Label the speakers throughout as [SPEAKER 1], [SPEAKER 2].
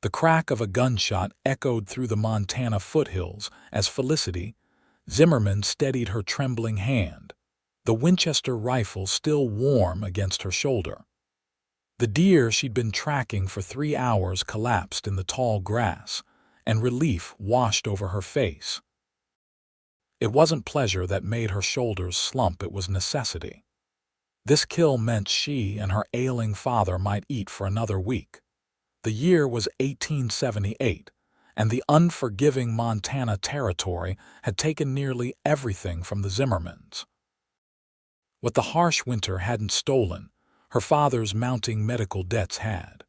[SPEAKER 1] The crack of a gunshot echoed through the Montana foothills as Felicity Zimmerman steadied her trembling hand, the Winchester rifle still warm against her shoulder. The deer she'd been tracking for 3 hours collapsed in the tall grass, and relief washed over her face. It wasn't pleasure that made her shoulders slump, it was necessity. This kill meant she and her ailing father might eat for another week. The year was 1878, and the unforgiving Montana Territory had taken nearly everything from the Zimmermans. What the harsh winter hadn't stolen, her father's mounting medical debts had.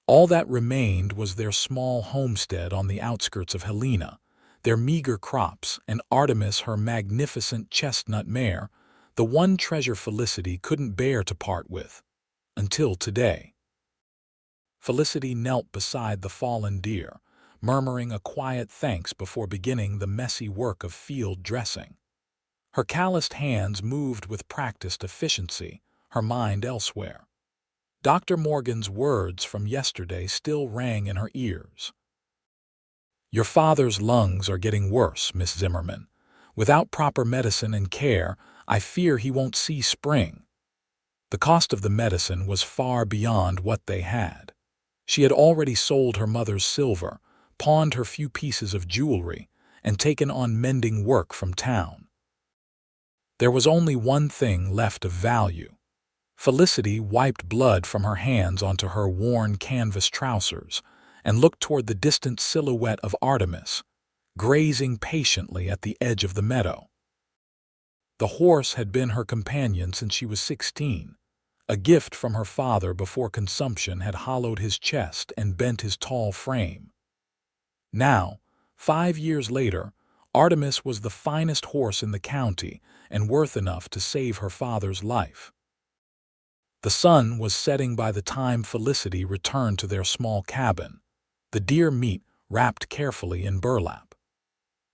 [SPEAKER 1] All that remained was their small homestead on the outskirts of Helena, their meager crops, and Artemis, her magnificent chestnut mare, the one treasure Felicity couldn't bear to part with, until today. Felicity knelt beside the fallen deer, murmuring a quiet thanks before beginning the messy work of field dressing. Her calloused hands moved with practiced efficiency, her mind elsewhere. Dr. Morgan's words from yesterday still rang in her ears. "Your father's lungs are getting worse, Miss Zimmerman. Without proper medicine and care, I fear he won't see spring." The cost of the medicine was far beyond what they had. She had already sold her mother's silver, pawned her few pieces of jewelry, and taken on mending work from town. There was only one thing left of value. Felicity wiped blood from her hands onto her worn canvas trousers and looked toward the distant silhouette of Artemis, grazing patiently at the edge of the meadow. The horse had been her companion since she was 16, a gift from her father before consumption had hollowed his chest and bent his tall frame. Now, 5 years later, Artemis was the finest horse in the county and worth enough to save her father's life. The sun was setting by the time Felicity returned to their small cabin, the deer meat wrapped carefully in burlap.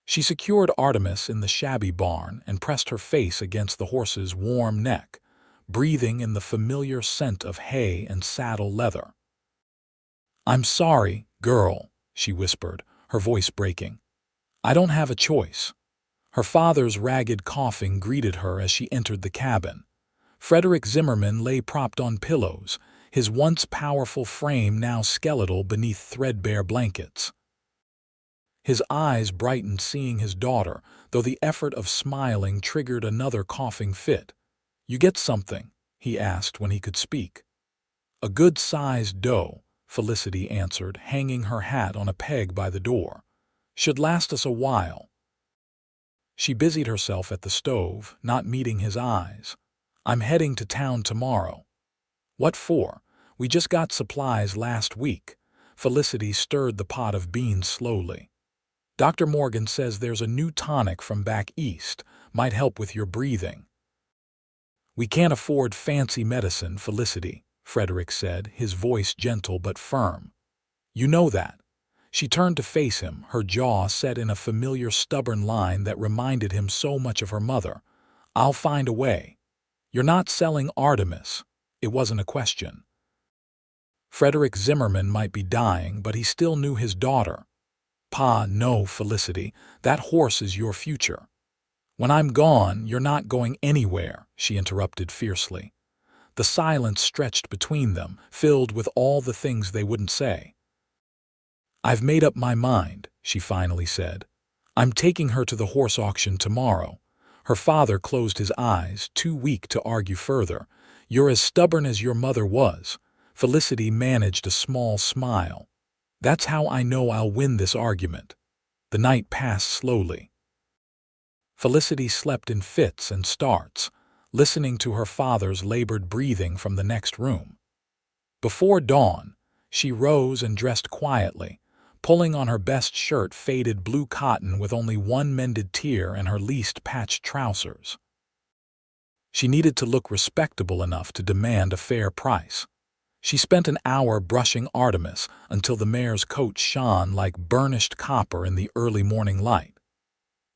[SPEAKER 1] She secured Artemis in the shabby barn and pressed her face against the horse's warm neck, breathing in the familiar scent of hay and saddle leather. "I'm sorry, girl," she whispered, her voice breaking. "I don't have a choice." Her father's ragged coughing greeted her as she entered the cabin. Frederick Zimmerman lay propped on pillows, his once powerful frame now skeletal beneath threadbare blankets. His eyes brightened seeing his daughter, though the effort of smiling triggered another coughing fit. "You get something?" he asked when he could speak. "A good-sized doe," Felicity answered, hanging her hat on a peg by the door. "Should last us a while." She busied herself at the stove, not meeting his eyes. "I'm heading to town tomorrow." "What for?" "We just got supplies last week." Felicity stirred the pot of beans slowly. "Dr. Morgan says there's a new tonic from back east, might help with your breathing." "We can't afford fancy medicine, Felicity," Frederick said, his voice gentle but firm. "You know that." She turned to face him, her jaw set in a familiar stubborn line that reminded him so much of her mother. "I'll find a way." "You're not selling Artemis." It wasn't a question. Frederick Zimmerman might be dying, but he still knew his daughter. "Pa, no, Felicity, that horse is your future." "When I'm gone, you're not going anywhere," she interrupted fiercely. The silence stretched between them, filled with all the things they wouldn't say. "I've made up my mind," she finally said. "I'm taking her to the horse auction tomorrow." Her father closed his eyes, too weak to argue further. "You're as stubborn as your mother was." Felicity managed a small smile. "That's how I know I'll win this argument." The night passed slowly. Felicity slept in fits and starts, listening to her father's labored breathing from the next room. Before dawn, she rose and dressed quietly, pulling on her best shirt, faded blue cotton with only one mended tear, and her least patched trousers. She needed to look respectable enough to demand a fair price. She spent an hour brushing Artemis until the mare's coat shone like burnished copper in the early morning light.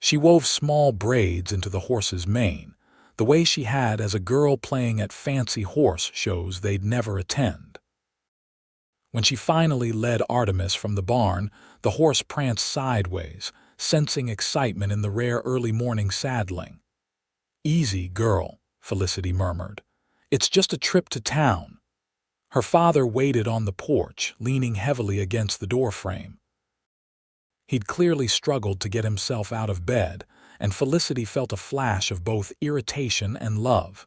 [SPEAKER 1] She wove small braids into the horse's mane, the way she had as a girl playing at fancy horse shows they'd never attend. When she finally led Artemis from the barn, the horse pranced sideways, sensing excitement in the rare early morning saddling. "Easy, girl," Felicity murmured. "It's just a trip to town." Her father waited on the porch, leaning heavily against the doorframe. He'd clearly struggled to get himself out of bed, and Felicity felt a flash of both irritation and love.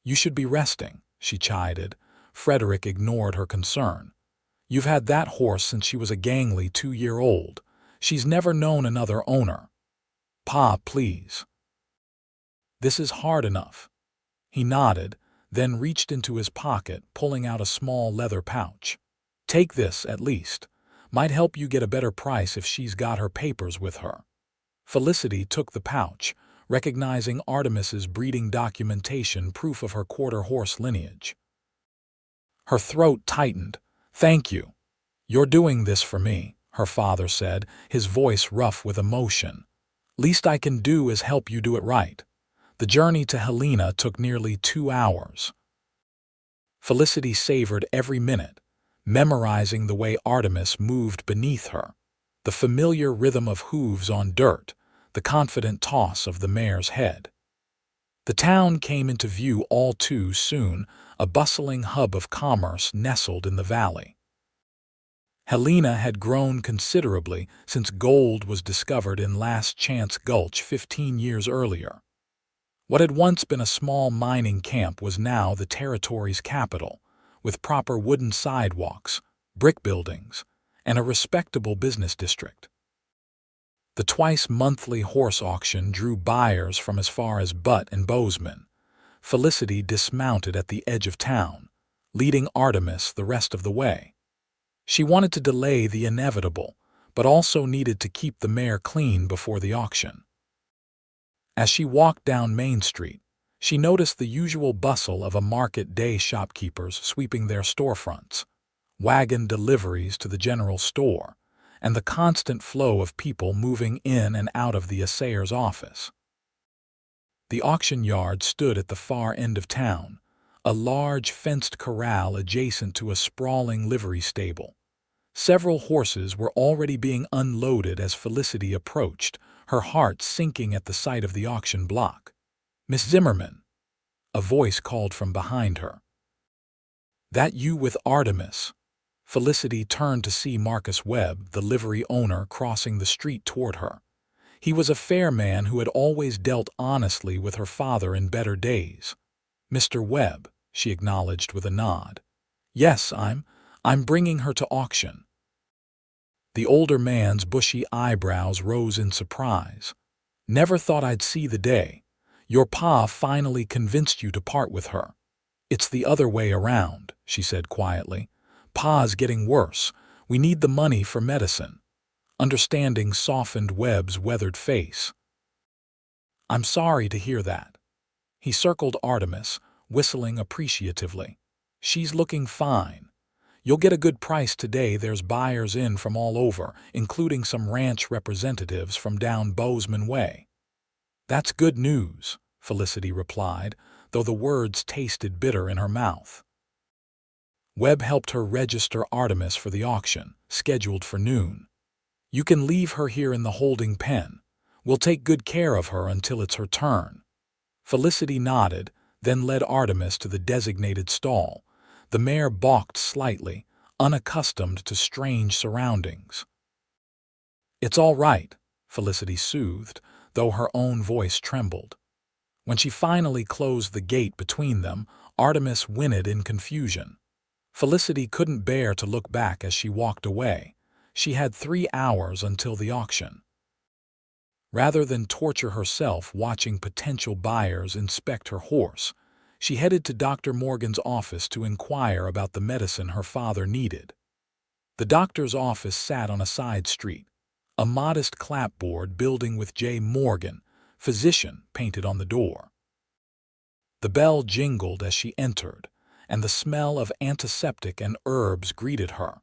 [SPEAKER 1] "You should be resting," she chided. Frederick ignored her concern. "You've had that horse since she was a gangly 2-year-old. She's never known another owner." "Pa, please." "This is hard enough." He nodded, then reached into his pocket, pulling out a small leather pouch. "Take this, at least. Might help you get a better price if she's got her papers with her." Felicity took the pouch, recognizing Artemis's breeding documentation, proof of her quarter-horse lineage. Her throat tightened. "Thank you. You're doing this for me," her father said, his voice rough with emotion. "Least I can do is help you do it right." The journey to Helena took nearly 2 hours. Felicity savored every minute, memorizing the way Artemis moved beneath her, the familiar rhythm of hooves on dirt, the confident toss of the mare's head. The town came into view all too soon, a bustling hub of commerce nestled in the valley. Helena had grown considerably since gold was discovered in Last Chance Gulch 15 years earlier. What had once been a small mining camp was now the territory's capital, with proper wooden sidewalks, brick buildings, and a respectable business district. The twice-monthly horse auction drew buyers from as far as Butte and Bozeman. Felicity dismounted at the edge of town, leading Artemis the rest of the way. She wanted to delay the inevitable, but also needed to keep the mare clean before the auction. As she walked down Main Street, she noticed the usual bustle of a market day, shopkeepers sweeping their storefronts, wagon deliveries to the general store, and the constant flow of people moving in and out of the assayer's office. The auction yard stood at the far end of town, a large fenced corral adjacent to a sprawling livery stable. Several horses were already being unloaded as Felicity approached, her heart sinking at the sight of the auction block. "Miss Zimmerman," a voice called from behind her. "That you with Artemis?" Felicity turned to see Marcus Webb, the livery owner, crossing the street toward her. He was a fair man who had always dealt honestly with her father in better days. "Mr. Webb," she acknowledged with a nod. "Yes, I'm bringing her to auction." The older man's bushy eyebrows rose in surprise. "Never thought I'd see the day. Your pa finally convinced you to part with her." "It's the other way around," she said quietly. "Pa's getting worse. We need the money for medicine." Understanding softened Webb's weathered face. "I'm sorry to hear that." He circled Artemis, whistling appreciatively. "She's looking fine. You'll get a good price today. There's buyers in from all over, including some ranch representatives from down Bozeman way." "That's good news," Felicity replied, though the words tasted bitter in her mouth. Webb helped her register Artemis for the auction, scheduled for noon. "You can leave her here in the holding pen. We'll take good care of her until it's her turn." Felicity nodded, then led Artemis to the designated stall. The mare balked slightly, unaccustomed to strange surroundings. "It's all right," Felicity soothed, though her own voice trembled. When she finally closed the gate between them, Artemis whinnied in confusion. Felicity couldn't bear to look back as she walked away. She had 3 hours until the auction. Rather than torture herself watching potential buyers inspect her horse, she headed to Dr. Morgan's office to inquire about the medicine her father needed. The doctor's office sat on a side street, a modest clapboard building with J. Morgan, physician, painted on the door. The bell jingled as she entered, and the smell of antiseptic and herbs greeted her.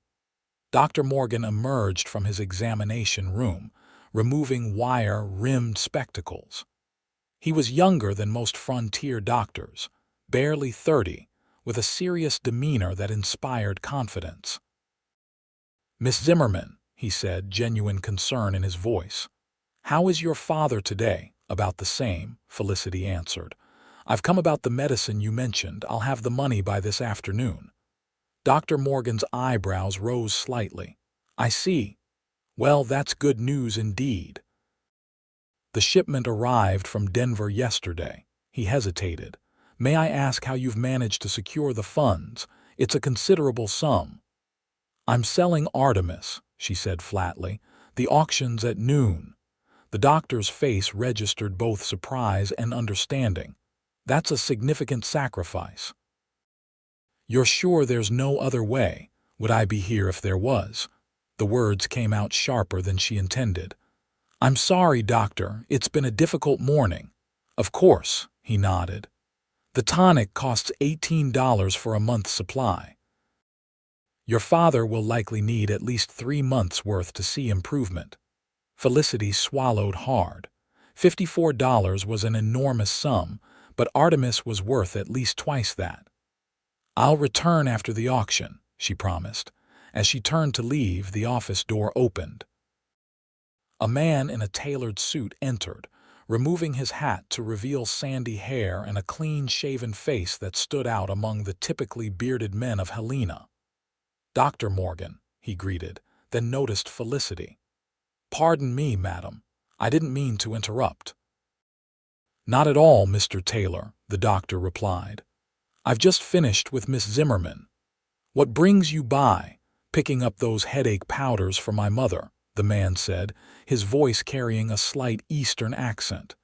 [SPEAKER 1] Dr. Morgan emerged from his examination room, removing wire-rimmed spectacles. He was younger than most frontier doctors, barely 30, with a serious demeanor that inspired confidence. Miss Zimmerman, he said, genuine concern in his voice. How is your father today? About the same, Felicity answered. I've come about the medicine you mentioned. I'll have the money by this afternoon. Dr. Morgan's eyebrows rose slightly. I see. Well, that's good news indeed. The shipment arrived from Denver yesterday. He hesitated. May I ask how you've managed to secure the funds? It's a considerable sum. I'm selling Artemis, she said flatly. The auction's at noon. The doctor's face registered both surprise and understanding. That's a significant sacrifice. You're sure there's no other way? Would I be here if there was? The words came out sharper than she intended. I'm sorry, doctor. It's been a difficult morning. Of course, he nodded. The tonic costs $18 for a month's supply. Your father will likely need at least 3 months' worth to see improvement. Felicity swallowed hard. $54 was an enormous sum, but Artemis was worth at least twice that. I'll return after the auction, she promised. As she turned to leave, the office door opened. A man in a tailored suit entered, removing his hat to reveal sandy hair and a clean-shaven face that stood out among the typically bearded men of Helena. Dr. Morgan, he greeted, then noticed Felicity. Pardon me, madam. I didn't mean to interrupt. Not at all, Mr. Taylor, the doctor replied. I've just finished with Miss Zimmerman. What brings you by? Picking up those headache powders for my mother, the man said, his voice carrying a slight Eastern accent.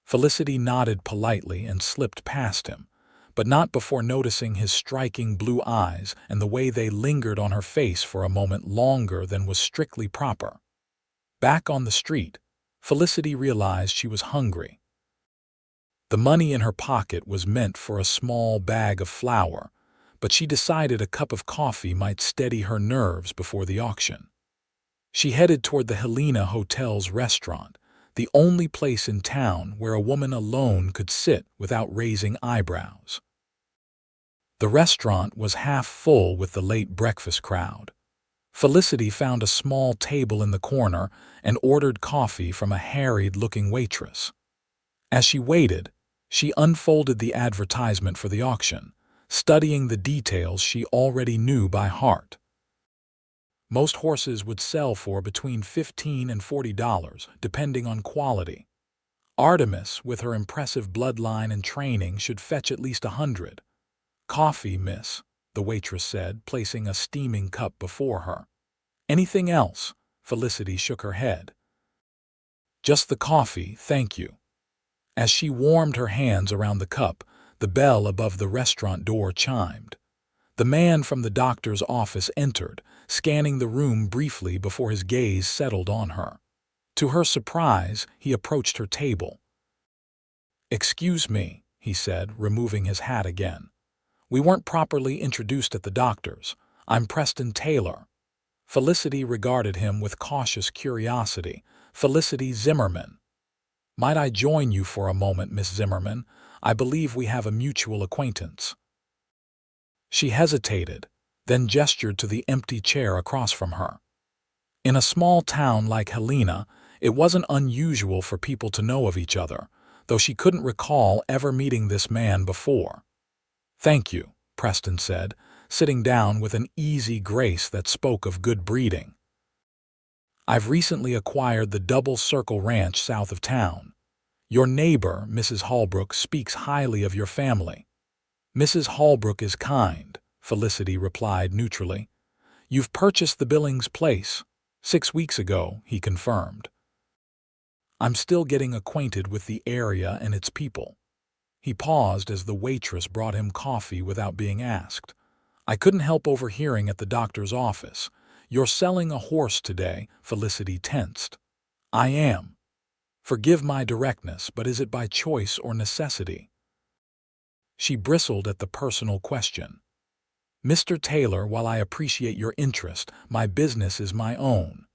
[SPEAKER 1] Felicity nodded politely and slipped past him, but not before noticing his striking blue eyes and the way they lingered on her face for a moment longer than was strictly proper. Back on the street, Felicity realized she was hungry. The money in her pocket was meant for a small bag of flour, but she decided a cup of coffee might steady her nerves before the auction. She headed toward the Helena Hotel's restaurant, the only place in town where a woman alone could sit without raising eyebrows. The restaurant was half full with the late breakfast crowd. Felicity found a small table in the corner and ordered coffee from a harried-looking waitress. As she waited, she unfolded the advertisement for the auction, studying the details she already knew by heart. Most horses would sell for between $15 and $40, depending on quality. Artemis, with her impressive bloodline and training, should fetch at least $100. Coffee, miss, the waitress said, placing a steaming cup before her. Anything else? Felicity shook her head. Just the coffee, thank you. As she warmed her hands around the cup, the bell above the restaurant door chimed. The man from the doctor's office entered, scanning the room briefly before his gaze settled on her. To her surprise, he approached her table. Excuse me, he said, removing his hat again. We weren't properly introduced at the doctor's. I'm Preston Taylor. Felicity regarded him with cautious curiosity. Felicity Zimmerman. Might I join you for a moment, Miss Zimmerman? I believe we have a mutual acquaintance. She hesitated, then gestured to the empty chair across from her. In a small town like Helena, it wasn't unusual for people to know of each other, though she couldn't recall ever meeting this man before. Thank you, Preston said, sitting down with an easy grace that spoke of good breeding. I've recently acquired the Double Circle Ranch south of town. Your neighbor, Mrs. Holbrook, speaks highly of your family. Mrs. Holbrook is kind, Felicity replied neutrally. You've purchased the Billings place. 6 weeks ago, he confirmed. I'm still getting acquainted with the area and its people. He paused as the waitress brought him coffee without being asked. I couldn't help overhearing at the doctor's office. You're selling a horse today, Felicity tensed. I am. Forgive my directness, but is it by choice or necessity? She bristled at the personal question. Mr. Taylor, while I appreciate your interest, my business is my own.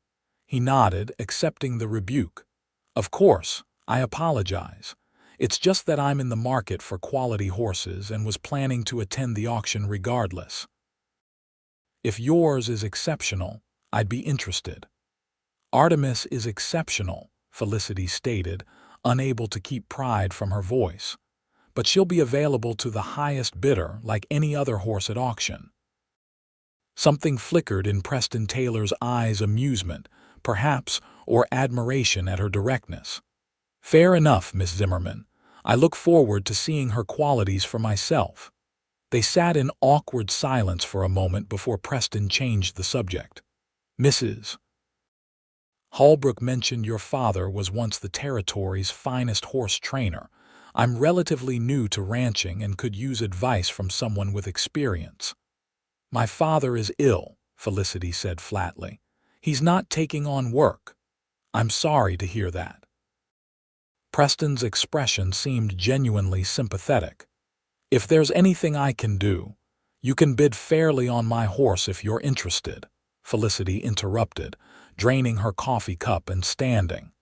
[SPEAKER 1] He nodded, accepting the rebuke. Of course, I apologize. It's just that I'm in the market for quality horses and was planning to attend the auction regardless. If yours is exceptional, I'd be interested." "Artemis is exceptional," Felicity stated, unable to keep pride from her voice. "But she'll be available to the highest bidder like any other horse at auction." Something flickered in Preston Taylor's eyes, amusement, perhaps, or admiration at her directness. "Fair enough, Miss Zimmerman. I look forward to seeing her qualities for myself." They sat in awkward silence for a moment before Preston changed the subject. "Mrs. Holbrook mentioned your father was once the territory's finest horse trainer. I'm relatively new to ranching and could use advice from someone with experience." "My father is ill," Felicity said flatly. "He's not taking on work." "I'm sorry to hear that." Preston's expression seemed genuinely sympathetic. "If there's anything I can do—" "You can bid fairly on my horse if you're interested," Felicity interrupted, draining her coffee cup and standing.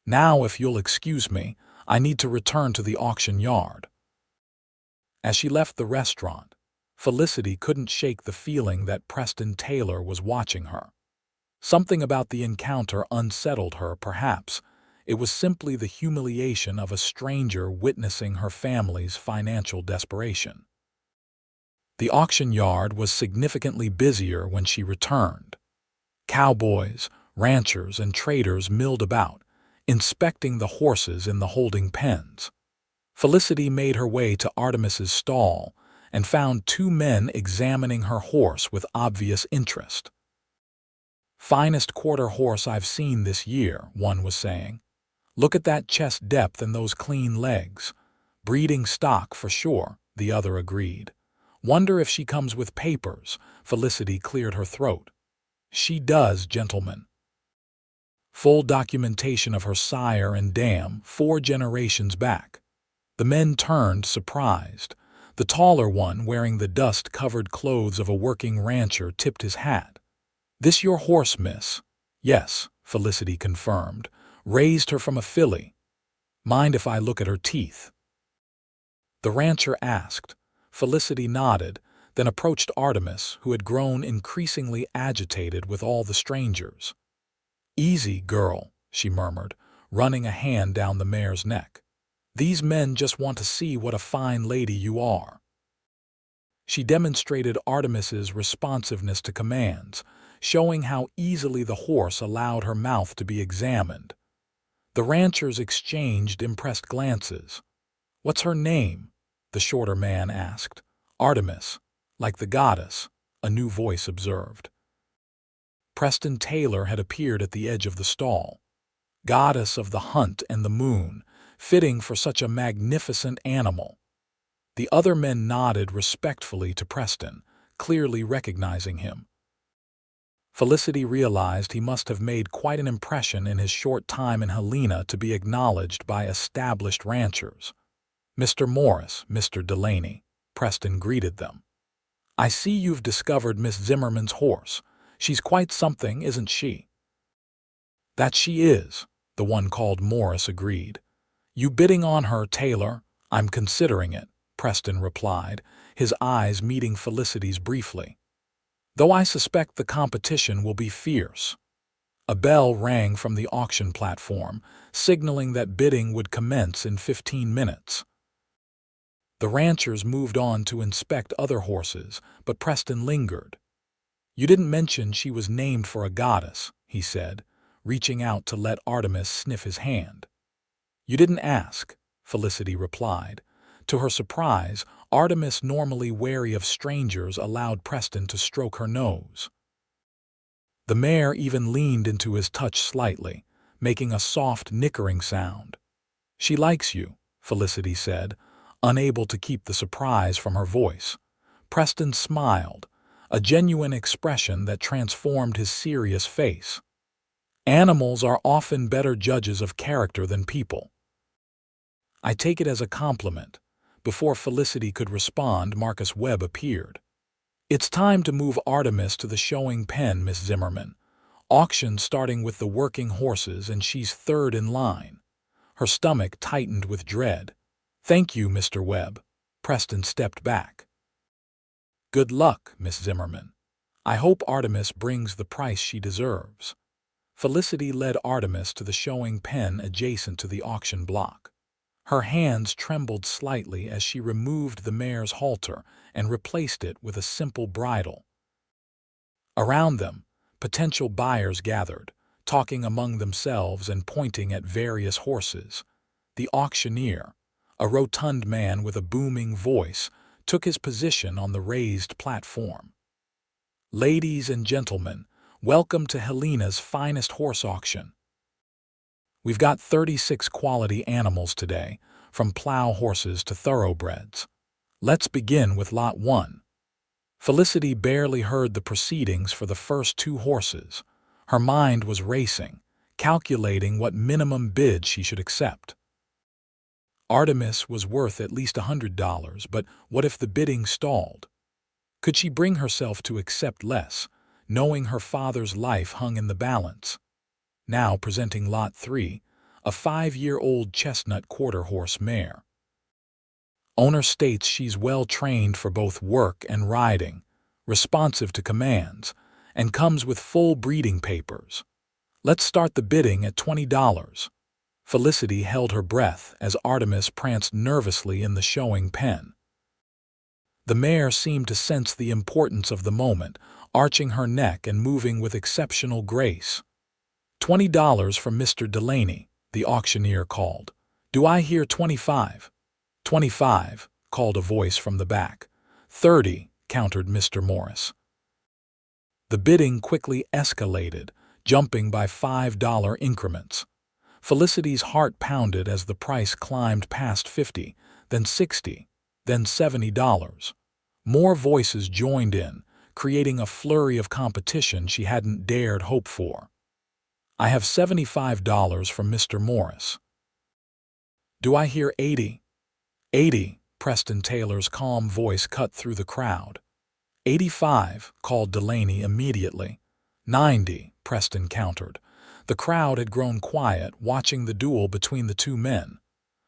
[SPEAKER 1] "Now, if you'll excuse me, I need to return to the auction yard." As she left the restaurant, Felicity couldn't shake the feeling that Preston Taylor was watching her. Something about the encounter unsettled her, perhaps. It was simply the humiliation of a stranger witnessing her family's financial desperation. The auction yard was significantly busier when she returned. Cowboys, ranchers, and traders milled about, inspecting the horses in the holding pens. Felicity made her way to Artemis's stall and found two men examining her horse with obvious interest. "Finest quarter horse I've seen this year," one was saying. "Look at that chest depth and those clean legs. Breeding stock for sure," the other agreed. "Wonder if she comes with papers." Felicity cleared her throat. "She does, gentlemen. Full documentation of her sire and dam 4 generations back." The men turned, surprised. The taller one, wearing the dust-covered clothes of a working rancher, tipped his hat. "This your horse, miss?" "Yes," Felicity confirmed. "Raised her from a filly." "Mind if I look at her teeth?" the rancher asked. Felicity nodded, then approached Artemis, who had grown increasingly agitated with all the strangers. "Easy, girl," she murmured, running a hand down the mare's neck. "These men just want to see what a fine lady you are." She demonstrated Artemis's responsiveness to commands, showing how easily the horse allowed her mouth to be examined. The ranchers exchanged impressed glances. "What's her name?" the shorter man asked. "Artemis, like the goddess," a new voice observed. Preston Taylor had appeared at the edge of the stall. "Goddess of the hunt and the moon, fitting for such a magnificent animal." The other men nodded respectfully to Preston, clearly recognizing him. Felicity realized he must have made quite an impression in his short time in Helena to be acknowledged by established ranchers. "Mr. Morris, Mr. Delaney," Preston greeted them. "I see you've discovered Miss Zimmerman's horse. She's quite something, isn't she?" "That she is," the one called Morris agreed. "You bidding on her, Taylor?" "I'm considering it," Preston replied, his eyes meeting Felicity's briefly. "Though I suspect the competition will be fierce." A bell rang from the auction platform, signaling that bidding would commence in 15 minutes. The ranchers moved on to inspect other horses, but Preston lingered. "You didn't mention she was named for a goddess," he said, reaching out to let Artemis sniff his hand. "You didn't ask," Felicity replied. To her surprise, Artemis, normally wary of strangers, allowed Preston to stroke her nose. The mare even leaned into his touch slightly, making a soft nickering sound. "She likes you," Felicity said, unable to keep the surprise from her voice. Preston smiled, a genuine expression that transformed his serious face. "Animals are often better judges of character than people." "I take it as a compliment." Before Felicity could respond, Marcus Webb appeared. "It's time to move Artemis to the showing pen, Miss Zimmerman. Auction starting with the working horses, and she's third in line." Her stomach tightened with dread. "Thank you, Mr. Webb." Preston stepped back. "Good luck, Miss Zimmerman. I hope Artemis brings the price she deserves." Felicity led Artemis to the showing pen adjacent to the auction block. Her hands trembled slightly as she removed the mare's halter and replaced it with a simple bridle. Around them, potential buyers gathered, talking among themselves and pointing at various horses. The auctioneer, a rotund man with a booming voice, took his position on the raised platform. "Ladies and gentlemen, welcome to Helena's finest horse auction. We've got 36 quality animals today, from plow horses to thoroughbreds. Let's begin with Lot 1. Felicity barely heard the proceedings for the first 2 horses. Her mind was racing, calculating what minimum bid she should accept. Artemis was worth at least $100, but what if the bidding stalled? Could she bring herself to accept less, knowing her father's life hung in the balance? Now presenting Lot 3, a 5-year-old chestnut quarter-horse mare. Owner states she's well-trained for both work and riding, responsive to commands, and comes with full breeding papers. Let's start the bidding at $20. Felicity held her breath as Artemis pranced nervously in the showing pen. The mare seemed to sense the importance of the moment, arching her neck and moving with exceptional grace. $20 from Mr. Delaney, the auctioneer called. "Do I hear 25? 25, called a voice from the back. 30, countered Mr. Morris. The bidding quickly escalated, jumping by $5 increments. Felicity's heart pounded as the price climbed past 50, then 60, then $70. More voices joined in, creating a flurry of competition she hadn't dared hope for. "I have $75 from Mr. Morris." "Do I hear 80? 80, Preston Taylor's calm voice cut through the crowd. 85, called Delaney immediately. 90, Preston countered. The crowd had grown quiet, watching the duel between the 2 men.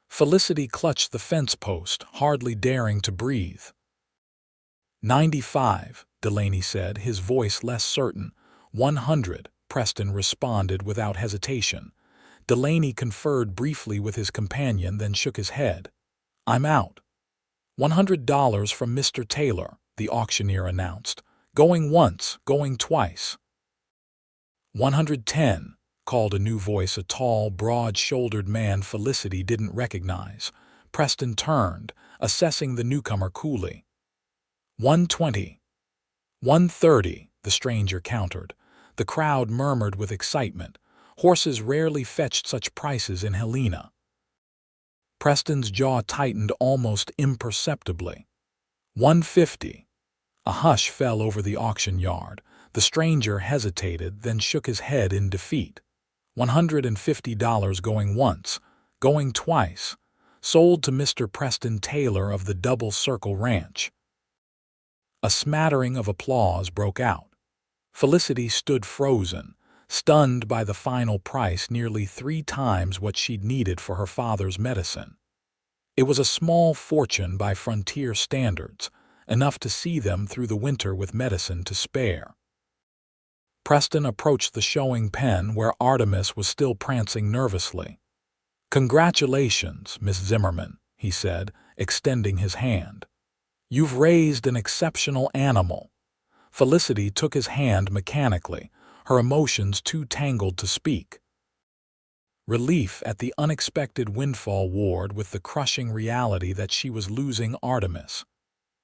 [SPEAKER 1] Felicity clutched the fence post, hardly daring to breathe. 95, Delaney said, his voice less certain. 100, Preston responded without hesitation. Delaney conferred briefly with his companion, then shook his head. "I'm out." $100 from Mr. Taylor, the auctioneer announced. "Going once, going twice." 110, called a new voice, a tall, broad-shouldered man Felicity didn't recognize. Preston turned, assessing the newcomer coolly. 120. 130, the stranger countered. The crowd murmured with excitement. Horses rarely fetched such prices in Helena. Preston's jaw tightened almost imperceptibly. 150. A hush fell over the auction yard. The stranger hesitated, then shook his head in defeat. $150 going once, going twice. Sold to Mr. Preston Taylor of the Double Circle Ranch. A smattering of applause broke out. Felicity stood frozen, stunned by the final price, nearly 3 times what she'd needed for her father's medicine. It was a small fortune by frontier standards, enough to see them through the winter with medicine to spare. Preston approached the showing pen where Artemis was still prancing nervously. "Congratulations, Miss Zimmerman," he said, extending his hand. "You've raised an exceptional animal." Felicity took his hand mechanically, her emotions too tangled to speak. Relief at the unexpected windfall warred with the crushing reality that she was losing Artemis.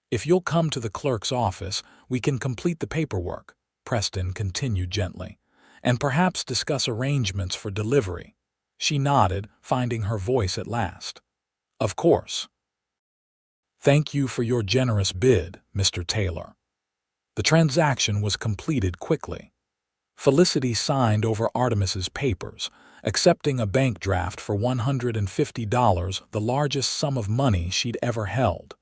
[SPEAKER 1] "If you'll come to the clerk's office, we can complete the paperwork," Preston continued gently, "and perhaps discuss arrangements for delivery." She nodded, finding her voice at last. "Of course." "Thank you for your generous bid, Mr. Taylor." The transaction was completed quickly. Felicity signed over Artemis's papers, accepting a bank draft for $150, the largest sum of money she'd ever held.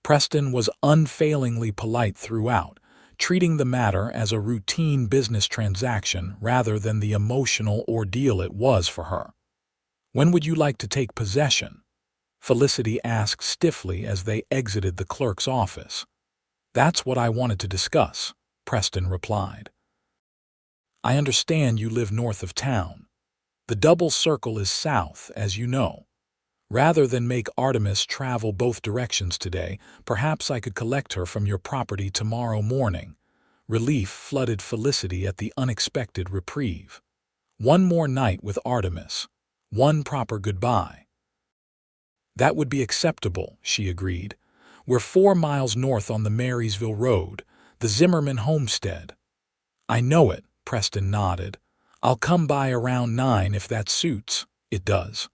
[SPEAKER 1] Preston was unfailingly polite throughout, treating the matter as a routine business transaction rather than the emotional ordeal it was for her. "When would you like to take possession?" Felicity asked stiffly as they exited the clerk's office. "That's what I wanted to discuss," Preston replied. "I understand you live north of town. The double circle is south, as you know. Rather than make Artemis travel both directions today, perhaps I could collect her from your property tomorrow morning." Relief flooded Felicity at the unexpected reprieve. One more night with Artemis. One proper goodbye. "That would be acceptable," she agreed. "We're 4 miles north on the Marysville Road, the Zimmerman homestead." "I know it," Preston nodded. "I'll come by around 9 if that suits." "It does."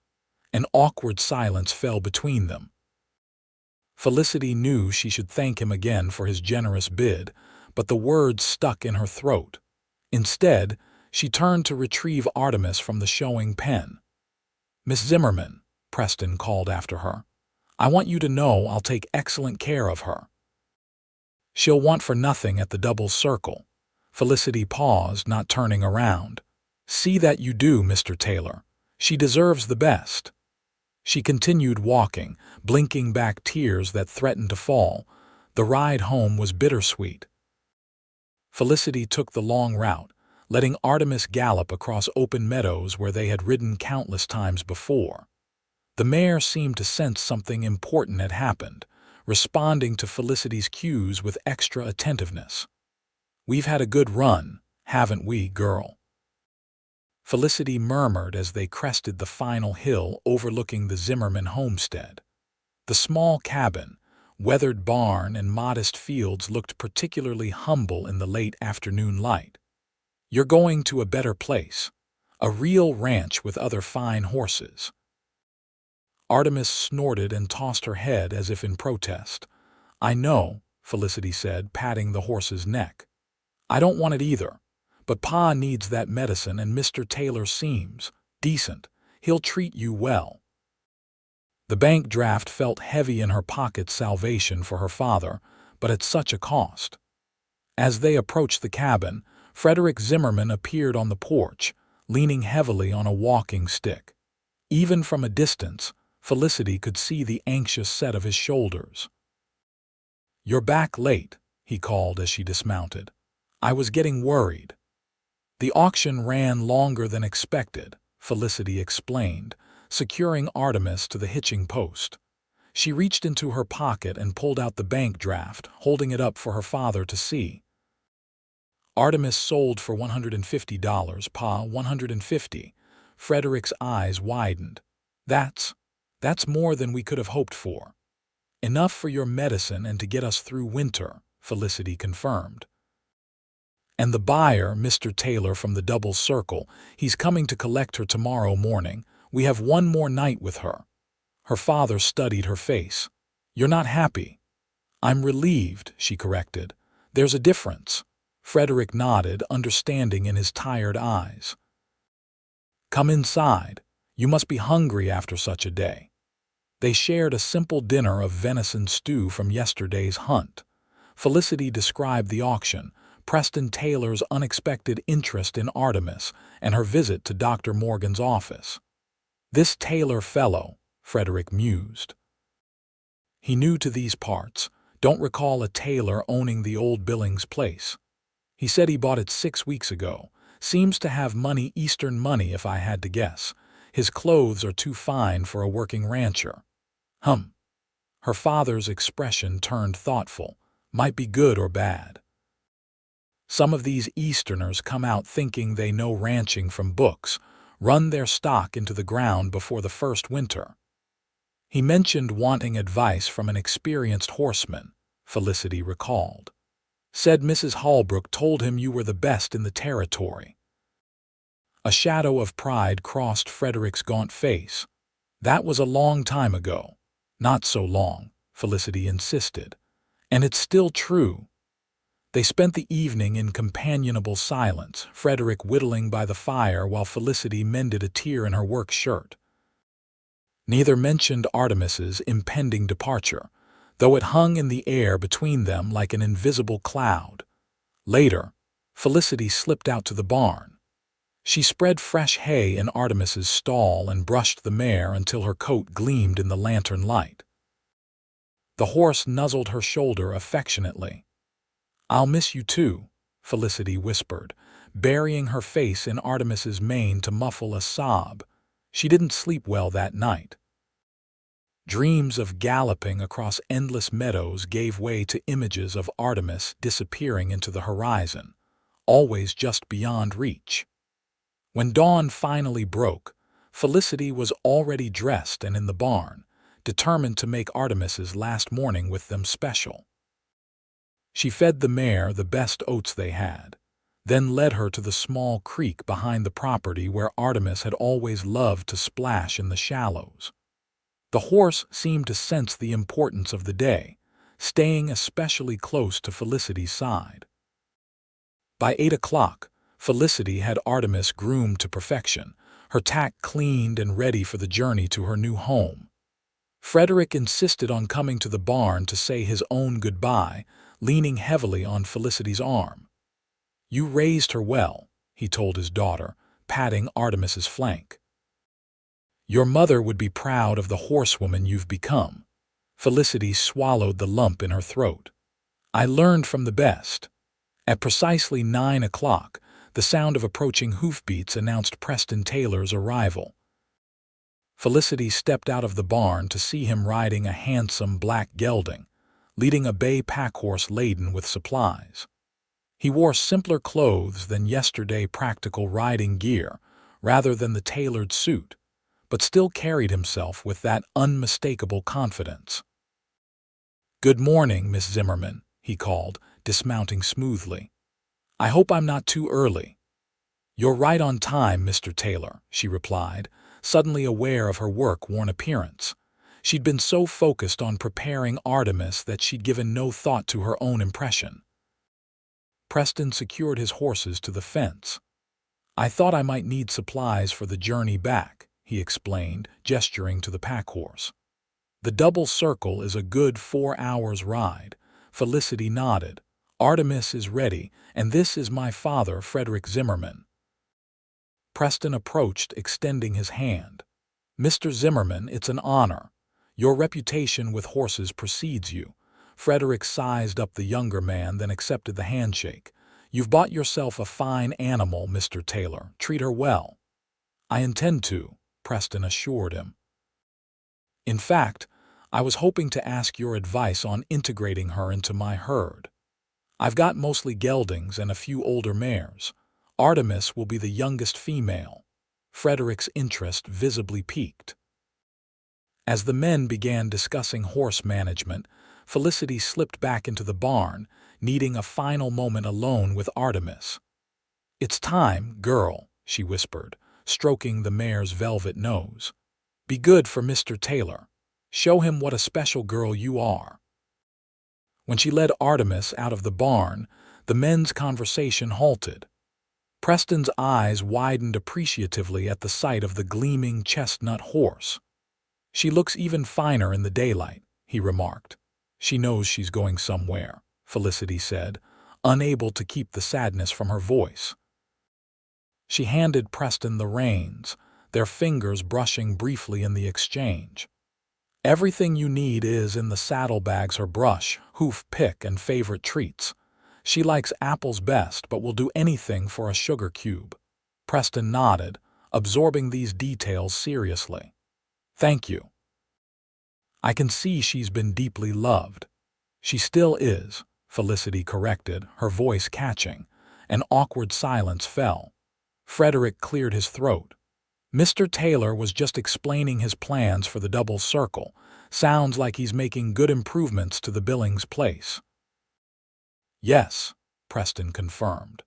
[SPEAKER 1] An awkward silence fell between them. Felicity knew she should thank him again for his generous bid, but the words stuck in her throat. Instead, she turned to retrieve Artemis from the showing pen. "Miss Zimmerman," Preston called after her, "I want you to know I'll take excellent care of her. She'll want for nothing at the double circle." Felicity paused, not turning around. "See that you do, Mr. Taylor. She deserves the best." She continued walking, blinking back tears that threatened to fall. The ride home was bittersweet. Felicity took the long route, letting Artemis gallop across open meadows where they had ridden countless times before. The mare seemed to sense something important had happened, responding to Felicity's cues with extra attentiveness. "We've had a good run, haven't we, girl?" Felicity murmured as they crested the final hill overlooking the Zimmerman homestead. The small cabin, weathered barn, and modest fields looked particularly humble in the late afternoon light. "You're going to a better place. A real ranch with other fine horses." Artemis snorted and tossed her head as if in protest. "I know," Felicity said, patting the horse's neck. "I don't want it either. But Pa needs that medicine, and Mr. Taylor seems decent. He'll treat you well." The bank draft felt heavy in her pocket, salvation for her father, but at such a cost. As they approached the cabin, Frederick Zimmerman appeared on the porch, leaning heavily on a walking stick. Even from a distance, Felicity could see the anxious set of his shoulders. "You're back late," he called as she dismounted. "I was getting worried." "The auction ran longer than expected," Felicity explained, securing Artemis to the hitching post. She reached into her pocket and pulled out the bank draft, holding it up for her father to see. "Artemis sold for $150, Pa, $150. Frederick's eyes widened. That's more than we could have hoped for." "Enough for your medicine and to get us through winter," Felicity confirmed. "And the buyer, Mr. Taylor from the double circle, he's coming to collect her tomorrow morning. We have one more night with her." Her father studied her face. "You're not happy." "I'm relieved," she corrected. "There's a difference." Frederick nodded, understanding in his tired eyes. "Come inside. You must be hungry after such a day." They shared a simple dinner of venison stew from yesterday's hunt. Felicity described the auction, Preston Taylor's unexpected interest in Artemis, and her visit to Dr. Morgan's office. "This Taylor fellow," Frederick mused. "He new to these parts. Don't recall a Taylor owning the old Billings place. He said he bought it 6 weeks ago. Seems to have money, Eastern money if I had to guess. His clothes are too fine for a working rancher." Her father's expression turned thoughtful. "Might be good or bad. Some of these Easterners come out thinking they know ranching from books, run their stock into the ground before the first winter." "He mentioned wanting advice from an experienced horseman," Felicity recalled. "Said Mrs. Holbrook told him you were the best in the territory." A shadow of pride crossed Frederick's gaunt face. "That was a long time ago." "Not so long," Felicity insisted. "And it's still true." They spent the evening in companionable silence, Frederick whittling by the fire while Felicity mended a tear in her work shirt. Neither mentioned Artemis's impending departure, though it hung in the air between them like an invisible cloud. Later, Felicity slipped out to the barn. She spread fresh hay in Artemis's stall and brushed the mare until her coat gleamed in the lantern light. The horse nuzzled her shoulder affectionately. "I'll miss you too," Felicity whispered, burying her face in Artemis's mane to muffle a sob. She didn't sleep well that night. Dreams of galloping across endless meadows gave way to images of Artemis disappearing into the horizon, always just beyond reach. When dawn finally broke, Felicity was already dressed and in the barn, determined to make Artemis's last morning with them special. She fed the mare the best oats they had, then led her to the small creek behind the property where Artemis had always loved to splash in the shallows. The horse seemed to sense the importance of the day, staying especially close to Felicity's side. By 8 o'clock, Felicity had Artemis groomed to perfection, her tack cleaned and ready for the journey to her new home. Frederick insisted on coming to the barn to say his own goodbye, leaning heavily on Felicity's arm. "You raised her well," he told his daughter, patting Artemis's flank. "Your mother would be proud of the horsewoman you've become." Felicity swallowed the lump in her throat. "I learned from the best." At precisely 9 o'clock, the sound of approaching hoofbeats announced Preston Taylor's arrival. Felicity stepped out of the barn to see him riding a handsome black gelding, leading a bay packhorse laden with supplies. He wore simpler clothes than yesterday, practical riding gear, rather than the tailored suit, but still carried himself with that unmistakable confidence. "Good morning, Miss Zimmerman," he called, dismounting smoothly. "I hope I'm not too early." "You're right on time, Mr. Taylor," she replied, suddenly aware of her work-worn appearance. She'd been so focused on preparing Artemis that she'd given no thought to her own impression. Preston secured his horses to the fence. "I thought I might need supplies for the journey back," he explained, gesturing to the packhorse. "The double circle is a good 4 hours' ride." Felicity nodded. "Artemis is ready, and this is my father, Frederick Zimmerman." Preston approached, extending his hand. "Mr. Zimmerman, it's an honor. Your reputation with horses precedes you." Frederick sized up the younger man, then accepted the handshake. "You've bought yourself a fine animal, Mr. Taylor. Treat her well." "I intend to," Preston assured him. "In fact, I was hoping to ask your advice on integrating her into my herd. I've got mostly geldings and a few older mares. Artemis will be the youngest female." Frederick's interest visibly piqued. As the men began discussing horse management, Felicity slipped back into the barn, needing a final moment alone with Artemis. "It's time, girl," she whispered, stroking the mare's velvet nose. "Be good for Mr. Taylor. Show him what a special girl you are." When she led Artemis out of the barn, the men's conversation halted. Preston's eyes widened appreciatively at the sight of the gleaming chestnut horse. "She looks even finer in the daylight," he remarked. "She knows she's going somewhere," Felicity said, unable to keep the sadness from her voice. She handed Preston the reins, their fingers brushing briefly in the exchange. "Everything you need is in the saddlebags: her brush, hoof pick, and favorite treats. She likes apples best, but will do anything for a sugar cube." Preston nodded, absorbing these details seriously. "Thank you. I can see she's been deeply loved." "She still is," Felicity corrected, her voice catching. An awkward silence fell. Frederick cleared his throat. "Mr. Taylor was just explaining his plans for the double circle. Sounds like he's making good improvements to the Billings place." "Yes," Preston confirmed.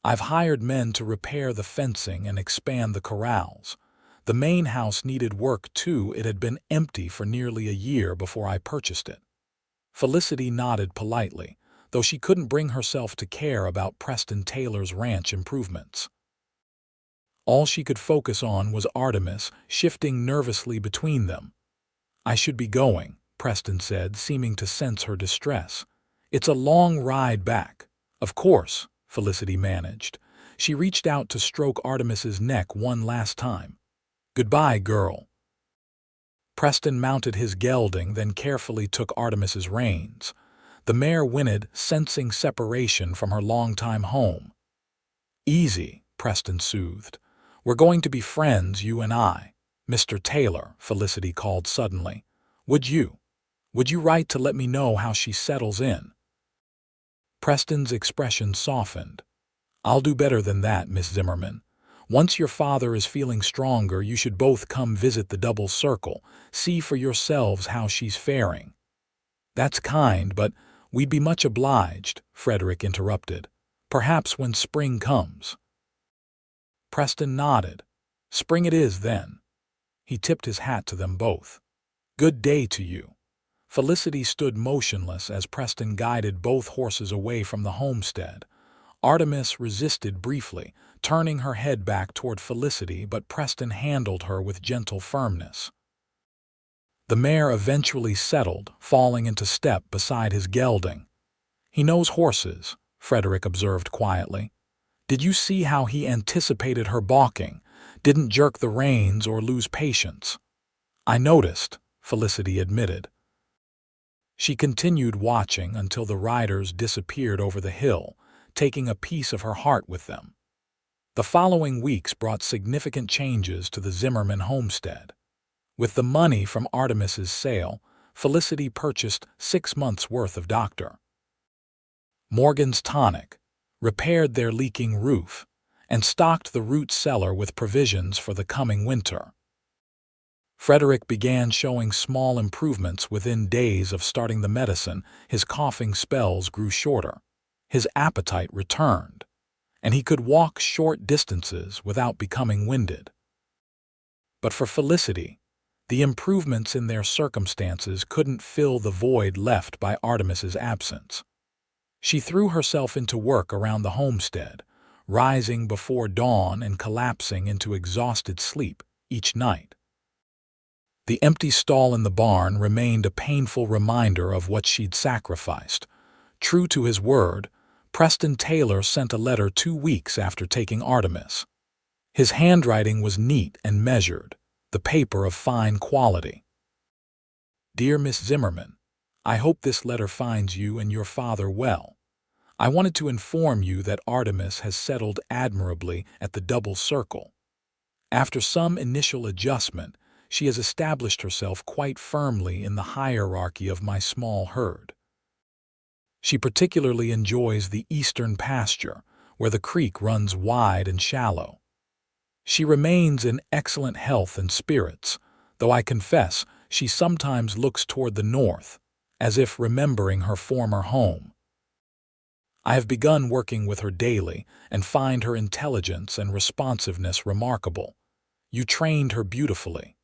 [SPEAKER 1] "I've hired men to repair the fencing and expand the corrals. The main house needed work too. It had been empty for nearly a year before I purchased it." Felicity nodded politely, though she couldn't bring herself to care about Preston Taylor's ranch improvements. All she could focus on was Artemis, shifting nervously between them. "I should be going," Preston said, seeming to sense her distress. "It's a long ride back." "Of course," Felicity managed. She reached out to stroke Artemis's neck one last time. "Goodbye, girl." Preston mounted his gelding, then carefully took Artemis's reins. The mare whinnied, sensing separation from her longtime home. "Easy," Preston soothed. "We're going to be friends, you and I." "Mr. Taylor," Felicity called suddenly. Would you write to let me know how she settles in?" Preston's expression softened. "I'll do better than that, Miss Zimmerman. Once your father is feeling stronger, you should both come visit the double circle, see for yourselves how she's faring." "That's kind, but we'd be much obliged," Frederick interrupted. "Perhaps when spring comes." Preston nodded. "Spring it is, then." He tipped his hat to them both. "Good day to you." Felicity stood motionless as Preston guided both horses away from the homestead. Artemis resisted briefly, turning her head back toward Felicity, but Preston handled her with gentle firmness. The mare eventually settled, falling into step beside his gelding. "He knows horses," Frederick observed quietly. "Did you see how he anticipated her balking? Didn't jerk the reins or lose patience?" "I noticed," Felicity admitted. She continued watching until the riders disappeared over the hill, taking a piece of her heart with them. The following weeks brought significant changes to the Zimmerman homestead. With the money from Artemis's sale, Felicity purchased 6 months' worth of Dr. Morgan's tonic, repaired their leaking roof, and stocked the root cellar with provisions for the coming winter. Frederick began showing small improvements within days of starting the medicine. His coughing spells grew shorter. His appetite returned, and he could walk short distances without becoming winded. But for Felicity, the improvements in their circumstances couldn't fill the void left by Artemis's absence. She threw herself into work around the homestead, rising before dawn and collapsing into exhausted sleep each night. The empty stall in the barn remained a painful reminder of what she'd sacrificed. True to his word, Preston Taylor sent a letter 2 weeks after taking Artemis. His handwriting was neat and measured, the paper of fine quality. "Dear Miss Zimmerman, I hope this letter finds you and your father well. I wanted to inform you that Artemis has settled admirably at the double circle. After some initial adjustment, she has established herself quite firmly in the hierarchy of my small herd. She particularly enjoys the eastern pasture, where the creek runs wide and shallow. She remains in excellent health and spirits, though I confess she sometimes looks toward the north, as if remembering her former home. I have begun working with her daily and find her intelligence and responsiveness remarkable. You trained her beautifully.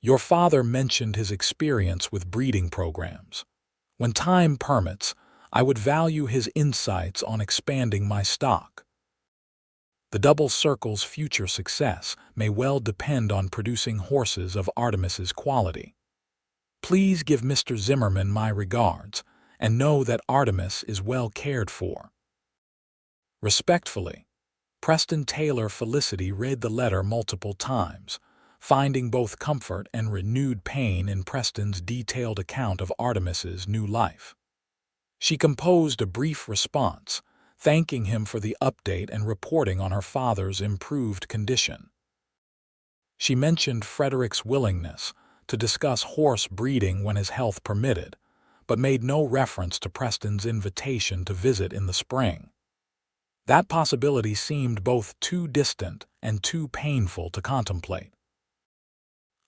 [SPEAKER 1] Your father mentioned his experience with breeding programs. When time permits, I would value his insights on expanding my stock. The double circle's future success may well depend on producing horses of Artemis's quality. Please give Mr. Zimmerman my regards, and know that Artemis is well cared for. Respectfully, Preston Taylor. Felicity read the letter multiple times, finding both comfort and renewed pain in Preston's detailed account of Artemis's new life. She composed a brief response, thanking him for the update and reporting on her father's improved condition. She mentioned Frederick's willingness to discuss horse breeding when his health permitted, but made no reference to Preston's invitation to visit in the spring. That possibility seemed both too distant and too painful to contemplate.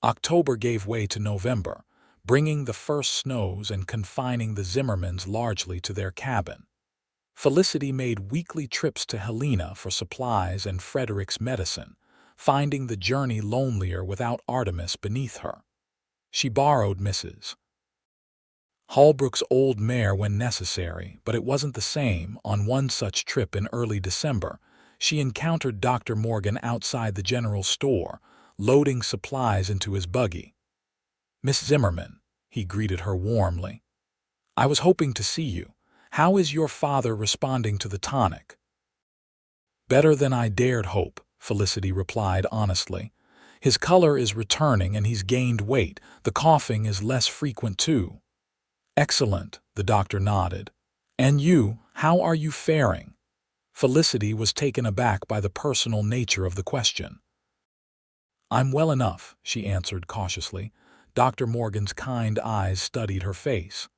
[SPEAKER 1] October gave way to November, bringing the first snows and confining the Zimmermans largely to their cabin. Felicity made weekly trips to Helena for supplies and Frederick's medicine, finding the journey lonelier without Artemis beneath her. She borrowed Mrs. Holbrook's old mare when necessary, but it wasn't the same. On one such trip in early December, she encountered Dr. Morgan outside the general store, loading supplies into his buggy. "Miss Zimmerman," he greeted her warmly. "I was hoping to see you. How is your father responding to the tonic?" "Better than I dared hope," Felicity replied honestly. "His color is returning and he's gained weight. The coughing is less frequent too." "Excellent," The doctor nodded. "And you, how are you faring?" Felicity was taken aback by the personal nature of the question. "I'm well enough," she answered cautiously. Dr. Morgan's kind eyes studied her face.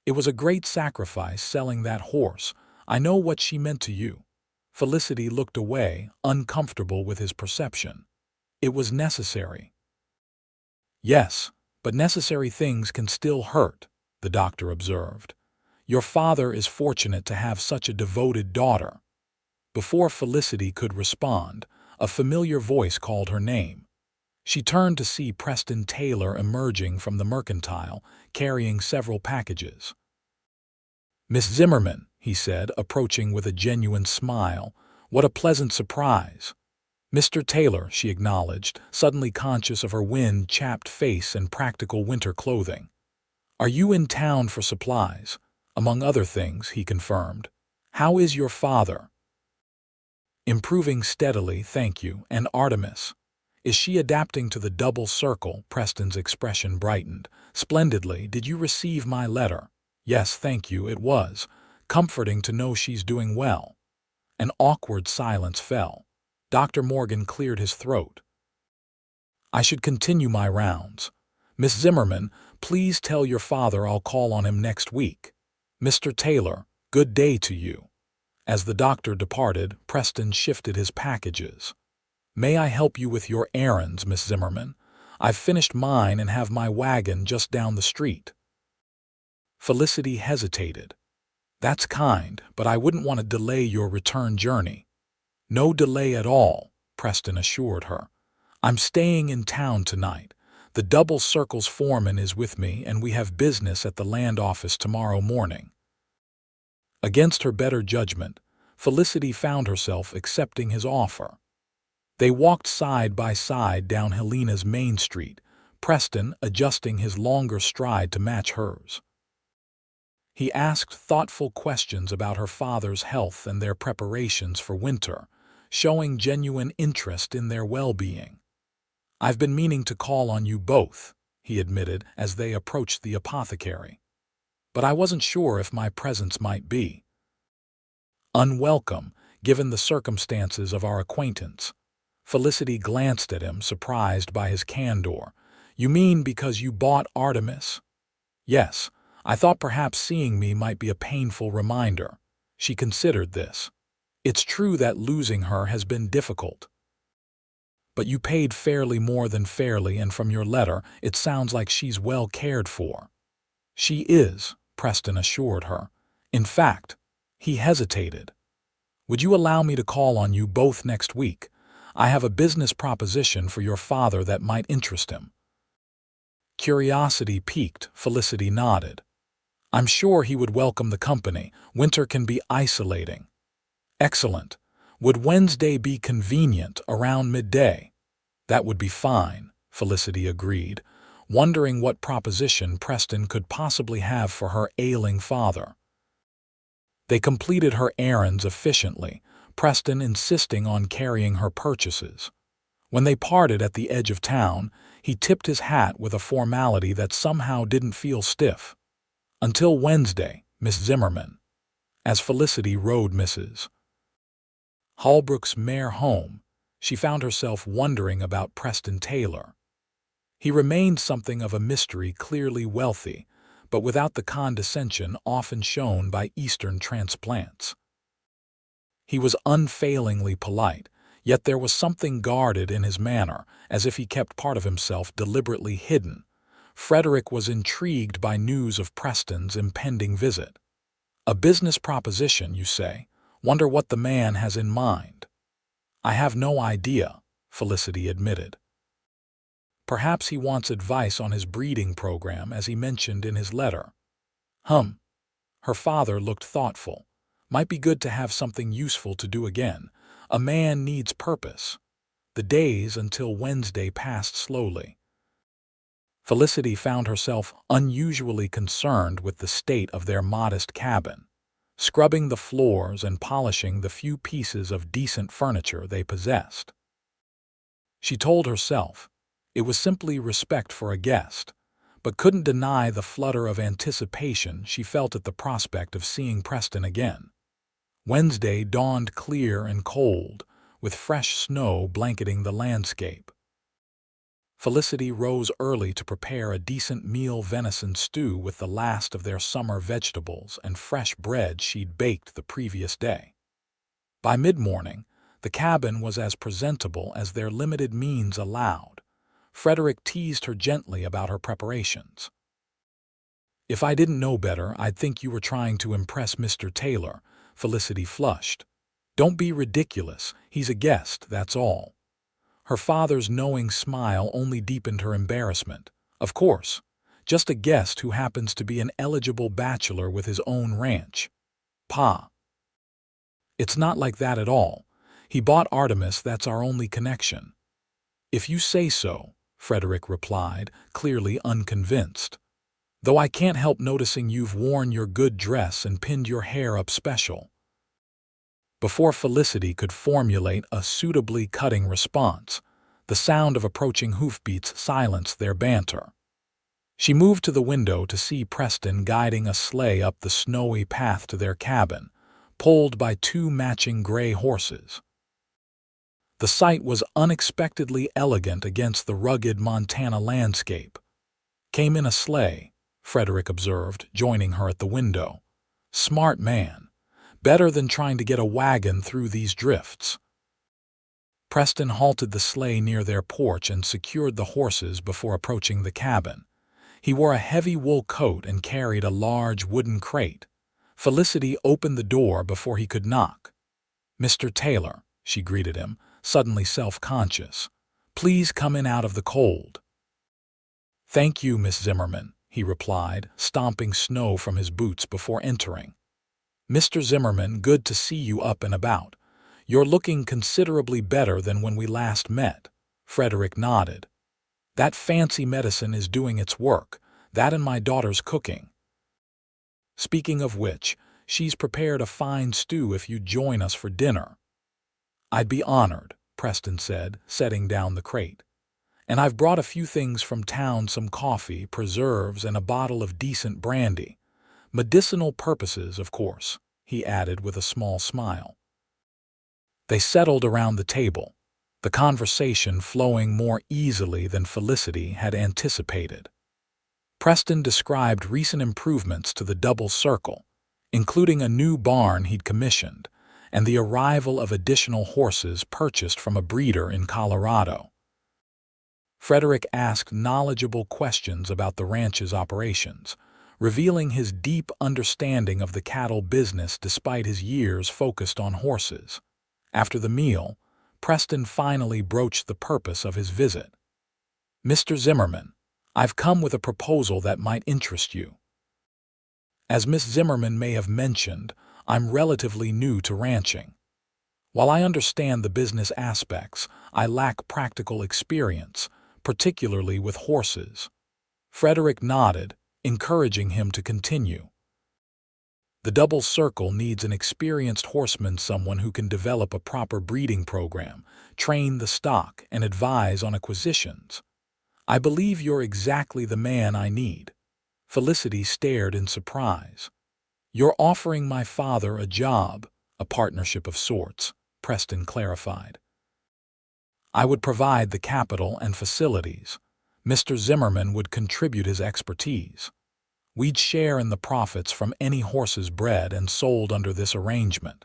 [SPEAKER 1] "It was a great sacrifice selling that horse. I know what she meant to you." Felicity looked away, uncomfortable with his perception. "It was necessary." "Yes, but necessary things can still hurt," the doctor observed. "Your father is fortunate to have such a devoted daughter." Before Felicity could respond, a familiar voice called her name. She turned to see Preston Taylor emerging from the mercantile, carrying several packages. "Miss Zimmerman," he said, approaching with a genuine smile. "What a pleasant surprise." "Mr. Taylor," she acknowledged, suddenly conscious of her wind-chapped face and practical winter clothing. "Are you in town for supplies?" "Among other things," he confirmed. "How is your father?" "Improving steadily, thank you. And Artemis? Is she adapting to the double circle?" Preston's expression brightened. "Splendidly. Did you receive my letter?" "Yes, thank you, it was. Comforting to know she's doing well." An awkward silence fell. Dr. Morgan cleared his throat. "I should continue my rounds. Miss Zimmerman, please tell your father I'll call on him next week. Mr. Taylor, good day to you." As the doctor departed, Preston shifted his packages. "May I help you with your errands, Miss Zimmerman? I've finished mine and have my wagon just down the street." Felicity hesitated. "That's kind, but I wouldn't want to delay your return journey." "No delay at all," Preston assured her. "I'm staying in town tonight. The Double Circle's foreman is with me and we have business at the land office tomorrow morning." Against her better judgment, Felicity found herself accepting his offer. They walked side by side down Helena's main street, Preston adjusting his longer stride to match hers. He asked thoughtful questions about her father's health and their preparations for winter, showing genuine interest in their well-being. "I've been meaning to call on you both," he admitted as they approached the apothecary. "But I wasn't sure if my presence might be unwelcome, given the circumstances of our acquaintance." Felicity glanced at him, surprised by his candor. "You mean because you bought Artemis?" "Yes, I thought perhaps seeing me might be a painful reminder." She considered this. "It's true that losing her has been difficult. But you paid fairly more than fairly, and from your letter, it sounds like she's well cared for." "She is," Preston assured her. "In fact," he hesitated. "Would you allow me to call on you both next week? I have a business proposition for your father that might interest him." Curiosity piqued, Felicity nodded. "I'm sure he would welcome the company. Winter can be isolating." "Excellent. Would Wednesday be convenient, around midday?" "That would be fine," Felicity agreed, wondering what proposition Preston could possibly have for her ailing father. They completed her errands efficiently, Preston insisting on carrying her purchases. When they parted at the edge of town, he tipped his hat with a formality that somehow didn't feel stiff. "Until Wednesday, Miss Zimmerman." As Felicity rode Mrs. Holbrook's mare home, she found herself wondering about Preston Taylor. He remained something of a mystery, clearly wealthy, but without the condescension often shown by Eastern transplants. He was unfailingly polite, yet there was something guarded in his manner, as if he kept part of himself deliberately hidden. Frederick was intrigued by news of Preston's impending visit. "A business proposition, you say? Wonder what the man has in mind." "I have no idea," Felicity admitted. "Perhaps he wants advice on his breeding program, as he mentioned in his letter." Her father looked thoughtful. "Might be good to have something useful to do again. A man needs purpose." The days until Wednesday passed slowly. Felicity found herself unusually concerned with the state of their modest cabin, scrubbing the floors and polishing the few pieces of decent furniture they possessed. She told herself it was simply respect for a guest, but couldn't deny the flutter of anticipation she felt at the prospect of seeing Preston again. Wednesday dawned clear and cold, with fresh snow blanketing the landscape. Felicity rose early to prepare a decent meal venison stew with the last of their summer vegetables and fresh bread she'd baked the previous day. By mid-morning, the cabin was as presentable as their limited means allowed. Frederick teased her gently about her preparations. "If I didn't know better, I'd think you were trying to impress Mr. Taylor," Felicity flushed. "Don't be ridiculous. He's a guest, that's all." Her father's knowing smile only deepened her embarrassment. "Of course, just a guest who happens to be an eligible bachelor with his own ranch. Pa. It's not like that at all. He bought Artemis, that's our only connection." "If you say so," Frederick replied, clearly unconvinced. "Though I can't help noticing you've worn your good dress and pinned your hair up special." Before Felicity could formulate a suitably cutting response, the sound of approaching hoofbeats silenced their banter. She moved to the window to see Preston guiding a sleigh up the snowy path to their cabin, pulled by two matching gray horses. The sight was unexpectedly elegant against the rugged Montana landscape. "Came in a sleigh," Frederick observed, joining her at the window. "Smart man. Better than trying to get a wagon through these drifts." Preston halted the sleigh near their porch and secured the horses before approaching the cabin. He wore a heavy wool coat and carried a large wooden crate. Felicity opened the door before he could knock. "Mr. Taylor," she greeted him, suddenly self-conscious. "Please come in out of the cold." "Thank you, Miss Zimmerman," he replied, stomping snow from his boots before entering. "Mr. Zimmerman, good to see you up and about. You're looking considerably better than when we last met." Frederick nodded. "That fancy medicine is doing its work, that and my daughter's cooking. Speaking of which, she's prepared a fine stew if you'd join us for dinner." "I'd be honored," Preston said, setting down the crate. "And I've brought a few things from town, some coffee, preserves, and a bottle of decent brandy. Medicinal purposes, of course," he added with a small smile. They settled around the table, the conversation flowing more easily than Felicity had anticipated. Preston described recent improvements to the double circle, including a new barn he'd commissioned and the arrival of additional horses purchased from a breeder in Colorado. Frederick asked knowledgeable questions about the ranch's operations, revealing his deep understanding of the cattle business despite his years focused on horses. After the meal, Preston finally broached the purpose of his visit. "Mr. Zimmerman, I've come with a proposal that might interest you. As Miss Zimmerman may have mentioned, I'm relatively new to ranching. While I understand the business aspects, I lack practical experience, particularly with horses." Frederick nodded, encouraging him to continue. "The double circle needs an experienced horseman, someone who can develop a proper breeding program, train the stock, and advise on acquisitions. I believe you're exactly the man I need." Felicity stared in surprise. "You're offering my father a job, a partnership of sorts," Preston clarified. "I would provide the capital and facilities. Mr. Zimmerman would contribute his expertise. We'd share in the profits from any horses bred and sold under this arrangement."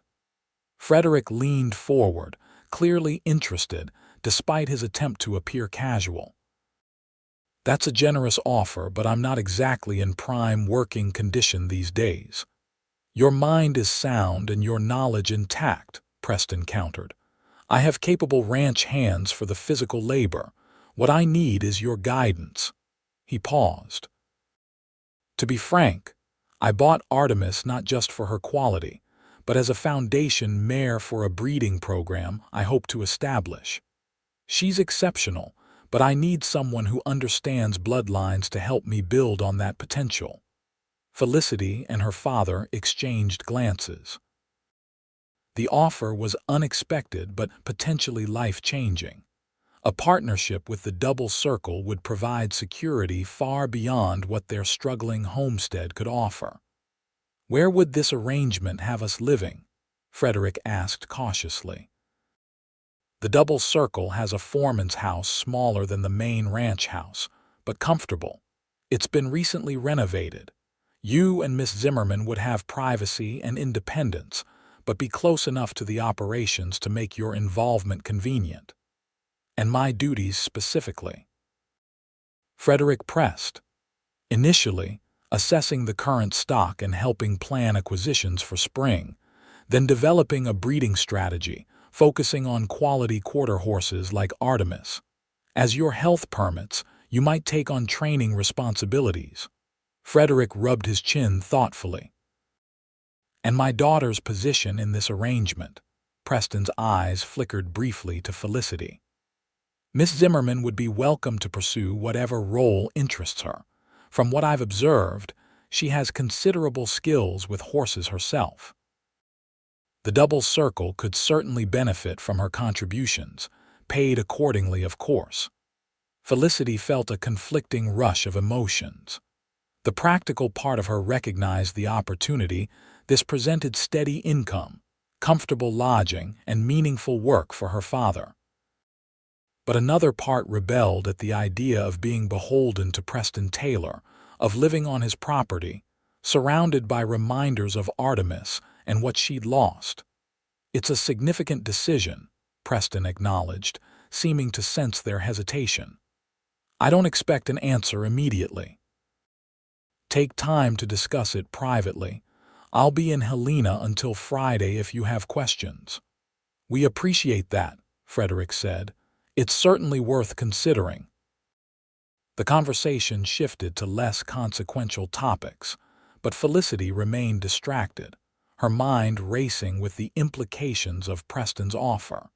[SPEAKER 1] Frederick leaned forward, clearly interested, despite his attempt to appear casual. "That's a generous offer, but I'm not exactly in prime working condition these days." "Your mind is sound and your knowledge intact," Preston countered. "I have capable ranch hands for the physical labor. What I need is your guidance." He paused. "To be frank, I bought Artemis not just for her quality, but as a foundation mare for a breeding program I hope to establish. She's exceptional, but I need someone who understands bloodlines to help me build on that potential." Felicity and her father exchanged glances. The offer was unexpected but potentially life-changing. A partnership with the double circle would provide security far beyond what their struggling homestead could offer. "Where would this arrangement have us living?" Frederick asked cautiously. "The double circle has a foreman's house smaller than the main ranch house, but comfortable. It's been recently renovated. You and Miss Zimmerman would have privacy and independence, but be close enough to the operations to make your involvement convenient." "And my duties specifically?" Frederick pressed. "Initially, assessing the current stock and helping plan acquisitions for spring, then developing a breeding strategy, focusing on quality quarter horses like Artemis. As your health permits, you might take on training responsibilities." Frederick rubbed his chin thoughtfully. "And my daughter's position in this arrangement?" Preston's eyes flickered briefly to Felicity. "Miss Zimmerman would be welcome to pursue whatever role interests her. From what I've observed, she has considerable skills with horses herself. The double circle could certainly benefit from her contributions, paid accordingly, of course." Felicity felt a conflicting rush of emotions. The practical part of her recognized the opportunity this presented: steady income, comfortable lodging, and meaningful work for her father. But another part rebelled at the idea of being beholden to Preston Taylor, of living on his property, surrounded by reminders of Artemis and what she'd lost. "It's a significant decision," Preston acknowledged, seeming to sense their hesitation. "I don't expect an answer immediately. Take time to discuss it privately. I'll be in Helena until Friday if you have questions." "We appreciate that," Frederick said. "It's certainly worth considering." The conversation shifted to less consequential topics, but Felicity remained distracted, her mind racing with the implications of Preston's offer.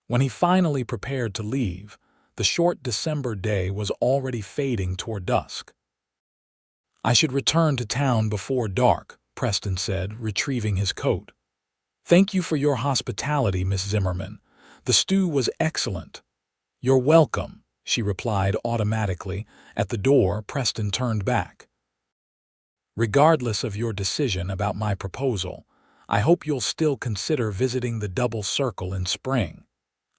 [SPEAKER 1] When he finally prepared to leave, the short December day was already fading toward dusk. "I should return to town before dark," Preston said, retrieving his coat. "Thank you for your hospitality, Miss Zimmerman. The stew was excellent." "You're welcome," she replied automatically. At the door, Preston turned back. "Regardless of your decision about my proposal, I hope you'll still consider visiting the double circle in spring.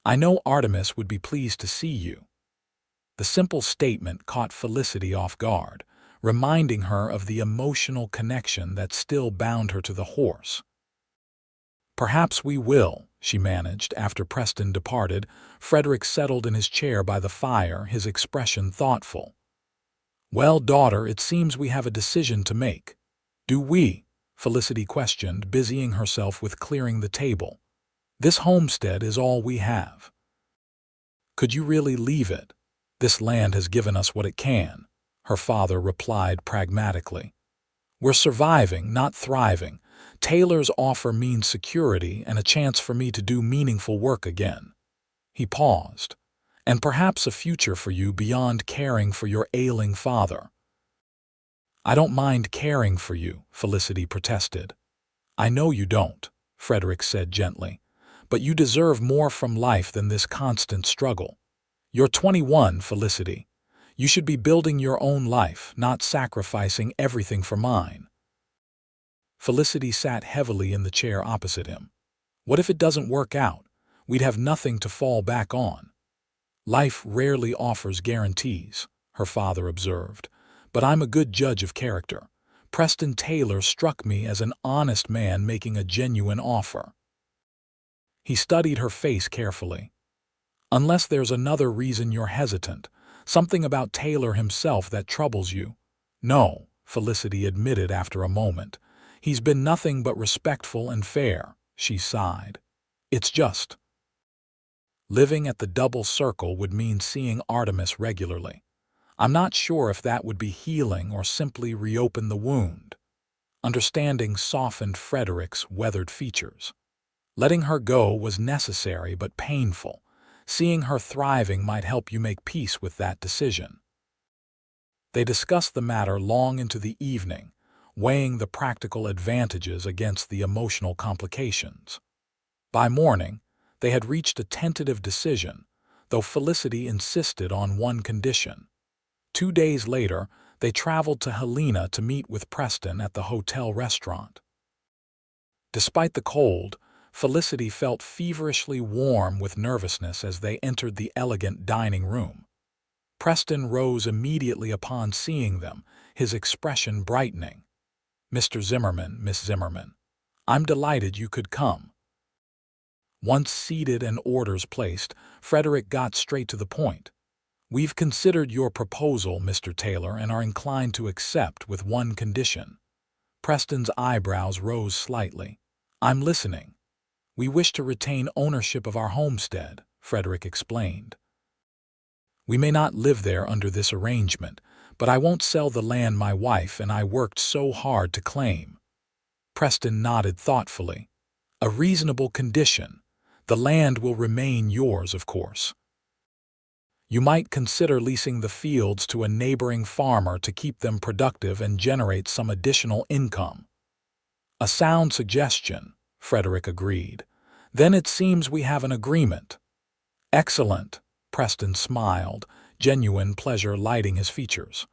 [SPEAKER 1] I know Artemis would be pleased to see you." The simple statement caught Felicity off guard, reminding her of the emotional connection that still bound her to the horse. "Perhaps we will," she managed. After Preston departed, Frederick settled in his chair by the fire, his expression thoughtful. "Well, daughter, it seems we have a decision to make." "Do we?" Felicity questioned, busying herself with clearing the table. "This homestead is all we have." "Could you really leave it? This land has given us what it can," her father replied pragmatically. "We're surviving, not thriving. Taylor's offer means security and a chance for me to do meaningful work again." He paused. "And perhaps a future for you beyond caring for your ailing father." "I don't mind caring for you," Felicity protested. "I know you don't," Frederick said gently, "but you deserve more from life than this constant struggle. You're 21, Felicity. You should be building your own life, not sacrificing everything for mine." Felicity sat heavily in the chair opposite him. "What if it doesn't work out? We'd have nothing to fall back on." "Life rarely offers guarantees," her father observed, "but I'm a good judge of character. Preston Taylor struck me as an honest man making a genuine offer." He studied her face carefully. "Unless there's another reason you're hesitant, something about Taylor himself that troubles you." "No," Felicity admitted after a moment. "He's been nothing but respectful and fair," she sighed. "It's just living at the double circle would mean seeing Artemis regularly. I'm not sure if that would be healing or simply reopen the wound." Understanding softened Frederick's weathered features. Letting her go was necessary but painful. Seeing her thriving might help you make peace with that decision. They discussed the matter long into the evening, weighing the practical advantages against the emotional complications. By morning, they had reached a tentative decision, though Felicity insisted on one condition. 2 days later, they traveled to Helena to meet with Preston at the hotel restaurant. Despite the cold, Felicity felt feverishly warm with nervousness as they entered the elegant dining room. Preston rose immediately upon seeing them, his expression brightening. "Mr. Zimmerman, Miss Zimmerman, I'm delighted you could come." Once seated and orders placed, Frederick got straight to the point. "We've considered your proposal, Mr. Taylor, and are inclined to accept with one condition." Preston's eyebrows rose slightly. "I'm listening." "We wish to retain ownership of our homestead," Frederick explained. "We may not live there under this arrangement, but I won't sell the land my wife and I worked so hard to claim." Preston nodded thoughtfully. "A reasonable condition. The land will remain yours, of course. You might consider leasing the fields to a neighboring farmer to keep them productive and generate some additional income." "A sound suggestion," Frederick agreed. "Then it seems we have an agreement." "Excellent," Preston smiled, genuine pleasure lighting his features.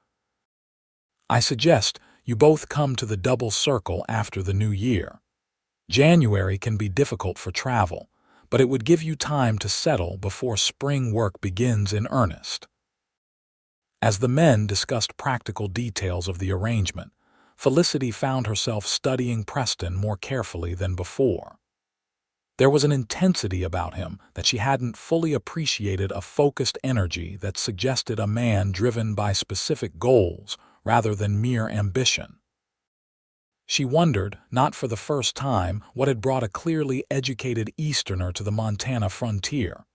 [SPEAKER 1] "I suggest you both come to the double circle after the new year. January can be difficult for travel, but it would give you time to settle before spring work begins in earnest." As the men discussed practical details of the arrangement, Felicity found herself studying Preston more carefully than before. There was an intensity about him that she hadn't fully appreciated, a focused energy that suggested a man driven by specific goals rather than mere ambition. She wondered, not for the first time, what had brought a clearly educated Easterner to the Montana frontier.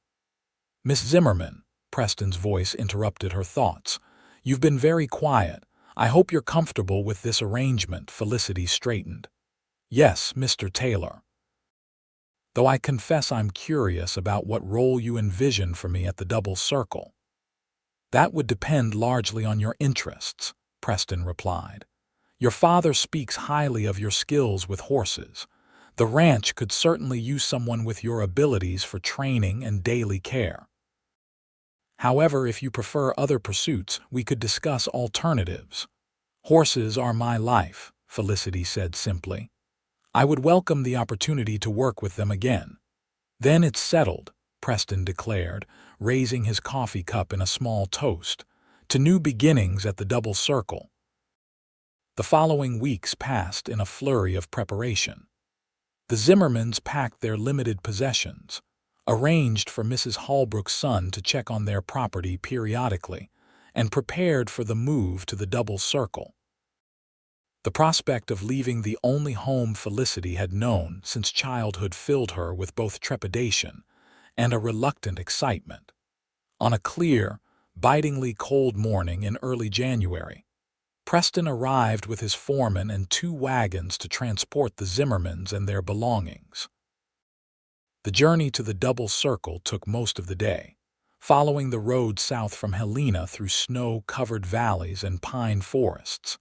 [SPEAKER 1] "Miss Zimmerman," Preston's voice interrupted her thoughts, "you've been very quiet. I hope you're comfortable with this arrangement." Felicity straightened. "Yes, Mr. Taylor. Though I confess I'm curious about what role you envision for me at the double circle." "That would depend largely on your interests," Preston replied. "Your father speaks highly of your skills with horses. The ranch could certainly use someone with your abilities for training and daily care. However, if you prefer other pursuits, we could discuss alternatives." "Horses are my life," Felicity said simply. "I would welcome the opportunity to work with them again." "Then it's settled," Preston declared, raising his coffee cup in a small toast, "to new beginnings at the double circle." The following weeks passed in a flurry of preparation. The Zimmermans packed their limited possessions, arranged for Mrs. Holbrook's son to check on their property periodically, and prepared for the move to the double circle. The prospect of leaving the only home Felicity had known since childhood filled her with both trepidation and a reluctant excitement. On a clear, bitingly cold morning in early January, Preston arrived with his foreman and 2 wagons to transport the Zimmermans and their belongings. The journey to the double circle took most of the day, following the road south from Helena through snow-covered valleys and pine forests.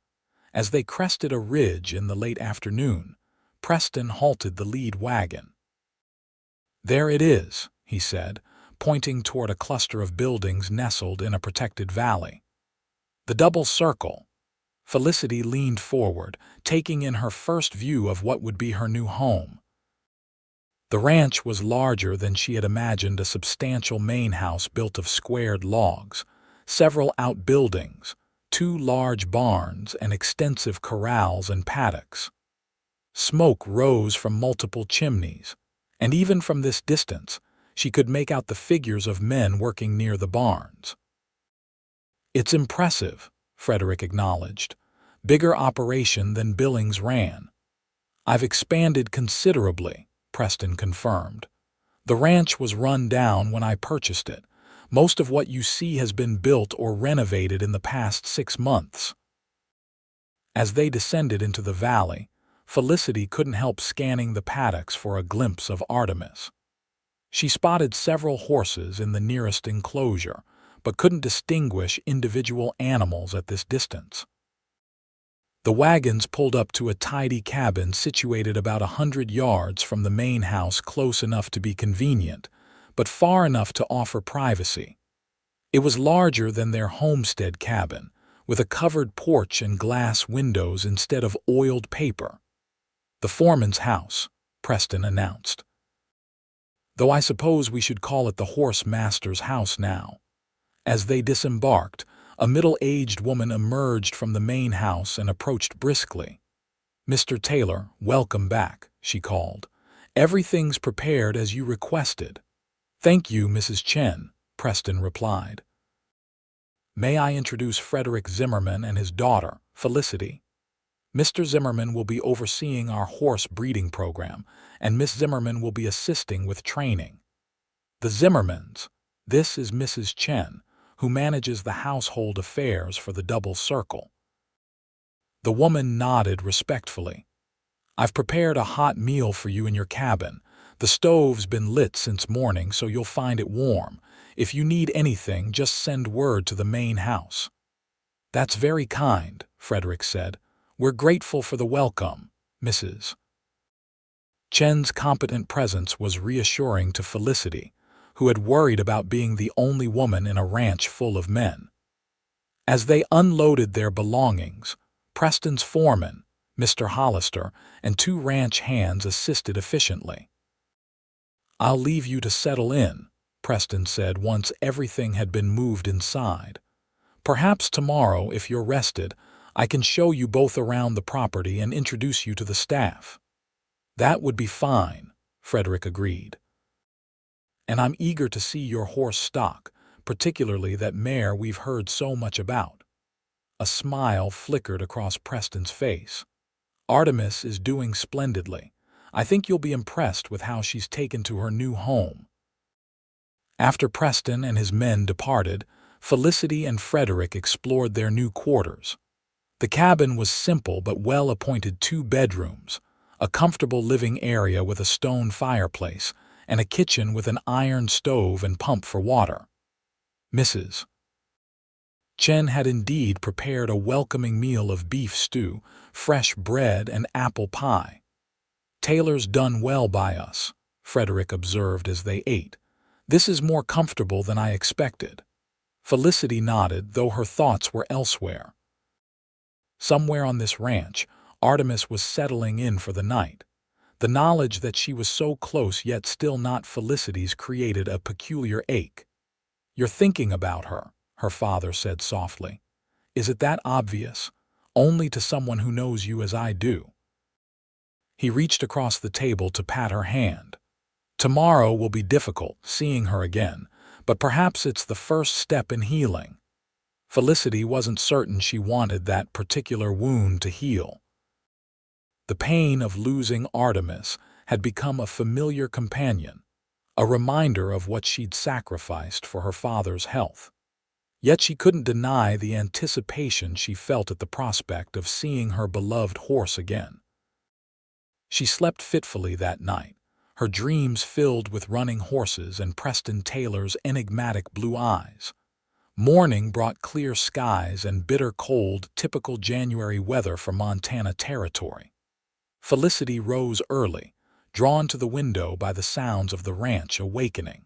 [SPEAKER 1] As they crested a ridge in the late afternoon, Preston halted the lead wagon. "There it is," he said, pointing toward a cluster of buildings nestled in a protected valley. "The double circle." Felicity leaned forward, taking in her first view of what would be her new home. The ranch was larger than she had imagined, a substantial main house built of squared logs, several outbuildings, 2 large barns, and extensive corrals and paddocks. Smoke rose from multiple chimneys, and even from this distance, she could make out the figures of men working near the barns. "It's impressive," Frederick acknowledged. "Bigger operation than Billings ran." "I've expanded considerably," Preston confirmed. "The ranch was run down when I purchased it. Most of what you see has been built or renovated in the past 6 months." As they descended into the valley, Felicity couldn't help scanning the paddocks for a glimpse of Artemis. She spotted several horses in the nearest enclosure, but couldn't distinguish individual animals at this distance. The wagons pulled up to a tidy cabin situated about 100 yards from the main house, close enough to be convenient, but far enough to offer privacy. It was larger than their homestead cabin, with a covered porch and glass windows instead of oiled paper. "The foreman's house," Preston announced. "Though I suppose we should call it the horse master's house now." As they disembarked, a middle-aged woman emerged from the main house and approached briskly. "Mr. Taylor, welcome back," she called. "Everything's prepared as you requested." "Thank you, Mrs. Chen," Preston replied. "May I introduce Frederick Zimmerman and his daughter, Felicity? Mr. Zimmerman will be overseeing our horse breeding program, and Miss Zimmerman will be assisting with training." "The Zimmermans. This is Mrs. Chen, who manages the household affairs for the Double Circle." The woman nodded respectfully. "I've prepared a hot meal for you in your cabin. The stove's been lit since morning, so you'll find it warm. If you need anything, just send word to the main house." "That's very kind," Frederick said. "We're grateful for the welcome, Mrs." Chen's competent presence was reassuring to Felicity, who had worried about being the only woman in a ranch full of men. As they unloaded their belongings, Preston's foreman, Mr. Hollister, and 2 ranch hands assisted efficiently. "I'll leave you to settle in," Preston said once everything had been moved inside. "Perhaps tomorrow, if you're rested, I can show you both around the property and introduce you to the staff." "That would be fine," Frederick agreed. "And I'm eager to see your horse stock, particularly that mare we've heard so much about." A smile flickered across Preston's face. "Artemis is doing splendidly. I think you'll be impressed with how she's taken to her new home." After Preston and his men departed, Felicity and Frederick explored their new quarters. The cabin was simple but well-appointed 2 bedrooms, a comfortable living area with a stone fireplace, and a kitchen with an iron stove and pump for water. Mrs. Chen had indeed prepared a welcoming meal of beef stew, fresh bread, and apple pie. "Taylor's done well by us," Frederick observed as they ate. "This is more comfortable than I expected." Felicity nodded, though her thoughts were elsewhere. Somewhere on this ranch, Artemis was settling in for the night. The knowledge that she was so close yet still not Felicity's created a peculiar ache. "You're thinking about her," her father said softly. "Is it that obvious? Only to someone who knows you as I do." He reached across the table to pat her hand. "Tomorrow will be difficult, seeing her again, but perhaps it's the first step in healing." Felicity wasn't certain she wanted that particular wound to heal. The pain of losing Artemis had become a familiar companion, a reminder of what she'd sacrificed for her father's health. Yet she couldn't deny the anticipation she felt at the prospect of seeing her beloved horse again. She slept fitfully that night, her dreams filled with running horses and Preston Taylor's enigmatic blue eyes. Morning brought clear skies and bitter cold, typical January weather for Montana territory. Felicity rose early, drawn to the window by the sounds of the ranch awakening.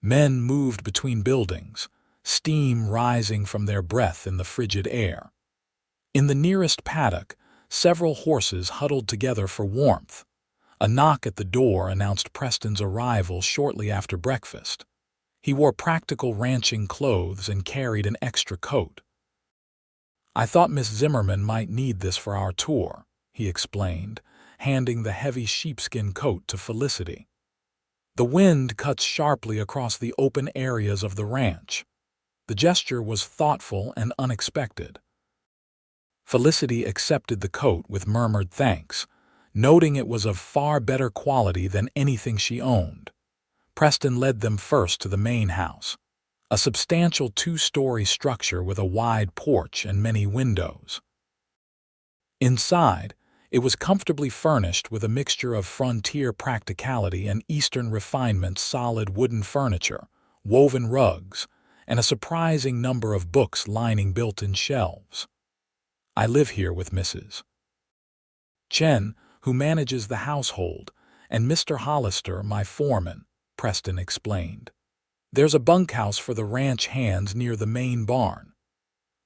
[SPEAKER 1] Men moved between buildings, steam rising from their breath in the frigid air. In the nearest paddock, several horses huddled together for warmth. A knock at the door announced Preston's arrival shortly after breakfast. He wore practical ranching clothes and carried an extra coat. "I thought Miss Zimmerman might need this for our tour," he explained, handing the heavy sheepskin coat to Felicity. "The wind cuts sharply across the open areas of the ranch." The gesture was thoughtful and unexpected. Felicity accepted the coat with murmured thanks, noting it was of far better quality than anything she owned. Preston led them first to the main house, a substantial 2-story structure with a wide porch and many windows. Inside, it was comfortably furnished with a mixture of frontier practicality and Eastern refinement: solid wooden furniture, woven rugs, and a surprising number of books lining built-in shelves. "I live here with Mrs. Chen, who manages the household, and Mr. Hollister, my foreman," Preston explained. "There's a bunkhouse for the ranch hands near the main barn."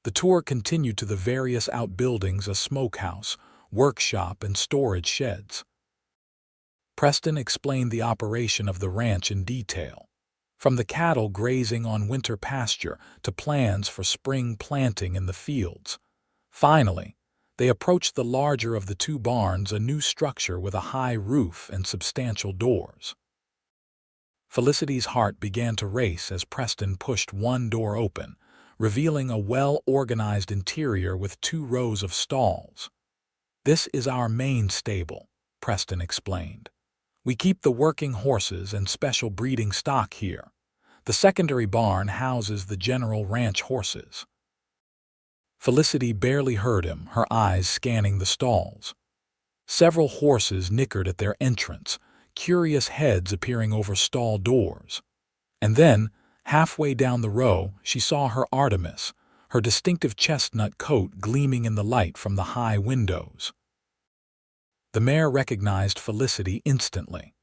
[SPEAKER 1] The tour continued to the various outbuildings: a smokehouse, workshop, and storage sheds. Preston explained the operation of the ranch in detail, from the cattle grazing on winter pasture to plans for spring planting in the fields. Finally, they approached the larger of the two barns, a new structure with a high roof and substantial doors. Felicity's heart began to race as Preston pushed one door open, revealing a well-organized interior with 2 rows of stalls. "This is our main stable," Preston explained. "We keep the working horses and special breeding stock here. The secondary barn houses the general ranch horses." Felicity barely heard him, her eyes scanning the stalls. Several horses nickered at their entrance, curious heads appearing over stall doors. And then, halfway down the row, she saw her Artemis, her distinctive chestnut coat gleaming in the light from the high windows. The mare recognized Felicity instantly.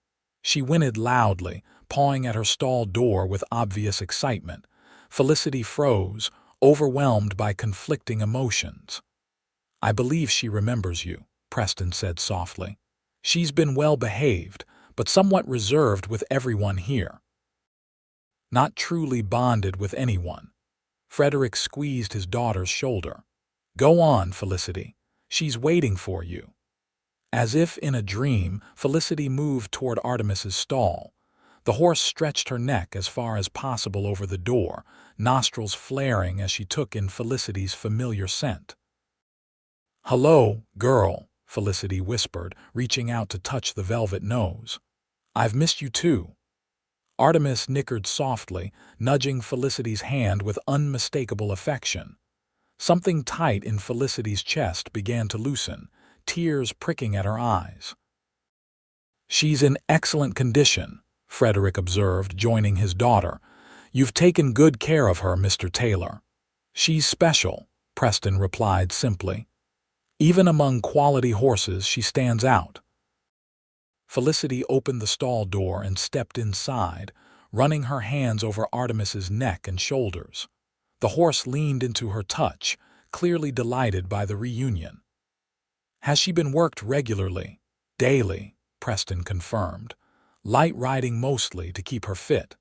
[SPEAKER 1] She whinnied loudly, pawing at her stall door with obvious excitement. Felicity froze, overwhelmed by conflicting emotions. "I believe she remembers you," Preston said softly. "She's been well behaved, but somewhat reserved with everyone here. Not truly bonded with anyone." Frederick squeezed his daughter's shoulder. "Go on, Felicity. She's waiting for you." As if in a dream, Felicity moved toward Artemis's stall. The horse stretched her neck as far as possible over the door, nostrils flaring as she took in Felicity's familiar scent. "Hello, girl," Felicity whispered, reaching out to touch the velvet nose. "I've missed you too." Artemis nickered softly, nudging Felicity's hand with unmistakable affection. Something tight in Felicity's chest began to loosen, tears pricking at her eyes. "She's in excellent condition," Frederick observed, joining his daughter. "You've taken good care of her, Mr. Taylor." "She's special," Preston replied simply. "Even among quality horses, she stands out." Felicity opened the stall door and stepped inside, running her hands over Artemis's neck and shoulders. The horse leaned into her touch, clearly delighted by the reunion. "Has she been worked regularly?" "Daily," Preston confirmed. "Light riding mostly to keep her fit."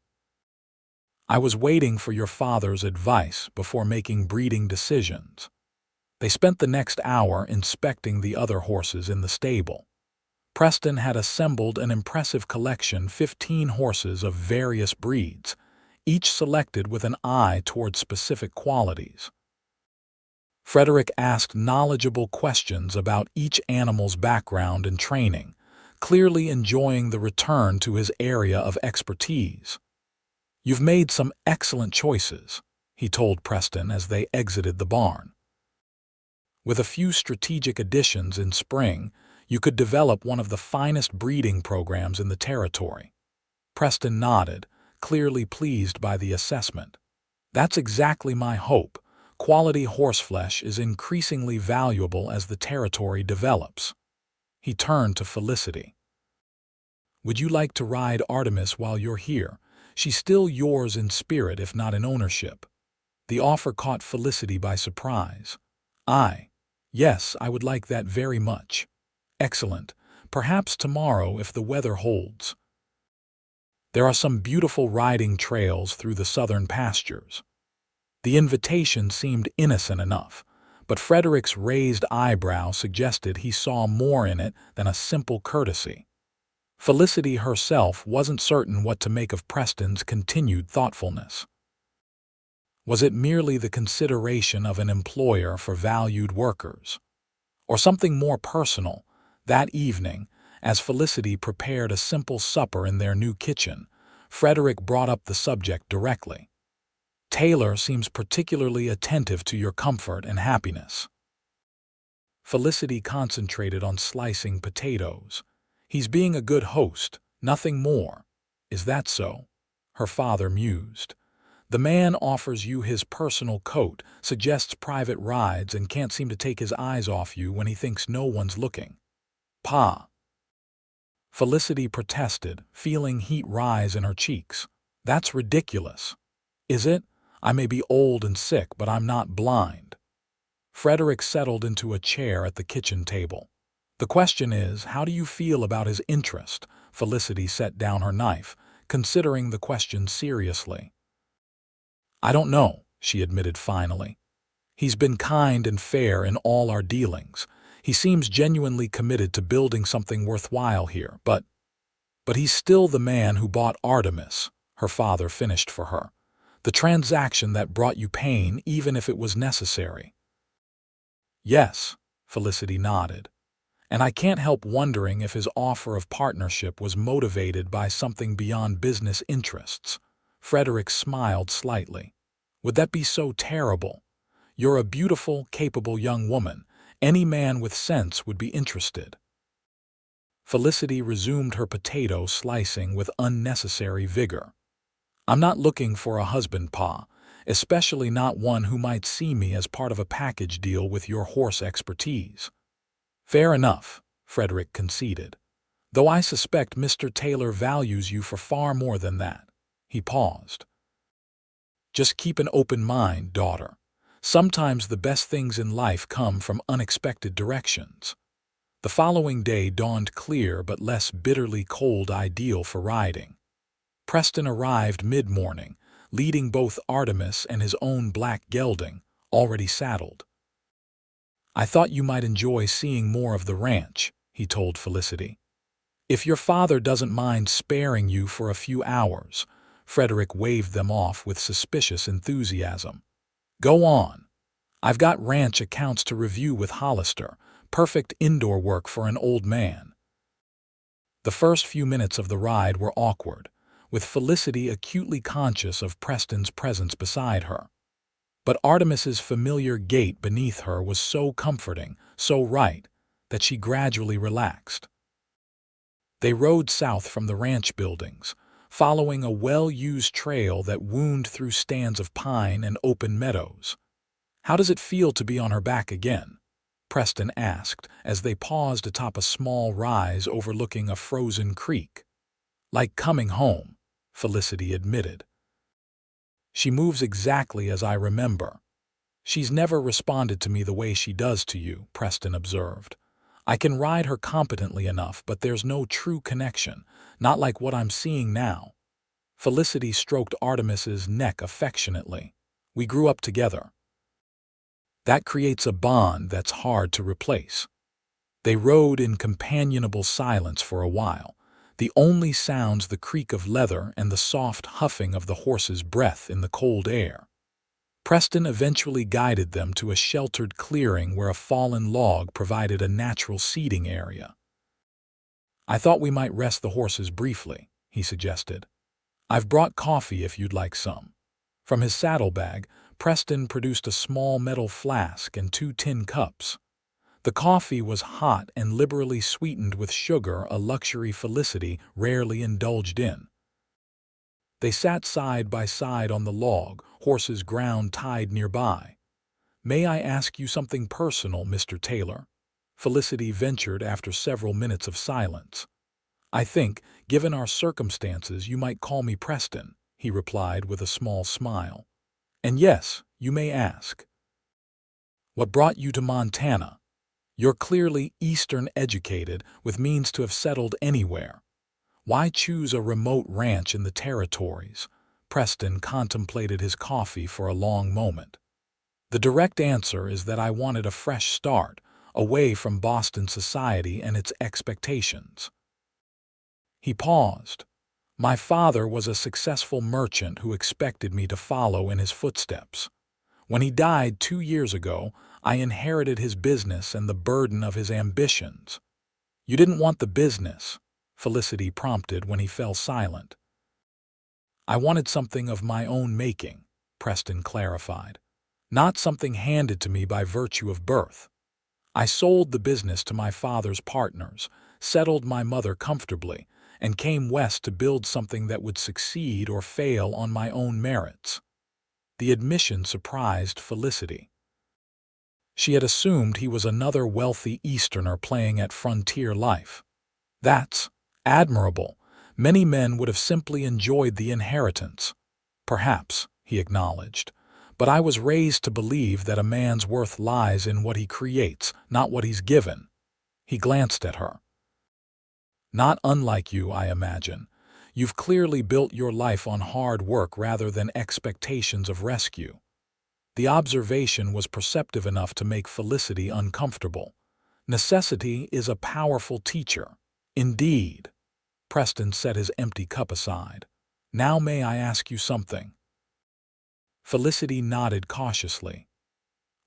[SPEAKER 1] "I was waiting for your father's advice before making breeding decisions." They spent the next hour inspecting the other horses in the stable. Preston had assembled an impressive collection: 15 horses of various breeds, each selected with an eye toward specific qualities. Frederick asked knowledgeable questions about each animal's background and training, clearly enjoying the return to his area of expertise. "You've made some excellent choices," he told Preston as they exited the barn. "With a few strategic additions in spring, you could develop one of the finest breeding programs in the territory." Preston nodded, clearly pleased by the assessment. "That's exactly my hope. Quality horseflesh is increasingly valuable as the territory develops." He turned to Felicity. "Would you like to ride Artemis while you're here? She's still yours in spirit if not in ownership." The offer caught Felicity by surprise. Yes, I would like that very much." "Excellent. Perhaps tomorrow if the weather holds." "There are some beautiful riding trails through the southern pastures." The invitation seemed innocent enough, but Frederick's raised eyebrow suggested he saw more in it than a simple courtesy. Felicity herself wasn't certain what to make of Preston's continued thoughtfulness. Was it merely the consideration of an employer for valued workers? Or something more personal? That evening, as Felicity prepared a simple supper in their new kitchen, Frederick brought up the subject directly. "Taylor seems particularly attentive to your comfort and happiness." Felicity concentrated on slicing potatoes. "He's being a good host, nothing more." "Is that so?" her father mused. "The man offers you his personal coat, suggests private rides, and can't seem to take his eyes off you when he thinks no one's looking." "Pa." Felicity protested, feeling heat rise in her cheeks. That's ridiculous. Is it? I may be old and sick, but I'm not blind. Frederick settled into a chair at the kitchen table. The question is, how do you feel about his interest? Felicity set down her knife, considering the question seriously. I don't know, she admitted finally. He's been kind and fair in all our dealings. He seems genuinely committed to building something worthwhile here, but he's still the man who bought Artemis, her father finished for her. The transaction that brought you pain, even if it was necessary. Yes, Felicity nodded. And I can't help wondering if his offer of partnership was motivated by something beyond business interests. Frederick smiled slightly. Would that be so terrible? You're a beautiful, capable young woman. Any man with sense would be interested. Felicity resumed her potato slicing with unnecessary vigor. I'm not looking for a husband, Pa, especially not one who might see me as part of a package deal with your horse expertise. Fair enough, Frederick conceded. Though I suspect Mr. Taylor values you for far more than that. He paused. Just keep an open mind, daughter. Sometimes the best things in life come from unexpected directions. The following day dawned clear but less bitterly cold, ideal for riding. Preston arrived mid-morning, leading both Artemis and his own black gelding, already saddled. I thought you might enjoy seeing more of the ranch, he told Felicity. If your father doesn't mind sparing you for a few hours. Frederick waved them off with suspicious enthusiasm. Go on. I've got ranch accounts to review with Hollister. Perfect indoor work for an old man. The first few minutes of the ride were awkward, with Felicity acutely conscious of Preston's presence beside her. But Artemis's familiar gait beneath her was so comforting, so right, that she gradually relaxed. They rode south from the ranch buildings, following a well-used trail that wound through stands of pine and open meadows. How does it feel to be on her back again? Preston asked as they paused atop a small rise overlooking a frozen creek. Like coming home, Felicity admitted. She moves exactly as I remember. She's never responded to me the way she does to you, Preston observed. I can ride her competently enough, but there's no true connection, not like what I'm seeing now. Felicity stroked Artemis's neck affectionately. We grew up together. That creates a bond that's hard to replace. They rode in companionable silence for a while, the only sounds the creak of leather and the soft huffing of the horse's breath in the cold air. Preston eventually guided them to a sheltered clearing where a fallen log provided a natural seating area. I thought we might rest the horses briefly, he suggested. I've brought coffee if you'd like some. From his saddlebag, Preston produced a small metal flask and 2 tin cups. The coffee was hot and liberally sweetened with sugar, a luxury Felicity rarely indulged in. They sat side by side on the log, horses ground tied nearby. May I ask you something personal, Mr. Taylor? Felicity ventured after several minutes of silence. I think, given our circumstances, you might call me Preston, he replied with a small smile. And yes, you may ask. What brought you to Montana? You're clearly Eastern educated, with means to have settled anywhere. Why choose a remote ranch in the territories? Preston contemplated his coffee for a long moment. The direct answer is that I wanted a fresh start, away from Boston society and its expectations. He paused. My father was a successful merchant who expected me to follow in his footsteps. When he died 2 years ago, I inherited his business and the burden of his ambitions. You didn't want the business, Felicity prompted when he fell silent. I wanted something of my own making, Preston clarified. Not something handed to me by virtue of birth. I sold the business to my father's partners, settled my mother comfortably, and came west to build something that would succeed or fail on my own merits. The admission surprised Felicity. She had assumed he was another wealthy Easterner playing at frontier life. That's Admirable. Many men would have simply enjoyed the inheritance. Perhaps, he acknowledged, but I was raised to believe that a man's worth lies in what he creates, not what he's given. He glanced at her. Not unlike you, I imagine. You've clearly built your life on hard work rather than expectations of rescue. The observation was perceptive enough to make Felicity uncomfortable. Necessity is a powerful teacher. Indeed. Preston set his empty cup aside. Now may I ask you something? Felicity nodded cautiously.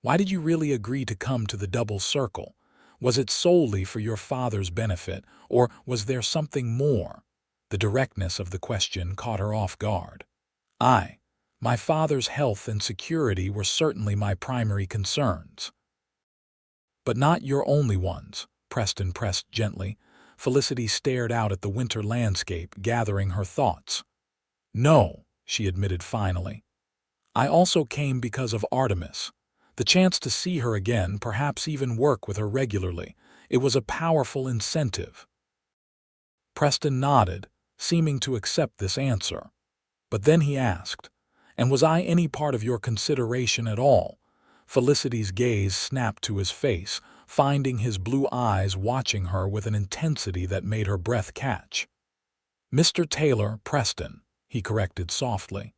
[SPEAKER 1] Why did you really agree to come to the double circle? Was it solely for your father's benefit, or was there something more? The directness of the question caught her off guard. My father's health and security were certainly my primary concerns. But not your only ones, Preston pressed gently. Felicity stared out at the winter landscape, gathering her thoughts. No, she admitted finally. I also came because of Artemis. The chance to see her again, perhaps even work with her regularly. It was a powerful incentive. Preston nodded, seeming to accept this answer. But then he asked, and was I any part of your consideration at all? Felicity's gaze snapped to his face, finding his blue eyes watching her with an intensity that made her breath catch. Mr. Taylor, Preston, he corrected softly.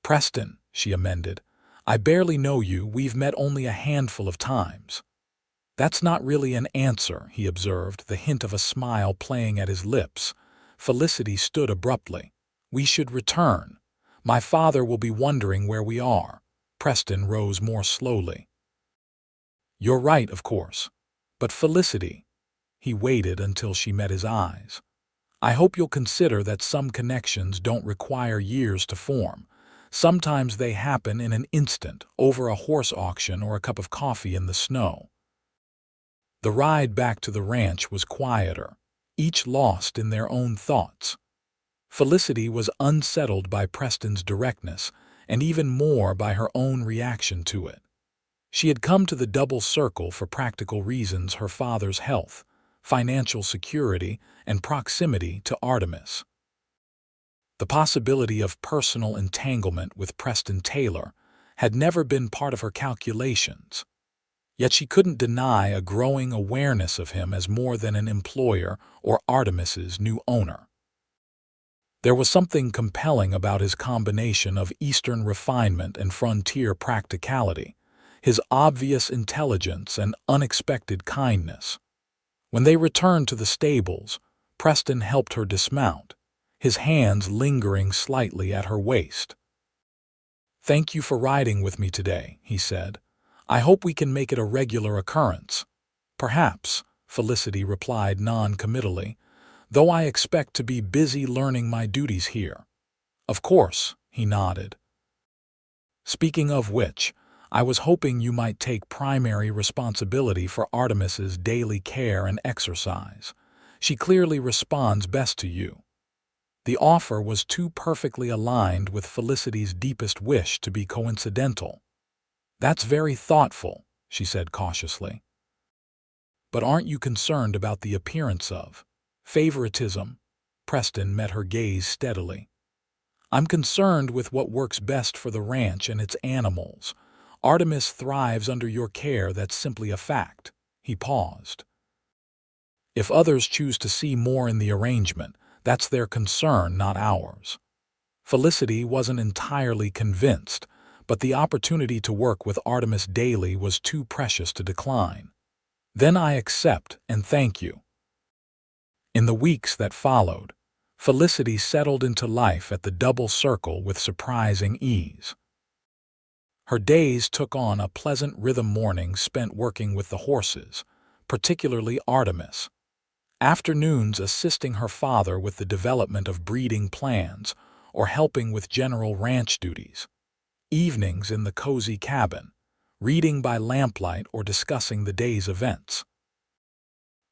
[SPEAKER 1] Preston, she amended. I barely know you, we've met only a handful of times. That's not really an answer, he observed, the hint of a smile playing at his lips. Felicity stood abruptly. We should return. My father will be wondering where we are. Preston rose more slowly. You're right, of course. But Felicity, he waited until she met his eyes. I hope you'll consider that some connections don't require years to form. Sometimes they happen in an instant, over a horse auction or a cup of coffee in the snow. The ride back to the ranch was quieter, each lost in their own thoughts. Felicity was unsettled by Preston's directness, and even more by her own reaction to it. She had come to the double circle for practical reasons: her father's health, financial security, and proximity to Artemis. The possibility of personal entanglement with Preston Taylor had never been part of her calculations. Yet she couldn't deny a growing awareness of him as more than an employer or Artemis's new owner. There was something compelling about his combination of Eastern refinement and frontier practicality, his obvious intelligence and unexpected kindness. When they returned to the stables, Preston helped her dismount, his hands lingering slightly at her waist. Thank you for riding with me today, he said. I hope we can make it a regular occurrence. Perhaps, Felicity replied non-committally, though I expect to be busy learning my duties here. Of course, he nodded. Speaking of which, I was hoping you might take primary responsibility for Artemis's daily care and exercise. She clearly responds best to you. The offer was too perfectly aligned with Felicity's deepest wish to be coincidental. That's very thoughtful, she said cautiously. But aren't you concerned about the appearance of favoritism? Preston met her gaze steadily. I'm concerned with what works best for the ranch and its animals. Artemis thrives under your care, that's simply a fact. He paused. If others choose to see more in the arrangement, that's their concern, not ours. Felicity wasn't entirely convinced, but the opportunity to work with Artemis daily was too precious to decline. Then I accept and thank you. In the weeks that followed, Felicity settled into life at the double circle with surprising ease. Her days took on a pleasant rhythm: mornings spent working with the horses, particularly Artemis. Afternoons assisting her father with the development of breeding plans or helping with general ranch duties. Evenings in the cozy cabin, reading by lamplight or discussing the day's events.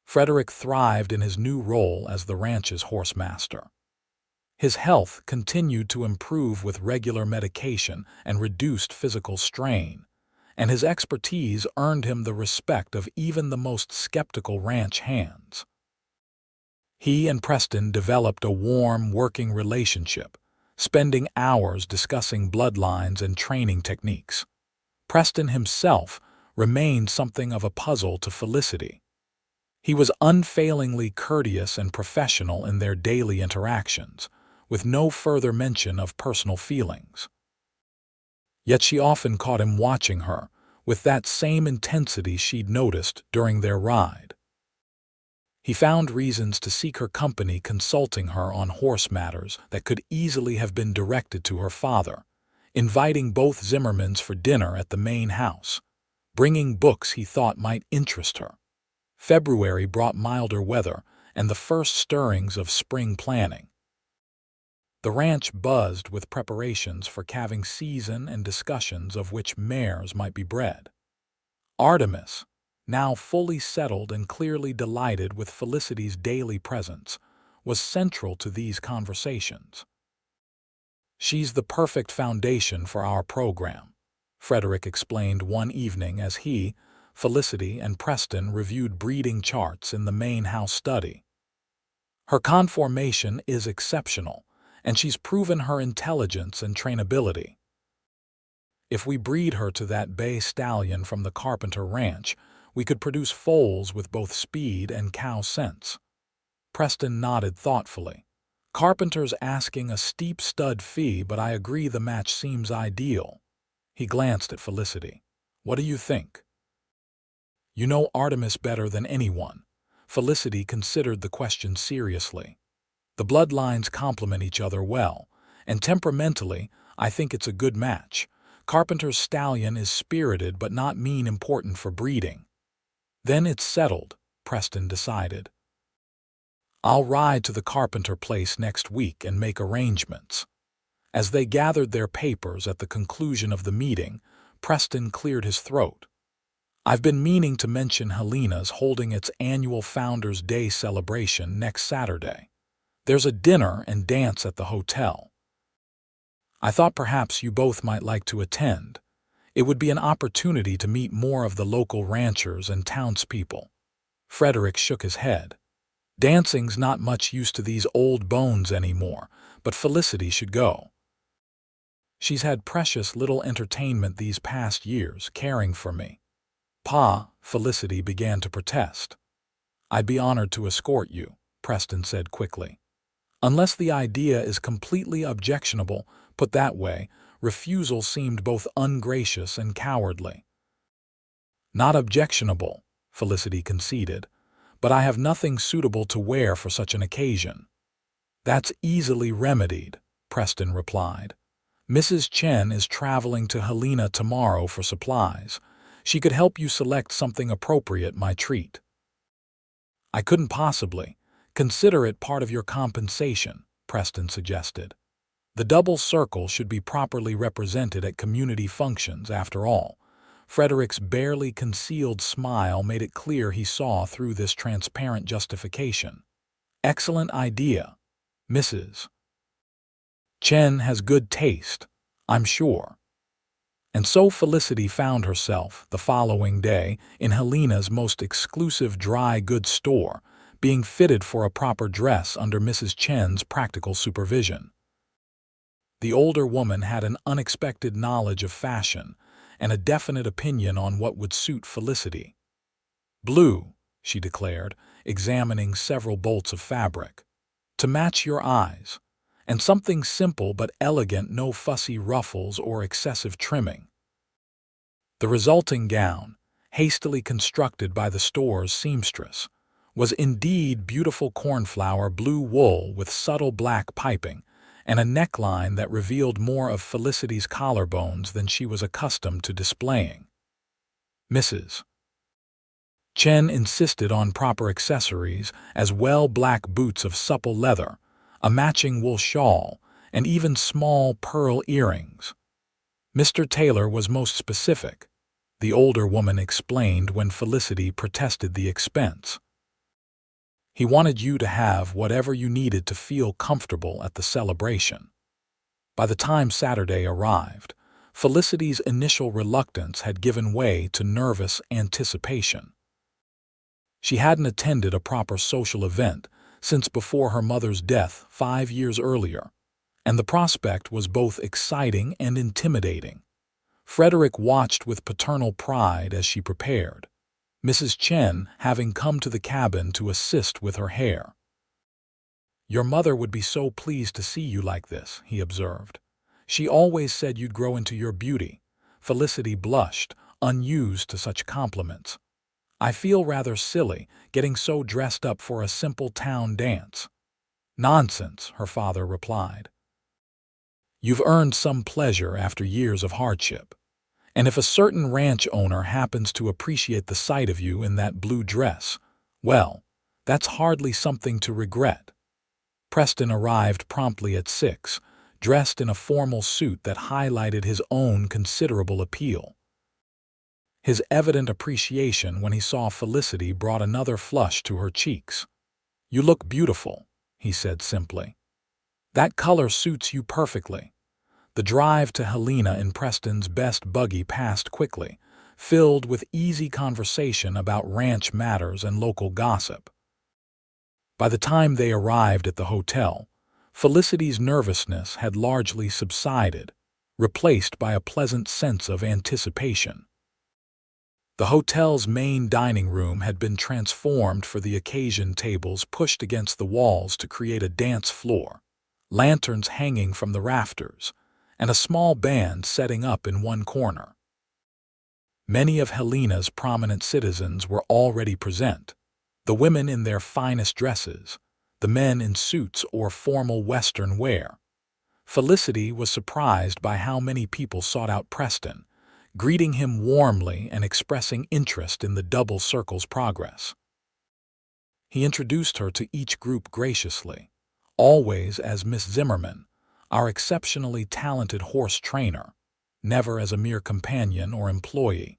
[SPEAKER 1] Frederick thrived in his new role as the ranch's horsemaster. His health continued to improve with regular medication and reduced physical strain, and his expertise earned him the respect of even the most skeptical ranch hands. He and Preston developed a warm, working relationship, spending hours discussing bloodlines and training techniques. Preston himself remained something of a puzzle to Felicity. He was unfailingly courteous and professional in their daily interactions, with no further mention of personal feelings. Yet she often caught him watching her, with that same intensity she'd noticed during their ride. He found reasons to seek her company, consulting her on horse matters that could easily have been directed to her father, inviting both Zimmermans for dinner at the main house, bringing books he thought might interest her. February brought milder weather and the first stirrings of spring planning. The ranch buzzed with preparations for calving season and discussions of which mares might be bred. Artemis, now fully settled and clearly delighted with Felicity's daily presence, was central to these conversations. "She's the perfect foundation for our program," Frederick explained one evening as he, Felicity, and Preston reviewed breeding charts in the main house study. "Her conformation is exceptional, and she's proven her intelligence and trainability. If we breed her to that bay stallion from the Carpenter Ranch, we could produce foals with both speed and cow sense." Preston nodded thoughtfully. "Carpenter's asking a steep stud fee, but I agree the match seems ideal." He glanced at Felicity. "What do you think?" "You know Artemis better than anyone." Felicity considered the question seriously. "The bloodlines complement each other well, and temperamentally, I think it's a good match. Carpenter's stallion is spirited but not mean, important for breeding." "Then it's settled," Preston decided. "I'll ride to the Carpenter place next week and make arrangements." As they gathered their papers at the conclusion of the meeting, Preston cleared his throat. "I've been meaning to mention Helena's holding its annual Founders' Day celebration next Saturday. There's a dinner and dance at the hotel. I thought perhaps you both might like to attend. It would be an opportunity to meet more of the local ranchers and townspeople." Frederick shook his head. "Dancing's not much use to these old bones anymore, but Felicity should go. She's had precious little entertainment these past years, caring for me." "Pa," Felicity began to protest. "I'd be honored to escort you," Preston said quickly. "Unless the idea is completely objectionable, put that way, refusal seemed both ungracious and cowardly." "Not objectionable," Felicity conceded, "but I have nothing suitable to wear for such an occasion." "That's easily remedied," Preston replied. "Mrs. Chen is traveling to Helena tomorrow for supplies. She could help you select something appropriate, my treat." "I couldn't possibly. Consider it part of your compensation," Preston suggested. "The double circle should be properly represented at community functions, after all." Frederick's barely concealed smile made it clear he saw through this transparent justification. "Excellent idea. Mrs. Chen has good taste, I'm sure." And so Felicity found herself, the following day, in Helena's most exclusive dry goods store, being fitted for a proper dress under Mrs. Chen's practical supervision. The older woman had an unexpected knowledge of fashion and a definite opinion on what would suit Felicity. "Blue," she declared, examining several bolts of fabric, "to match your eyes. And something simple but elegant, no fussy ruffles or excessive trimming." The resulting gown, hastily constructed by the store's seamstress, was indeed beautiful cornflower blue wool with subtle black piping and a neckline that revealed more of Felicity's collarbones than she was accustomed to displaying. Mrs. Chen insisted on proper accessories as well: black boots of supple leather, a matching wool shawl, and even small pearl earrings. "Mr. Taylor was most specific," the older woman explained when Felicity protested the expense. "He wanted you to have whatever you needed to feel comfortable at the celebration." By the time Saturday arrived, Felicity's initial reluctance had given way to nervous anticipation. She hadn't attended a proper social event since before her mother's death 5 years earlier, and the prospect was both exciting and intimidating. Frederick watched with paternal pride as she prepared, Mrs. Chen having come to the cabin to assist with her hair. "Your mother would be so pleased to see you like this," he observed. "She always said you'd grow into your beauty." Felicity blushed, unused to such compliments. "I feel rather silly, getting so dressed up for a simple town dance." "Nonsense," her father replied. "You've earned some pleasure after years of hardship. And if a certain ranch owner happens to appreciate the sight of you in that blue dress, well, that's hardly something to regret." Preston arrived promptly at 6, dressed in a formal suit that highlighted his own considerable appeal. His evident appreciation when he saw Felicity brought another flush to her cheeks. "You look beautiful," he said simply. "That color suits you perfectly." The drive to Helena in Preston's best buggy passed quickly, filled with easy conversation about ranch matters and local gossip. By the time they arrived at the hotel, Felicity's nervousness had largely subsided, replaced by a pleasant sense of anticipation. The hotel's main dining room had been transformed for the occasion, tables pushed against the walls to create a dance floor, lanterns hanging from the rafters, and a small band setting up in one corner. Many of Helena's prominent citizens were already present, the women in their finest dresses, the men in suits or formal Western wear. Felicity was surprised by how many people sought out Preston, greeting him warmly and expressing interest in the double circle's progress. He introduced her to each group graciously, always as Miss Zimmerman, our exceptionally talented horse trainer, never as a mere companion or employee.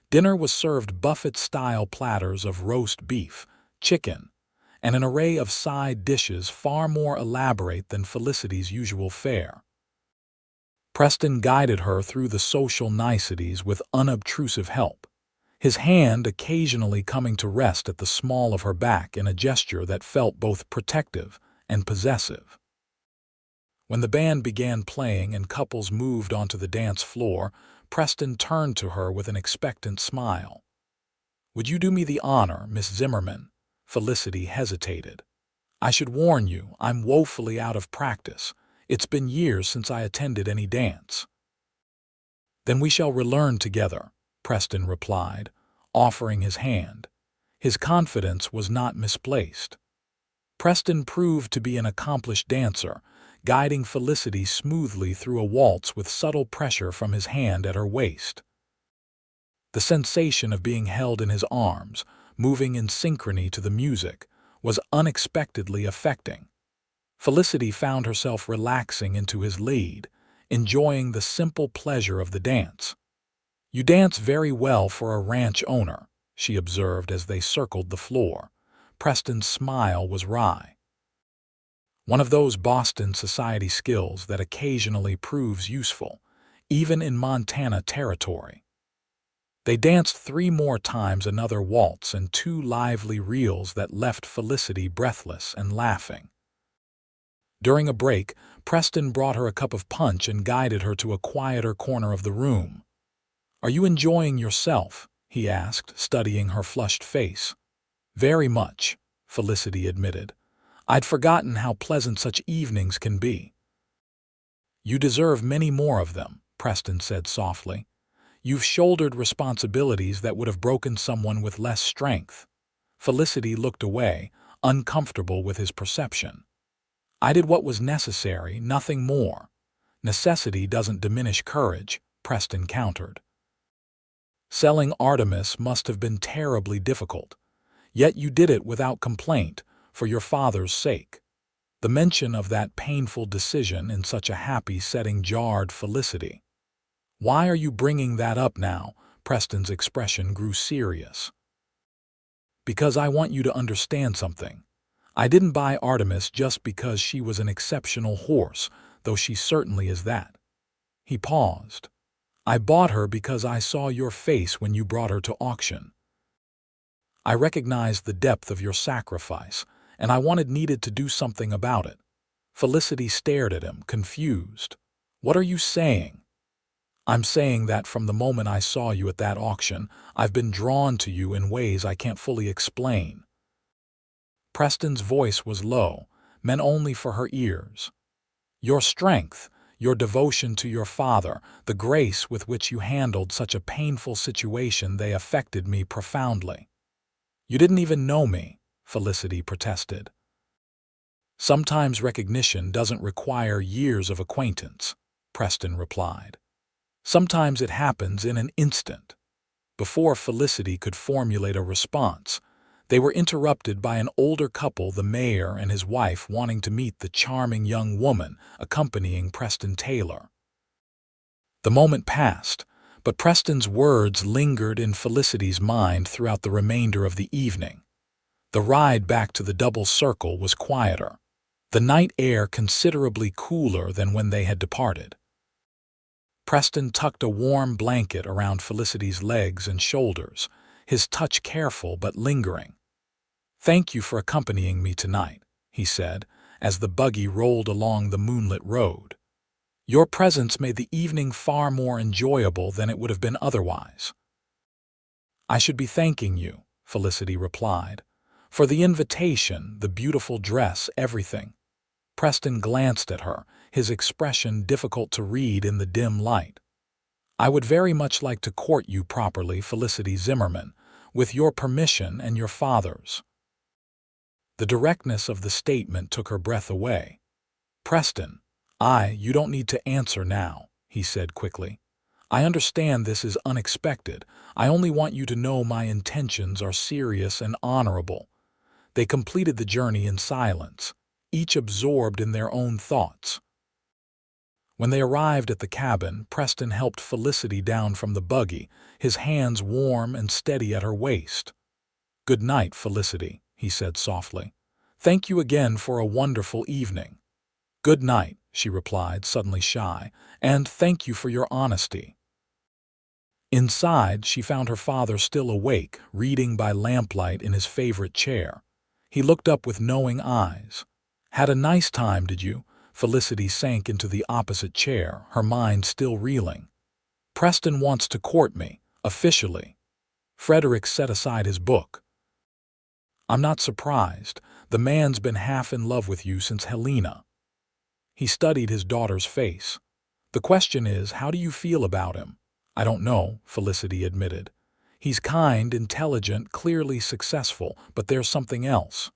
[SPEAKER 1] Dinner was served buffet-style platters of roast beef, chicken, and an array of side dishes far more elaborate than Felicity's usual fare. Preston guided her through the social niceties with unobtrusive help, his hand occasionally coming to rest at the small of her back in a gesture that felt both protective and possessive. When the band began playing and couples moved onto the dance floor, Preston turned to her with an expectant smile. "Would you do me the honor, Miss Zimmerman?" Felicity hesitated. "I should warn you, I'm woefully out of practice. It's been years since I attended any dance." "Then we shall relearn together," Preston replied, offering his hand. His confidence was not misplaced. Preston proved to be an accomplished dancer, guiding Felicity smoothly through a waltz with subtle pressure from his hand at her waist. The sensation of being held in his arms, moving in synchrony to the music, was unexpectedly affecting. Felicity found herself relaxing into his lead, enjoying the simple pleasure of the dance. "You dance very well for a ranch owner," she observed as they circled the floor. Preston's smile was wry. One of those Boston society skills that occasionally proves useful, even in Montana territory. They danced 3 more times, another waltz and 2 lively reels that left Felicity breathless and laughing. During a break, Preston brought her a cup of punch and guided her to a quieter corner of the room. "Are you enjoying yourself?" he asked, studying her flushed face. "Very much," Felicity admitted. "I'd forgotten how pleasant such evenings can be." "You deserve many more of them," Preston said softly. "You've shouldered responsibilities that would have broken someone with less strength." Felicity looked away, uncomfortable with his perception. "I did what was necessary, nothing more." "Necessity doesn't diminish courage," Preston countered. "Selling Artemis must have been terribly difficult. Yet you did it without complaint, for your father's sake." The mention of that painful decision in such a happy setting jarred Felicity. "Why are you bringing that up now?" Preston's expression grew serious. "Because I want you to understand something. I didn't buy Artemis just because she was an exceptional horse, though she certainly is that." He paused. "I bought her because I saw your face when you brought her to auction. I recognized the depth of your sacrifice, and I needed to do something about it. Felicity stared at him, confused. What are you saying? I'm saying that from the moment I saw you at that auction, I've been drawn to you in ways I can't fully explain. Preston's voice was low, meant only for her ears. Your strength, your devotion to your father, the grace with which you handled such a painful situation, they affected me profoundly. You didn't even know me, Felicity protested. Sometimes recognition doesn't require years of acquaintance, Preston replied. Sometimes it happens in an instant. Before Felicity could formulate a response, they were interrupted by an older couple, the mayor and his wife, wanting to meet the charming young woman accompanying Preston Taylor. The moment passed, but Preston's words lingered in Felicity's mind throughout the remainder of the evening. The ride back to the double circle was quieter, the night air considerably cooler than when they had departed. Preston tucked a warm blanket around Felicity's legs and shoulders, his touch careful but lingering. "Thank you for accompanying me tonight," he said, as the buggy rolled along the moonlit road. "Your presence made the evening far more enjoyable than it would have been otherwise." "I should be thanking you," Felicity replied, "for the invitation, the beautiful dress, everything." Preston glanced at her, his expression difficult to read in the dim light. "I would very much like to court you properly, Felicity Zimmerman, with your permission and your father's." The directness of the statement took her breath away. "Preston, you don't need to answer now," he said quickly. "I understand this is unexpected. I only want you to know my intentions are serious and honorable." They completed the journey in silence, each absorbed in their own thoughts. When they arrived at the cabin, Preston helped Felicity down from the buggy, his hands warm and steady at her waist. "Good night, Felicity," he said softly. "Thank you again for a wonderful evening." "Good night," she replied, suddenly shy, "and thank you for your honesty." Inside, she found her father still awake, reading by lamplight in his favorite chair. He looked up with knowing eyes. "Had a nice time, did you?" Felicity sank into the opposite chair, her mind still reeling. "Preston wants to court me, officially." Frederick set aside his book. "I'm not surprised. The man's been half in love with you since Helena." He studied his daughter's face. "The question is, how do you feel about him?" "I don't know," Felicity admitted. "He's kind, intelligent, clearly successful, but there's something else.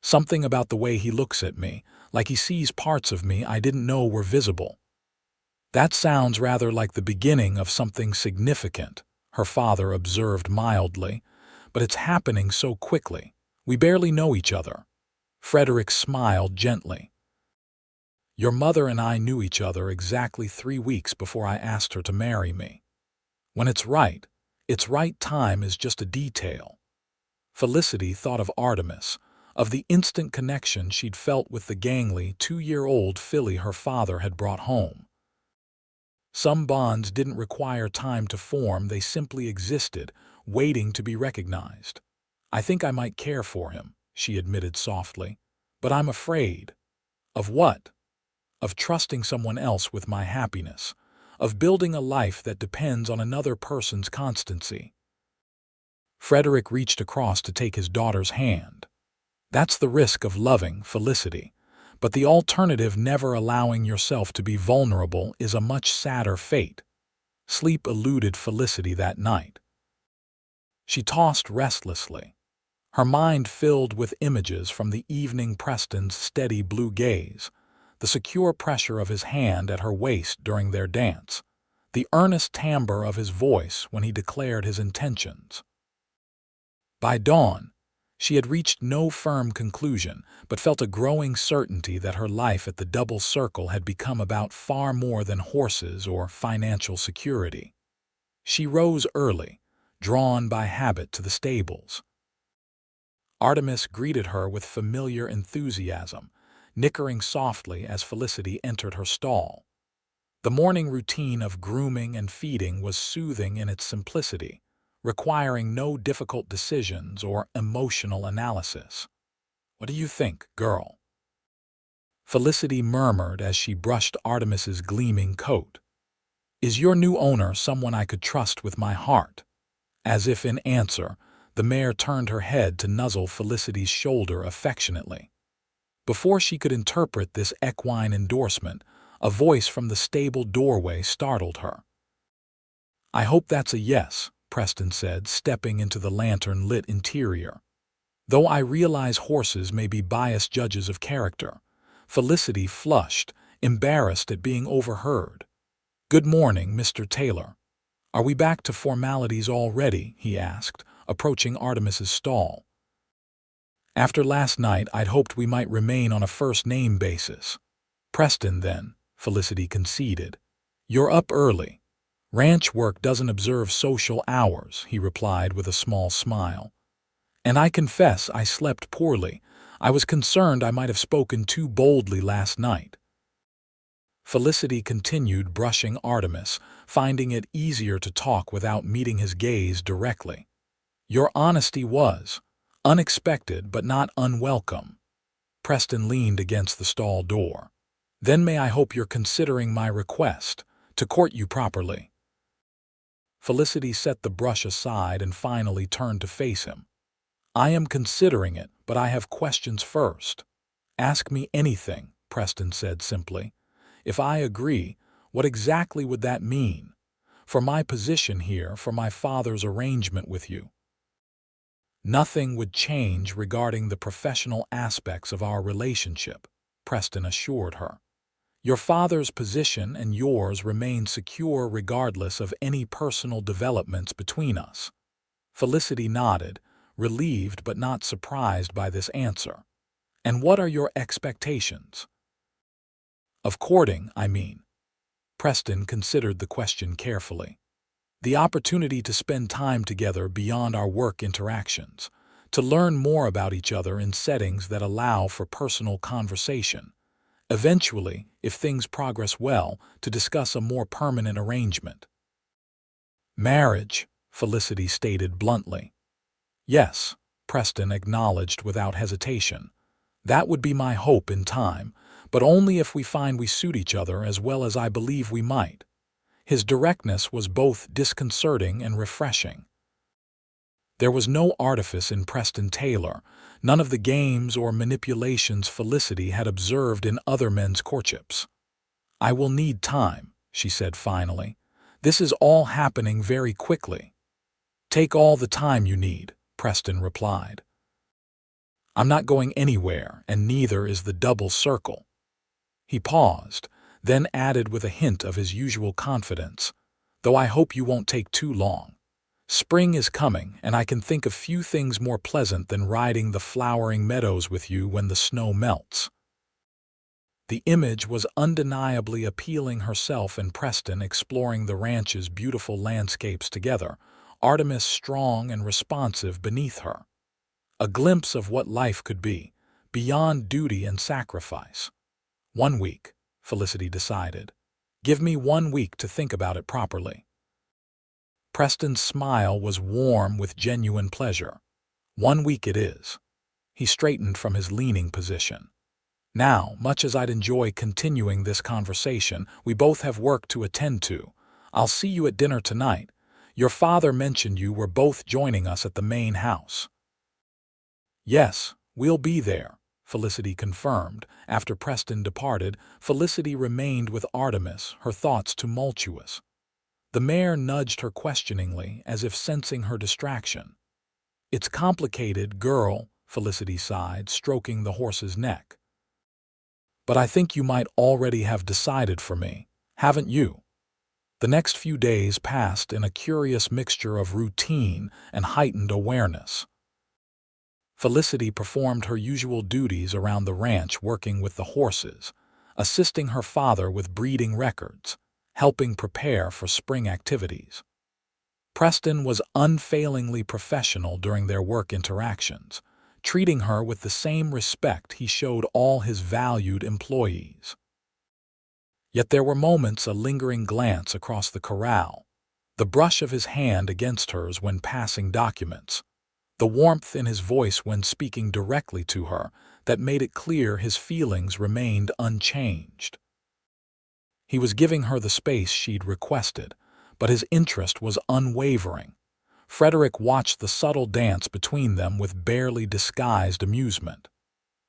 [SPEAKER 1] Something about the way he looks at me, like he sees parts of me I didn't know were visible." "That sounds rather like the beginning of something significant," her father observed mildly, "but it's happening so quickly. We barely know each other." Frederick smiled gently. "Your mother and I knew each other exactly 3 weeks before I asked her to marry me. When it's right time is just a detail." Felicity thought of Artemis, of the instant connection she'd felt with the gangly 2-year-old filly her father had brought home. Some bonds didn't require time to form, they simply existed, waiting to be recognized. "I think I might care for him," she admitted softly, "but I'm afraid." "Of what?" "Of trusting someone else with my happiness, of building a life that depends on another person's constancy." Frederick reached across to take his daughter's hand. "That's the risk of loving, Felicity, but the alternative, never allowing yourself to be vulnerable, is a much sadder fate." Sleep eluded Felicity that night. She tossed restlessly, her mind filled with images from the evening. Preston's steady blue gaze, the secure pressure of his hand at her waist during their dance, the earnest timbre of his voice when he declared his intentions. By dawn, she had reached no firm conclusion, but felt a growing certainty that her life at the double circle had become about far more than horses or financial security. She rose early, drawn by habit to the stables. Artemis greeted her with familiar enthusiasm, nickering softly as Felicity entered her stall. The morning routine of grooming and feeding was soothing in its simplicity, requiring no difficult decisions or emotional analysis. What do you think, girl? Felicity murmured as she brushed Artemis's gleaming coat. Is your new owner someone I could trust with my heart? As if in answer, the mare turned her head to nuzzle Felicity's shoulder affectionately. Before she could interpret this equine endorsement, a voice from the stable doorway startled her. I hope that's a yes, Preston said, stepping into the lantern-lit interior. Though I realize horses may be biased judges of character, Felicity flushed, embarrassed at being overheard. Good morning, Mr. Taylor. Are we back to formalities already? He asked, approaching Artemis's stall. After last night, I'd hoped we might remain on a first-name basis. Preston, then, Felicity conceded. You're up early. Ranch work doesn't observe social hours, he replied with a small smile. And I confess I slept poorly. I was concerned I might have spoken too boldly last night. Felicity continued brushing Artemis, finding it easier to talk without meeting his gaze directly. Your honesty was unexpected but not unwelcome. Preston leaned against the stall door. Then may I hope you're considering my request to court you properly. Felicity set the brush aside and finally turned to face him. I am considering it, but I have questions first. Ask me anything, Preston said simply. If I agree, what exactly would that mean? For my position here, for my father's arrangement with you. Nothing would change regarding the professional aspects of our relationship, Preston assured her. Your father's position and yours remain secure regardless of any personal developments between us. Felicity nodded, relieved but not surprised by this answer. And what are your expectations? Of courting, I mean. Preston considered the question carefully. The opportunity to spend time together beyond our work interactions, to learn more about each other in settings that allow for personal conversation. Eventually, if things progress well, to discuss a more permanent arrangement. Marriage, Felicity stated bluntly. Yes, Preston acknowledged without hesitation. That would be my hope in time, but only if we find we suit each other as well as I believe we might. His directness was both disconcerting and refreshing. There was no artifice in Preston Taylor, none of the games or manipulations Felicity had observed in other men's courtships. I will need time, she said finally. This is all happening very quickly. Take all the time you need, Preston replied. I'm not going anywhere, and neither is the double circle. He paused, then added with a hint of his usual confidence, though I hope you won't take too long. Spring is coming, and I can think of few things more pleasant than riding the flowering meadows with you when the snow melts. The image was undeniably appealing, herself and Preston exploring the ranch's beautiful landscapes together, Artemis strong and responsive beneath her. A glimpse of what life could be, beyond duty and sacrifice. 1 week, Felicity decided. Give me 1 week to think about it properly. Preston's smile was warm with genuine pleasure. 1 week it is. He straightened from his leaning position. Now, much as I'd enjoy continuing this conversation, we both have work to attend to. I'll see you at dinner tonight. Your father mentioned you were both joining us at the main house. Yes, we'll be there, Felicity confirmed. After Preston departed, Felicity remained with Artemis, her thoughts tumultuous. The mare nudged her questioningly, as if sensing her distraction. It's complicated, girl, Felicity sighed, stroking the horse's neck. But I think you might already have decided for me, haven't you? The next few days passed in a curious mixture of routine and heightened awareness. Felicity performed her usual duties around the ranch, working with the horses, assisting her father with breeding records, helping prepare for spring activities. Preston was unfailingly professional during their work interactions, treating her with the same respect he showed all his valued employees. Yet there were moments, a lingering glance across the corral, the brush of his hand against hers when passing documents, the warmth in his voice when speaking directly to her that made it clear his feelings remained unchanged. He was giving her the space she'd requested, but his interest was unwavering. Frederick watched the subtle dance between them with barely disguised amusement.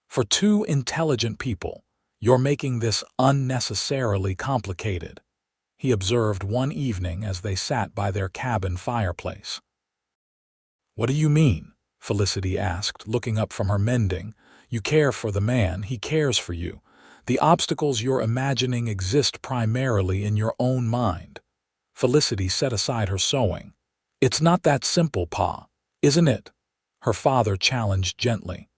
[SPEAKER 1] "For two intelligent people, you're making this unnecessarily complicated," he observed one evening as they sat by their cabin fireplace. "What do you mean?" Felicity asked, looking up from her mending. "You care for the man, he cares for you. The obstacles you're imagining exist primarily in your own mind." Felicity set aside her sewing. "It's not that simple, Pa, isn't it?" her father challenged gently.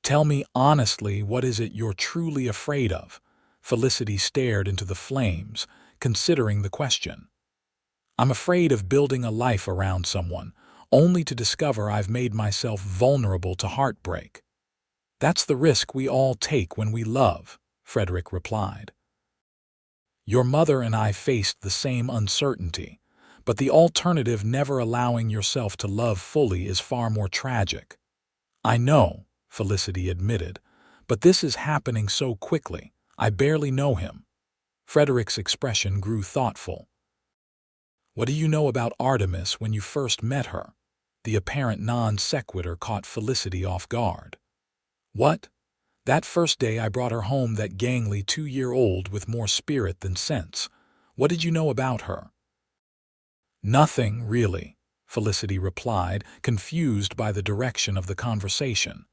[SPEAKER 1] "Tell me honestly, what is it you're truly afraid of?" Felicity stared into the flames, considering the question. "I'm afraid of building a life around someone, only to discover I've made myself vulnerable to heartbreak." "That's the risk we all take when we love," Frederick replied. "Your mother and I faced the same uncertainty, but the alternative, never allowing yourself to love fully, is far more tragic." "I know," Felicity admitted, "but this is happening so quickly. I barely know him." Frederick's expression grew thoughtful. "What do you know about Artemis when you first met her?" The apparent non sequitur caught Felicity off guard. "What? That first day I brought her home, that gangly 2-year-old with more spirit than sense. What did you know about her?" "Nothing, really," Felicity replied, confused by the direction of the conversation.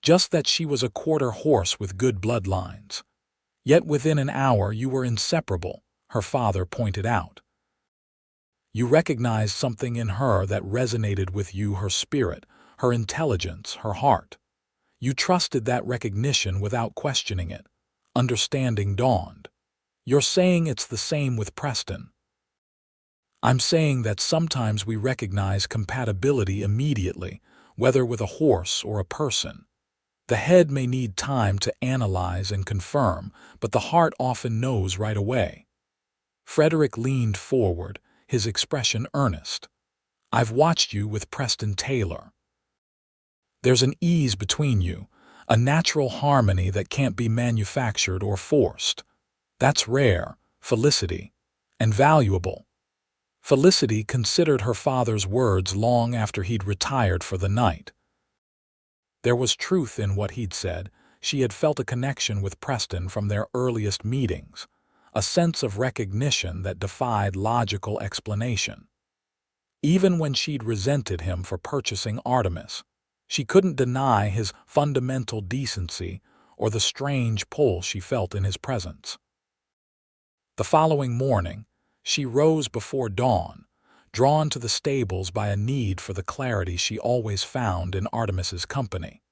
[SPEAKER 1] "Just that she was a quarter horse with good bloodlines." "Yet within an hour you were inseparable," her father pointed out. "You recognized something in her that resonated with you, her spirit, her intelligence, her heart. You trusted that recognition without questioning it." Understanding dawned. "You're saying it's the same with Preston?" "I'm saying that sometimes we recognize compatibility immediately, whether with a horse or a person. The head may need time to analyze and confirm, but the heart often knows right away." Frederick leaned forward, his expression earnest. "I've watched you with Preston Taylor. There's an ease between you, a natural harmony that can't be manufactured or forced. That's rare, Felicity, and valuable." Felicity considered her father's words long after he'd retired for the night. There was truth in what he'd said. She had felt a connection with Preston from their earliest meetings, a sense of recognition that defied logical explanation. Even when she'd resented him for purchasing Artemis, she couldn't deny his fundamental decency or the strange pull she felt in his presence. The following morning, she rose before dawn, drawn to the stables by a need for the clarity she always found in Artemis's company.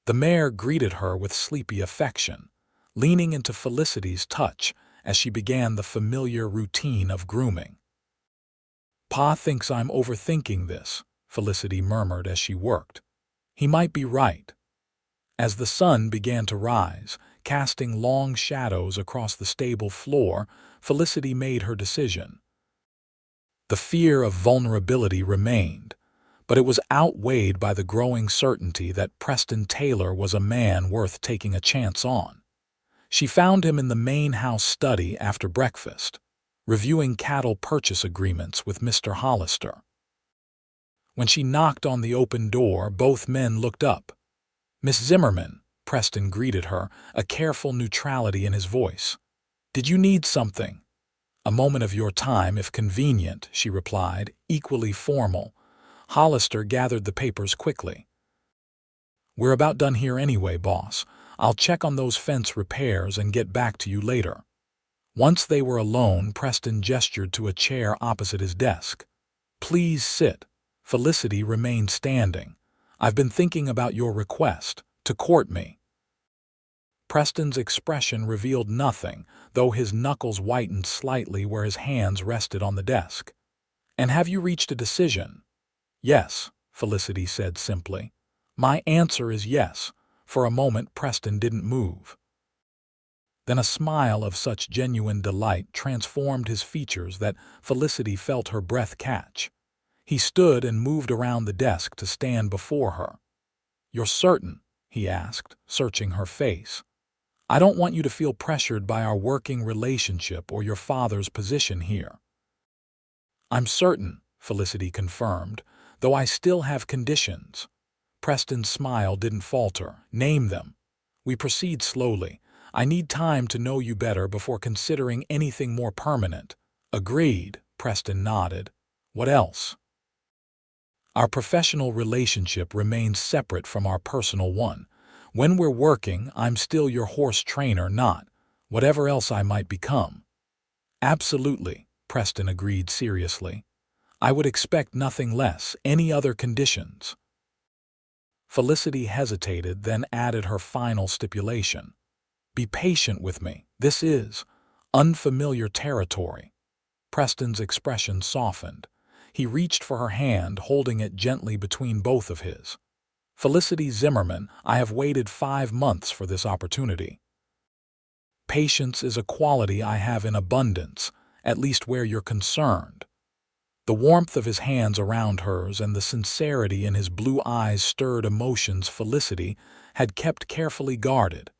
[SPEAKER 1] The mare greeted her with sleepy affection, leaning into Felicity's touch as she began the familiar routine of grooming. "Pa thinks I'm overthinking this," Felicity murmured as she worked. "He might be right." As the sun began to rise, casting long shadows across the stable floor, Felicity made her decision. The fear of vulnerability remained, but it was outweighed by the growing certainty that Preston Taylor was a man worth taking a chance on. She found him in the main house study after breakfast, reviewing cattle purchase agreements with Mr. Hollister. When she knocked on the open door, both men looked up. "Miss Zimmerman," Preston greeted her, a careful neutrality in his voice. "Did you need something?" "A moment of your time, if convenient," she replied, equally formal. Hollister gathered the papers quickly. "We're about done here anyway, boss. I'll check on those fence repairs and get back to you later." Once they were alone, Preston gestured to a chair opposite his desk. "Please sit." Felicity remained standing. "I've been thinking about your request to court me." Preston's expression revealed nothing, though his knuckles whitened slightly where his hands rested on the desk. "And have you reached a decision?" "Yes," Felicity said simply. "My answer is yes." For a moment, Preston didn't move. Then a smile of such genuine delight transformed his features that Felicity felt her breath catch. He stood and moved around the desk to stand before her. "You're certain?" he asked, searching her face. "I don't want you to feel pressured by our working relationship or your father's position here." "I'm certain," Felicity confirmed, "though I still have conditions." Preston's smile didn't falter. "Name them." "We proceed slowly. I need time to know you better before considering anything more permanent." "Agreed," Preston nodded. "What else?" "Our professional relationship remains separate from our personal one. When we're working, I'm still your horse trainer, not whatever else I might become." "Absolutely," Preston agreed seriously. "I would expect nothing less. Any other conditions?" Felicity hesitated, then added her final stipulation. "Be patient with me. This is unfamiliar territory." Preston's expression softened. He reached for her hand, holding it gently between both of his. "Felicity Zimmerman, I have waited 5 months for this opportunity. Patience is a quality I have in abundance, at least where you're concerned." The warmth of his hands around hers and the sincerity in his blue eyes stirred emotions Felicity had kept carefully guarded.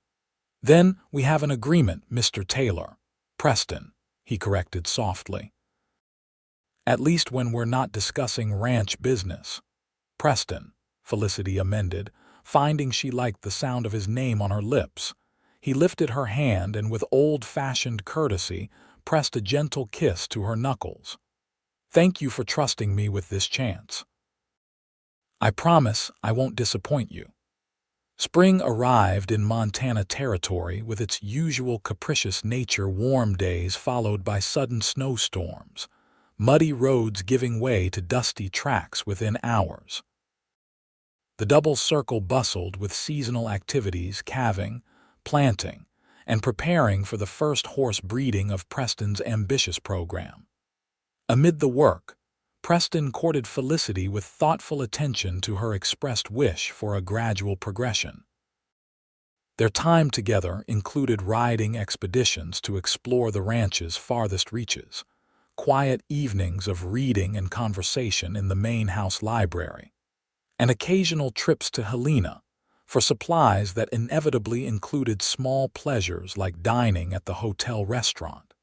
[SPEAKER 1] "Then we have an agreement, Mr. Taylor." "Preston," he corrected softly. "At least when we're not discussing ranch business." "Preston," Felicity amended, finding she liked the sound of his name on her lips. He lifted her hand and with old-fashioned courtesy pressed a gentle kiss to her knuckles. "Thank you for trusting me with this chance. I promise I won't disappoint you." Spring arrived in Montana Territory with its usual capricious nature, warm days followed by sudden snowstorms, muddy roads giving way to dusty tracks within hours. The double circle bustled with seasonal activities, calving, planting, and preparing for the first horse breeding of Preston's ambitious program. Amid the work, Preston courted Felicity with thoughtful attention to her expressed wish for a gradual progression. Their time together included riding expeditions to explore the ranch's farthest reaches, quiet evenings of reading and conversation in the main house library, and occasional trips to Helena for supplies that inevitably included small pleasures like dining at the hotel restaurant.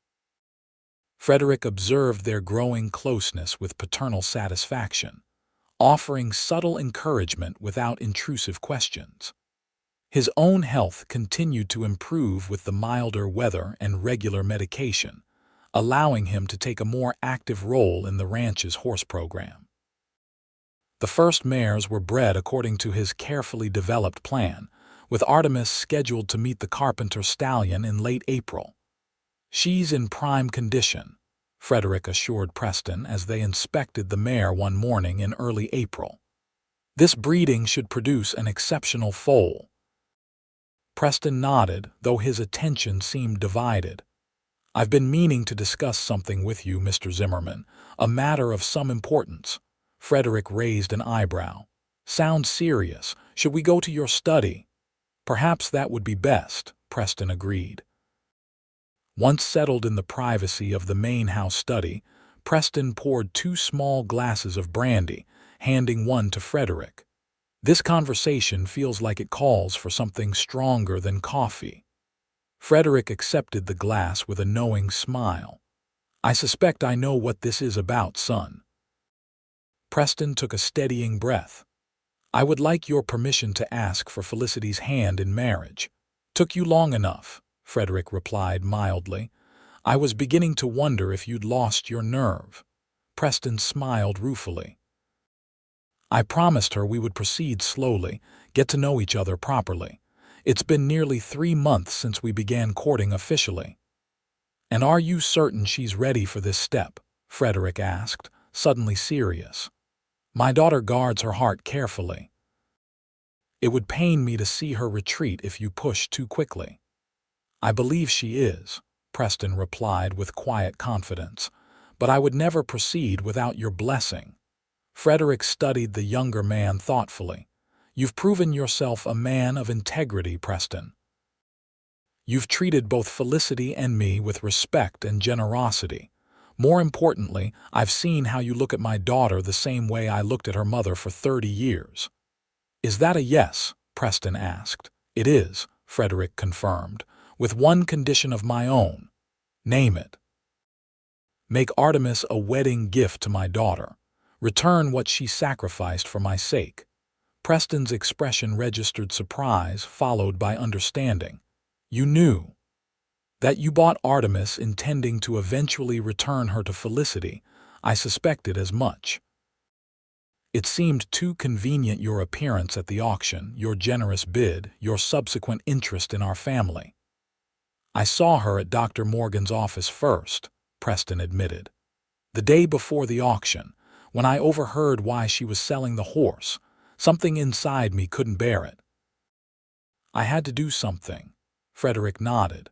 [SPEAKER 1] Frederick observed their growing closeness with paternal satisfaction, offering subtle encouragement without intrusive questions. His own health continued to improve with the milder weather and regular medication, allowing him to take a more active role in the ranch's horse program. The first mares were bred according to his carefully developed plan, with Artemis scheduled to meet the Carpenter stallion in late April. "She's in prime condition," Frederick assured Preston as they inspected the mare one morning in early April. "This breeding should produce an exceptional foal." Preston nodded, though his attention seemed divided. "I've been meaning to discuss something with you, Mr. Zimmerman, a matter of some importance." Frederick raised an eyebrow. "Sounds serious. Should we go to your study?" "Perhaps that would be best," Preston agreed. Once settled in the privacy of the main house study, Preston poured 2 small glasses of brandy, handing one to Frederick. "This conversation feels like it calls for something stronger than coffee." Frederick accepted the glass with a knowing smile. "I suspect I know what this is about, son." Preston took a steadying breath. "I would like your permission to ask for Felicity's hand in marriage." "Took you long enough," Frederick replied mildly. "I was beginning to wonder if you'd lost your nerve." Preston smiled ruefully. "I promised her we would proceed slowly, get to know each other properly. It's been nearly 3 months since we began courting officially." "And are you certain she's ready for this step?" Frederick asked, suddenly serious. "My daughter guards her heart carefully. It would pain me to see her retreat if you push too quickly." "I believe she is," Preston replied with quiet confidence, "but I would never proceed without your blessing." Frederick studied the younger man thoughtfully. "You've proven yourself a man of integrity, Preston. You've treated both Felicity and me with respect and generosity, More importantly, I've seen how you look at my daughter the same way I looked at her mother for 30 years. Is that a yes? Preston asked. It is, Frederick confirmed, with one condition of my own. Name it. Make Artemis a wedding gift to my daughter. Return what she sacrificed for my sake. Preston's expression registered surprise, followed by understanding. You knew. That you bought Artemis intending to eventually return her to Felicity. I suspected as much. It seemed too convenient, your appearance at the auction, your generous bid, your subsequent interest in our family. I saw her at Dr. Morgan's office first, Preston admitted. The day before the auction, when I overheard why she was selling the horse, something inside me couldn't bear it. I had to do something, Frederick nodded.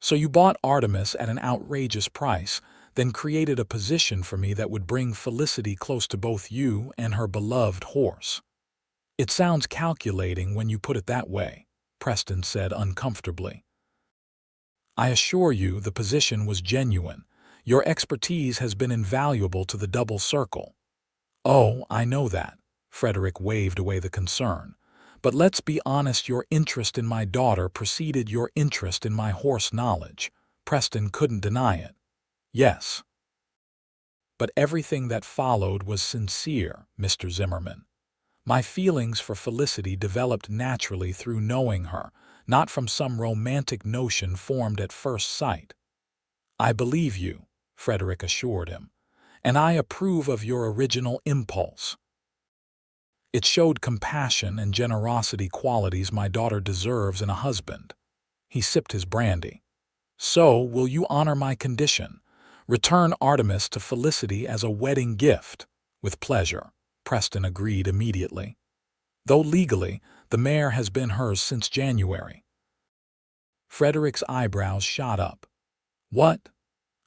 [SPEAKER 1] So you bought Artemis at an outrageous price, then created a position for me that would bring Felicity close to both you and her beloved horse. It sounds calculating when you put it that way, Preston said uncomfortably. I assure you the position was genuine. Your expertise has been invaluable to the double circle. Oh, I know that, Frederick waved away the concern. But let's be honest, your interest in my daughter preceded your interest in my horse knowledge. Preston couldn't deny it. Yes. But everything that followed was sincere, Mr. Zimmerman. My feelings for Felicity developed naturally through knowing her, not from some romantic notion formed at first sight. I believe you, Frederick assured him, and I approve of your original impulse. It showed compassion and generosity, qualities my daughter deserves in a husband. He sipped his brandy. So, will you honor my condition? Return Artemis to Felicity as a wedding gift. With pleasure, Preston agreed immediately. Though legally, the mare has been hers since January. Frederick's eyebrows shot up. What?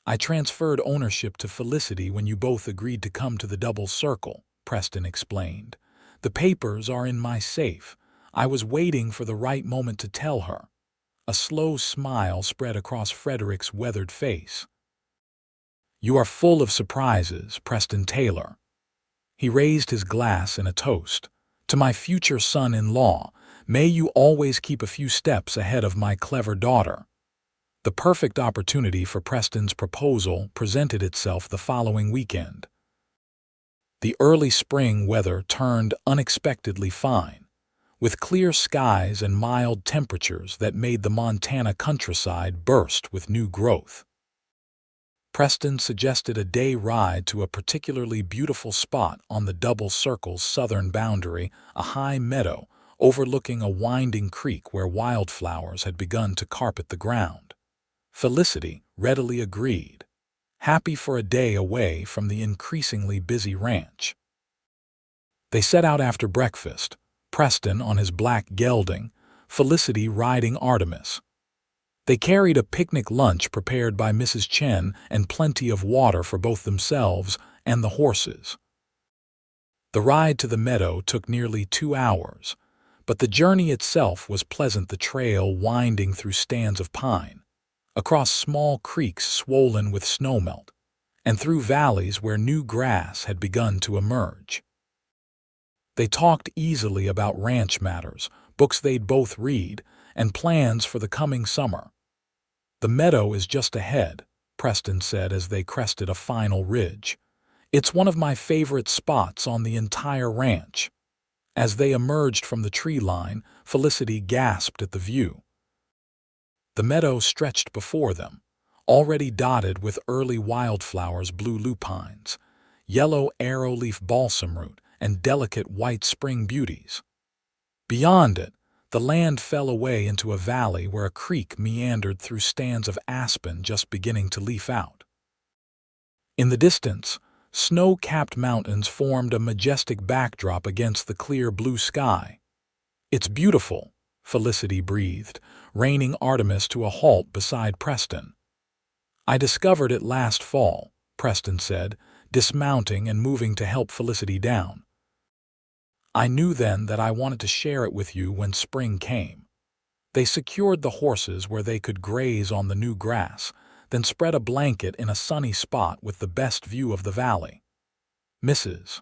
[SPEAKER 1] I transferred ownership to Felicity when you both agreed to come to the double circle, Preston explained. The papers are in my safe. I was waiting for the right moment to tell her. A slow smile spread across Frederick's weathered face. You are full of surprises, Preston Taylor. He raised his glass in a toast. To my future son-in-law, may you always keep a few steps ahead of my clever daughter. The perfect opportunity for Preston's proposal presented itself the following weekend. The early spring weather turned unexpectedly fine, with clear skies and mild temperatures that made the Montana countryside burst with new growth. Preston suggested a day ride to a particularly beautiful spot on the double circle's southern boundary, a high meadow overlooking a winding creek where wildflowers had begun to carpet the ground. Felicity readily agreed, happy for a day away from the increasingly busy ranch. They set out after breakfast, Preston on his black gelding, Felicity riding Artemis. They carried a picnic lunch prepared by Mrs. Chen and plenty of water for both themselves and the horses. The ride to the meadow took nearly 2 hours, but the journey itself was pleasant, the trail winding through stands of pine, across small creeks swollen with snowmelt, and through valleys where new grass had begun to emerge. They talked easily about ranch matters, books they'd both read, and plans for the coming summer. The meadow is just ahead, Preston said as they crested a final ridge. It's one of my favorite spots on the entire ranch. As they emerged from the tree line, Felicity gasped at the view. The meadow stretched before them, already dotted with early wildflowers, blue lupines, yellow arrowleaf balsamroot, and delicate white spring beauties. Beyond it, the land fell away into a valley where a creek meandered through stands of aspen just beginning to leaf out. In the distance, snow-capped mountains formed a majestic backdrop against the clear blue sky. It's beautiful, Felicity breathed, reining Artemis to a halt beside Preston. I discovered it last fall, Preston said, dismounting and moving to help Felicity down. I knew then that I wanted to share it with you when spring came. They secured the horses where they could graze on the new grass, then spread a blanket in a sunny spot with the best view of the valley. Mrs.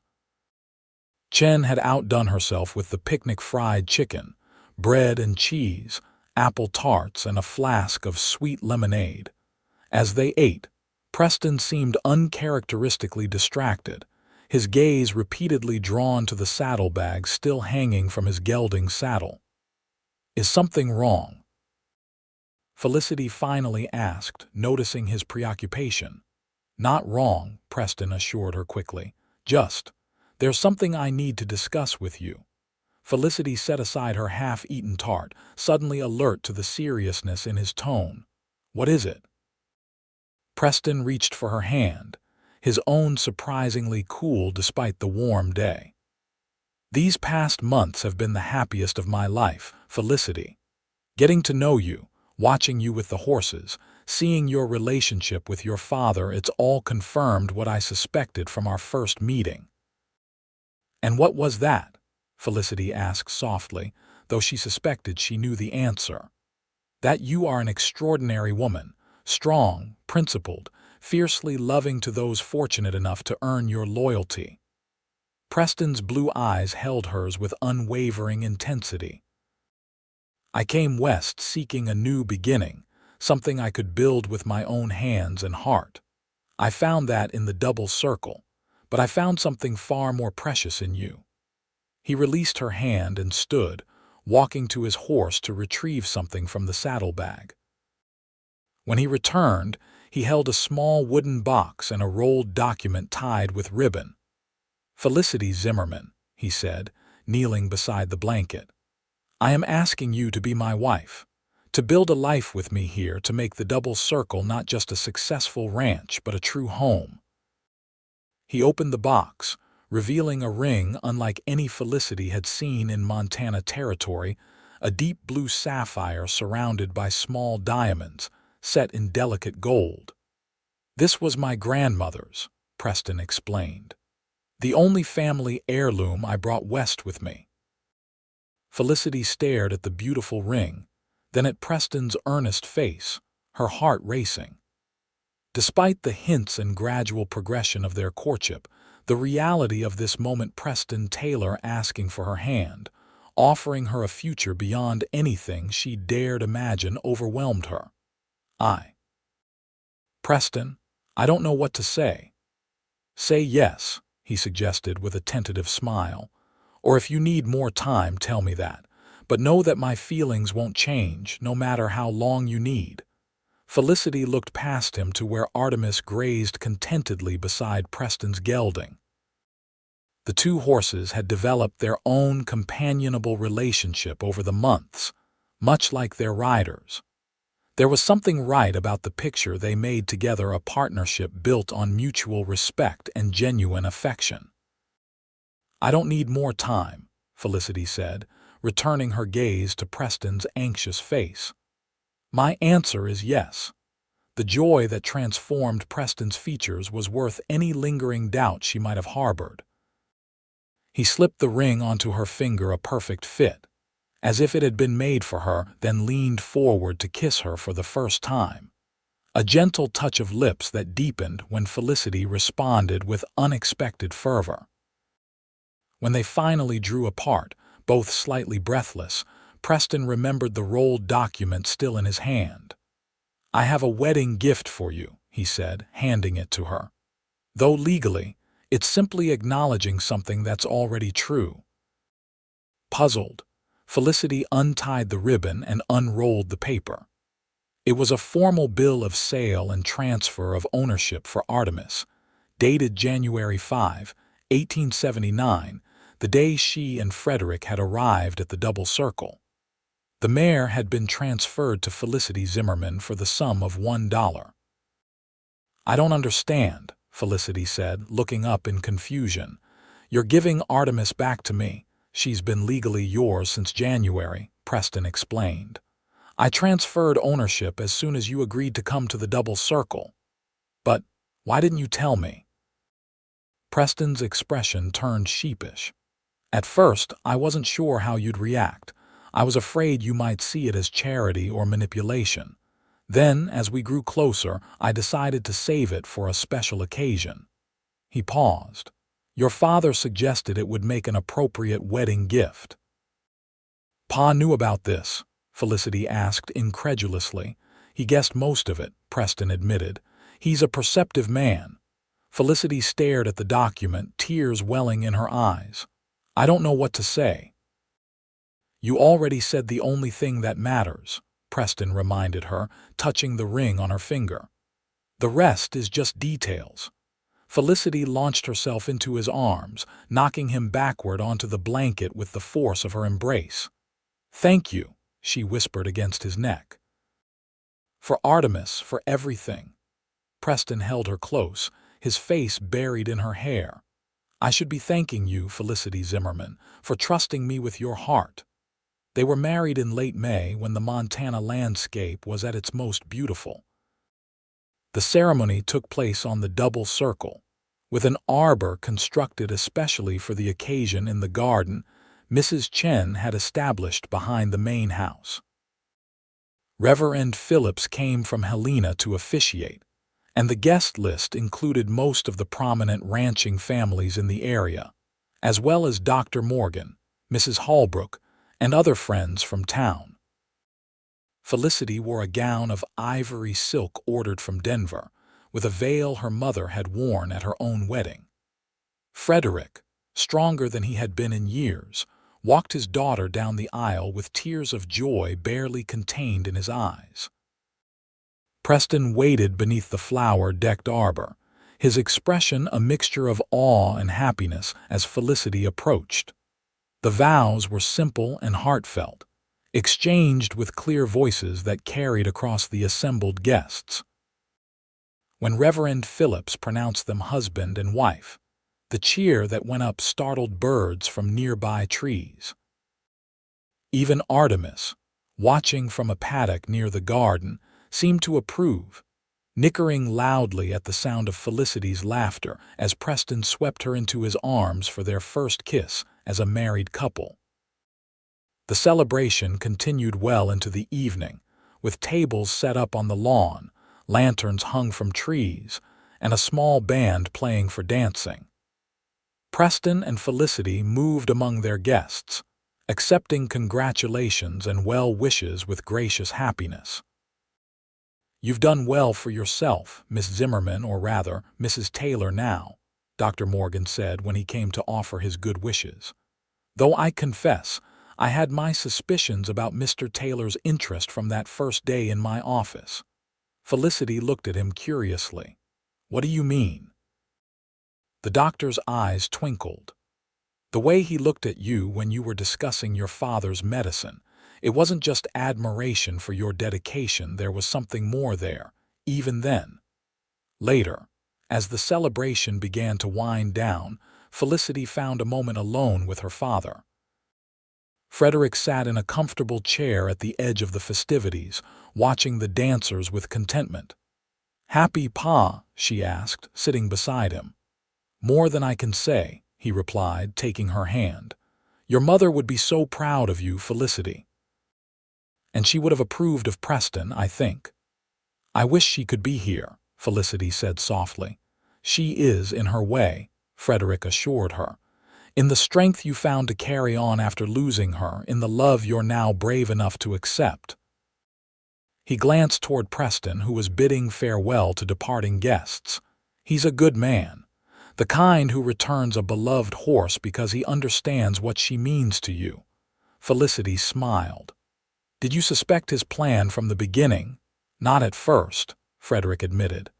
[SPEAKER 1] Chen had outdone herself with the picnic fried chicken, bread and cheese, apple tarts, and a flask of sweet lemonade. As they ate, Preston seemed uncharacteristically distracted, his gaze repeatedly drawn to the saddlebag still hanging from his gelding saddle. "Is something wrong?" Felicity finally asked, noticing his preoccupation. "Not wrong," Preston assured her quickly. "There's something I need to discuss with you." Felicity set aside her half-eaten tart, suddenly alert to the seriousness in his tone. "What is it?" Preston reached for her hand, his own surprisingly cool despite the warm day. "These past months have been the happiest of my life, Felicity. Getting to know you, watching you with the horses, seeing your relationship with your father, it's all confirmed what I suspected from our first meeting." "And what was that?" Felicity asked softly, though she suspected she knew the answer. "That you are an extraordinary woman, strong, principled, fiercely loving to those fortunate enough to earn your loyalty." Preston's blue eyes held hers with unwavering intensity. "I came west seeking a new beginning, something I could build with my own hands and heart. I found that in the double circle, but I found something far more precious in you." He released her hand and stood, walking to his horse to retrieve something from the saddlebag. When he returned, he held a small wooden box and a rolled document tied with ribbon. "Felicity Zimmerman," he said, kneeling beside the blanket. "I am asking you to be my wife, to build a life with me here, to make the double circle not just a successful ranch but a true home." He opened the box, revealing a ring unlike any Felicity had seen in Montana territory, a deep blue sapphire surrounded by small diamonds, set in delicate gold. "This was my grandmother's," Preston explained. "The only family heirloom I brought west with me." Felicity stared at the beautiful ring, then at Preston's earnest face, her heart racing. Despite the hints and gradual progression of their courtship, the reality of this moment, Preston Taylor asking for her hand, offering her a future beyond anything she dared imagine, overwhelmed her. "Preston, I don't know what to say." "Say yes," he suggested with a tentative smile. "Or if you need more time, tell me that. But know that my feelings won't change, no matter how long you need." Felicity looked past him to where Artemis grazed contentedly beside Preston's gelding. The two horses had developed their own companionable relationship over the months, much like their riders. There was something right about the picture they made together, a partnership built on mutual respect and genuine affection. "I don't need more time," Felicity said, returning her gaze to Preston's anxious face. "My answer is yes." The joy that transformed Preston's features was worth any lingering doubt she might have harbored. He slipped the ring onto her finger, a perfect fit, as if it had been made for her, then leaned forward to kiss her for the first time. A gentle touch of lips that deepened when Felicity responded with unexpected fervor. When they finally drew apart, both slightly breathless, Preston remembered the rolled document still in his hand. "I have a wedding gift for you," he said, handing it to her. "Though legally, it's simply acknowledging something that's already true." Puzzled, Felicity untied the ribbon and unrolled the paper. It was a formal bill of sale and transfer of ownership for Artemis, dated January 5, 1879, the day she and Frederick had arrived at the double circle. The mare had been transferred to Felicity Zimmerman for the sum of $1. "I don't understand," Felicity said, looking up in confusion. "You're giving Artemis back to me. She's been legally yours since January," Preston explained. "I transferred ownership as soon as you agreed to come to the double circle." "But why didn't you tell me?" Preston's expression turned sheepish. "At first, I wasn't sure how you'd react. I was afraid you might see it as charity or manipulation. Then, as we grew closer, I decided to save it for a special occasion." He paused. "Your father suggested it would make an appropriate wedding gift." "Pa knew about this?" Felicity asked incredulously. "He guessed most of it," Preston admitted. "He's a perceptive man." Felicity stared at the document, tears welling in her eyes. "I don't know what to say." "You already said the only thing that matters," Preston reminded her, touching the ring on her finger. "The rest is just details." Felicity launched herself into his arms, knocking him backward onto the blanket with the force of her embrace. "Thank you," she whispered against his neck. "For Artemis, for everything." Preston held her close, his face buried in her hair. "I should be thanking you, Felicity Zimmerman, for trusting me with your heart." They were married in late May when the Montana landscape was at its most beautiful. The ceremony took place on the double circle, with an arbor constructed especially for the occasion in the garden Mrs. Chen had established behind the main house. Reverend Phillips came from Helena to officiate, and the guest list included most of the prominent ranching families in the area, as well as Dr. Morgan, Mrs. Holbrook, and other friends from town. Felicity wore a gown of ivory silk ordered from Denver, with a veil her mother had worn at her own wedding. Frederick, stronger than he had been in years, walked his daughter down the aisle with tears of joy barely contained in his eyes. Preston waited beneath the flower-decked arbor, his expression a mixture of awe and happiness as Felicity approached. The vows were simple and heartfelt, exchanged with clear voices that carried across the assembled guests. When Reverend Phillips pronounced them husband and wife, the cheer that went up startled birds from nearby trees. Even Artemis, watching from a paddock near the garden, seemed to approve, nickering loudly at the sound of Felicity's laughter as Preston swept her into his arms for their first kiss as a married couple. The celebration continued well into the evening, with tables set up on the lawn, lanterns hung from trees, and a small band playing for dancing. Preston and Felicity moved among their guests, accepting congratulations and well wishes with gracious happiness. "You've done well for yourself, Miss Zimmerman, or rather, Mrs. Taylor now," Dr. Morgan said when he came to offer his good wishes. "Though I confess, I had my suspicions about Mr. Taylor's interest from that first day in my office." Felicity looked at him curiously. "What do you mean?" The doctor's eyes twinkled. "The way he looked at you when you were discussing your father's medicine, it wasn't just admiration for your dedication, there was something more there, even then." Later, as the celebration began to wind down, Felicity found a moment alone with her father. Frederick sat in a comfortable chair at the edge of the festivities, watching the dancers with contentment. "Happy, Pa?" she asked, sitting beside him. "More than I can say," he replied, taking her hand. "Your mother would be so proud of you, Felicity. And she would have approved of Preston, I think." "I wish she could be here," Felicity said softly. "She is in her way," Frederick assured her. "In the strength you found to carry on after losing her, in the love you're now brave enough to accept." He glanced toward Preston, who was bidding farewell to departing guests. "He's a good man, the kind who returns a beloved horse because he understands what she means to you." Felicity smiled. "Did you suspect his plan from the beginning?" "Not at first," Frederick admitted.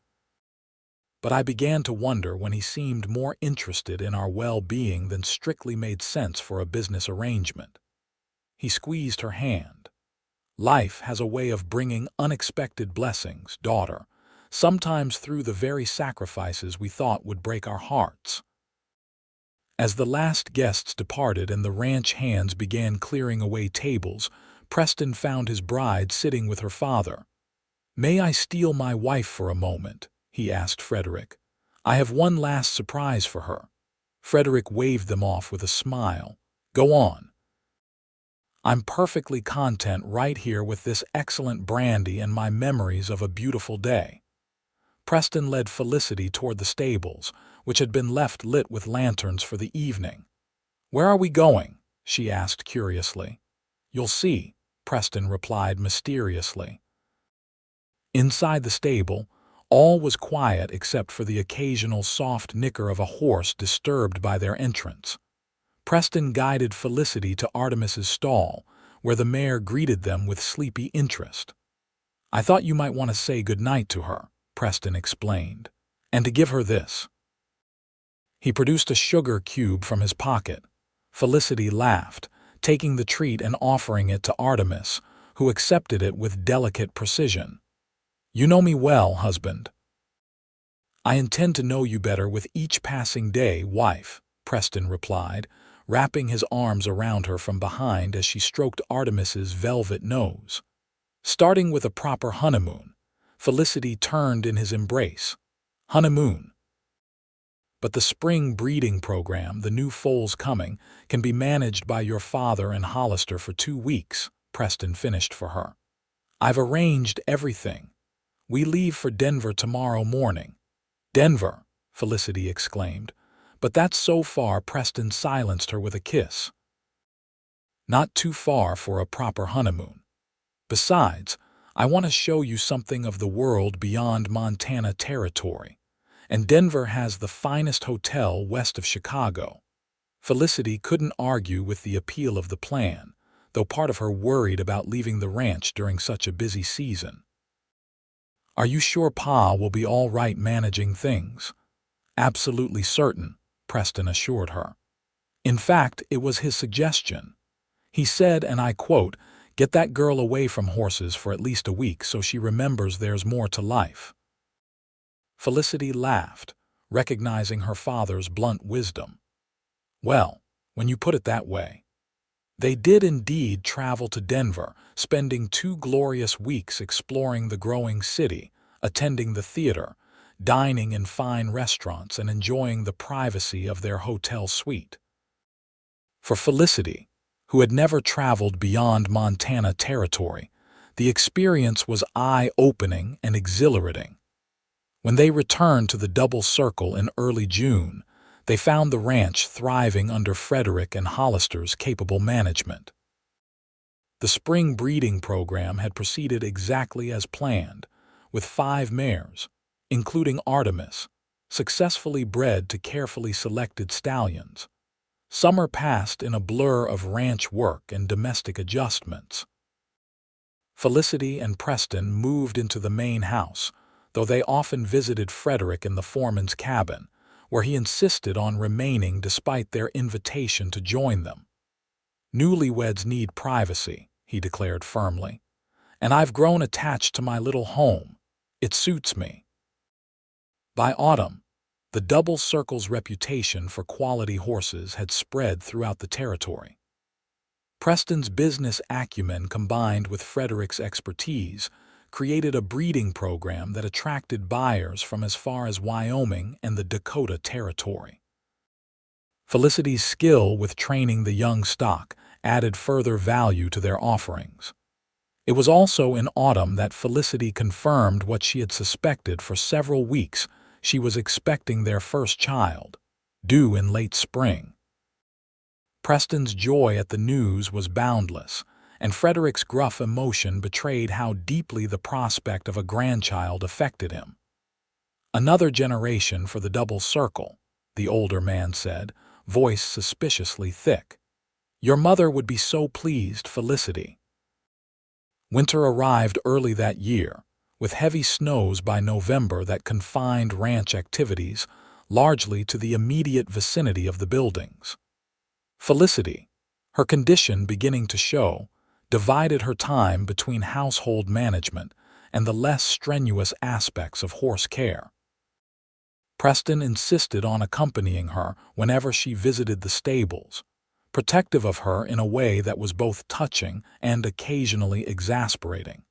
[SPEAKER 1] "But I began to wonder when he seemed more interested in our well-being than strictly made sense for a business arrangement." He squeezed her hand. "Life has a way of bringing unexpected blessings, daughter, sometimes through the very sacrifices we thought would break our hearts." As the last guests departed and the ranch hands began clearing away tables, Preston found his bride sitting with her father. "May I steal my wife for a moment?" he asked Frederick. "I have one last surprise for her." Frederick waved them off with a smile. "Go on." I'm perfectly content right here with this excellent brandy and my memories of a beautiful day." Preston led Felicity toward the stables, which had been left lit with lanterns for the evening. "Where are we going?" she asked curiously. "You'll see," Preston replied mysteriously. Inside the stable, all was quiet except for the occasional soft nicker of a horse disturbed by their entrance. Preston guided Felicity to Artemis's stall, where the mare greeted them with sleepy interest. "I thought you might want to say good night to her," Preston explained, "and to give her this." He produced a sugar cube from his pocket. Felicity laughed, taking the treat and offering it to Artemis, who accepted it with delicate precision. "You know me well, husband." "I intend to know you better with each passing day, wife," Preston replied, wrapping his arms around her from behind as she stroked Artemis's velvet nose. Starting with a proper honeymoon, Felicity turned in his embrace. Honeymoon. But the spring breeding program, the new foals coming, can be managed by your father and Hollister for 2 weeks, Preston finished for her. "I've arranged everything. We leave for Denver tomorrow morning." "Denver!" Felicity exclaimed. "But that's so far," Preston silenced her with a kiss. "Not too far for a proper honeymoon. Besides, I want to show you something of the world beyond Montana territory. And Denver has the finest hotel west of Chicago." Felicity couldn't argue with the appeal of the plan, though part of her worried about leaving the ranch during such a busy season. "Are you sure Pa will be all right managing things?" "Absolutely certain," Preston assured her. "In fact, it was his suggestion. He said, and I quote, 'Get that girl away from horses for at least a week so she remembers there's more to life.'" Felicity laughed, recognizing her father's blunt wisdom. "Well, when you put it that way." They did indeed travel to Denver, spending 2 glorious weeks exploring the growing city, attending the theater, dining in fine restaurants, and enjoying the privacy of their hotel suite. For Felicity, who had never traveled beyond Montana territory, the experience was eye-opening and exhilarating. When they returned to the Double Circle in early June, they found the ranch thriving under Frederick and Hollister's capable management. The spring breeding program had proceeded exactly as planned, with 5 mares, including Artemis, successfully bred to carefully selected stallions. Summer passed in a blur of ranch work and domestic adjustments. Felicity and Preston moved into the main house, though they often visited Frederick in the foreman's cabin, where he insisted on remaining despite their invitation to join them. "Newlyweds need privacy," he declared firmly, "and I've grown attached to my little home. It suits me." By autumn, the Double Circle's reputation for quality horses had spread throughout the territory. Preston's business acumen combined with Frederick's expertise created a breeding program that attracted buyers from as far as Wyoming and the Dakota Territory. Felicity's skill with training the young stock added further value to their offerings. It was also in autumn that Felicity confirmed what she had suspected for several weeks: she was expecting their first child, due in late spring. Preston's joy at the news was boundless, and Frederick's gruff emotion betrayed how deeply the prospect of a grandchild affected him. "Another generation for the Double Circle," the older man said, voice suspiciously thick. "Your mother would be so pleased, Felicity." Winter arrived early that year, with heavy snows by November that confined ranch activities largely to the immediate vicinity of the buildings. Felicity, her condition beginning to show, divided her time between household management and the less strenuous aspects of horse care. Preston insisted on accompanying her whenever she visited the stables, protective of her in a way that was both touching and occasionally exasperating.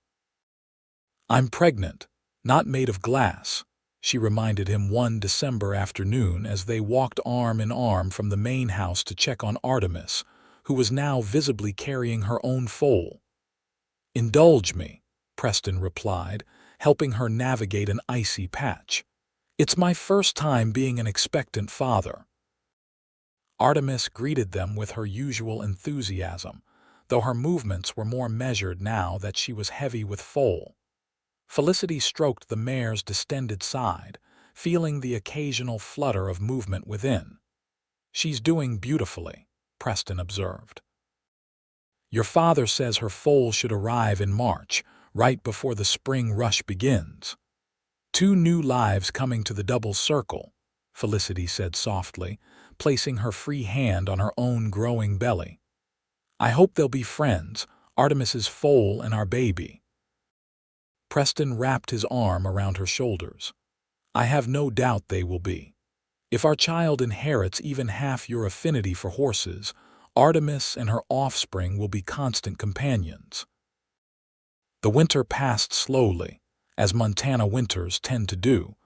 [SPEAKER 1] "I'm pregnant, not made of glass," she reminded him one December afternoon as they walked arm in arm from the main house to check on Artemis, who was now visibly carrying her own foal. "Indulge me," Preston replied, helping her navigate an icy patch. "It's my first time being an expectant father." Artemis greeted them with her usual enthusiasm, though her movements were more measured now that she was heavy with foal. Felicity stroked the mare's distended side, feeling the occasional flutter of movement within. "She's doing beautifully," Preston observed. "Your father says her foal should arrive in March, right before the spring rush begins." "Two new lives coming to the double circle," Felicity said softly, placing her free hand on her own growing belly. "I hope they'll be friends, Artemis's foal and our baby." Preston wrapped his arm around her shoulders. "I have no doubt they will be. If our child inherits even half your affinity for horses, Artemis and her offspring will be constant companions." The winter passed slowly, as Montana winters tend to do,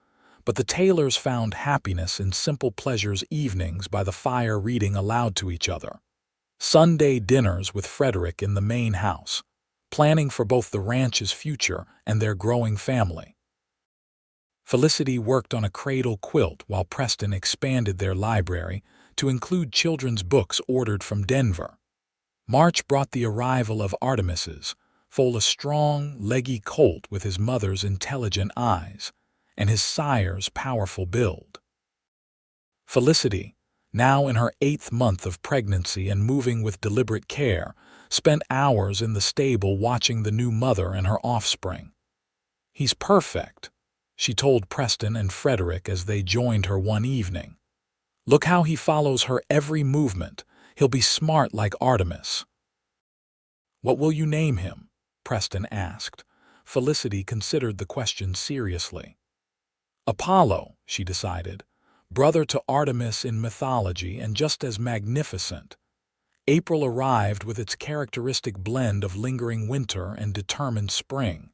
[SPEAKER 1] but the Taylors found happiness in simple pleasures evenings by the fire reading aloud to each other. Sunday dinners with Frederick in the main house, planning for both the ranch's future and their growing family. Felicity worked on a cradle quilt while Preston expanded their library to include children's books ordered from Denver. March brought the arrival of Artemis's foal, a strong, leggy colt with his mother's intelligent eyes and his sire's powerful build. Felicity, now in her 8th month of pregnancy and moving with deliberate care, spent hours in the stable watching the new mother and her offspring. "He's perfect," she told Preston and Frederick as they joined her one evening. "Look how he follows her every movement. He'll be smart like Artemis." "What will you name him?" Preston asked. Felicity considered the question seriously. "Apollo," she decided, "brother to Artemis in mythology and just as magnificent." April arrived with its characteristic blend of lingering winter and determined spring.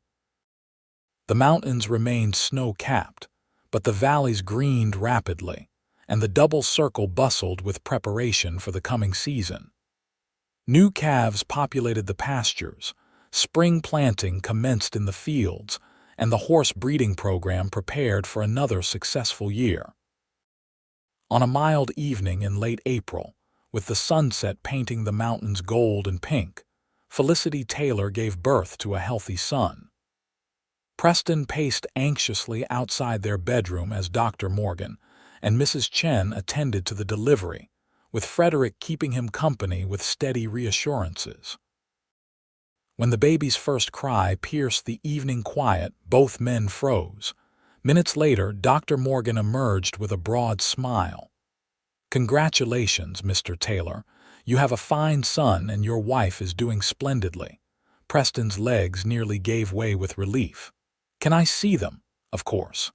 [SPEAKER 1] The mountains remained snow-capped, but the valleys greened rapidly, and the double circle bustled with preparation for the coming season. New calves populated the pastures, spring planting commenced in the fields, and the horse breeding program prepared for another successful year. On a mild evening in late April, with the sunset painting the mountains gold and pink, Felicity Taylor gave birth to a healthy son. Preston paced anxiously outside their bedroom as Dr. Morgan and Mrs. Chen attended to the delivery, with Frederick keeping him company with steady reassurances. When the baby's first cry pierced the evening quiet, both men froze. Minutes later, Dr. Morgan emerged with a broad smile. "Congratulations, Mr. Taylor. You have a fine son and your wife is doing splendidly." Preston's legs nearly gave way with relief. "Can I see them?" "Of course."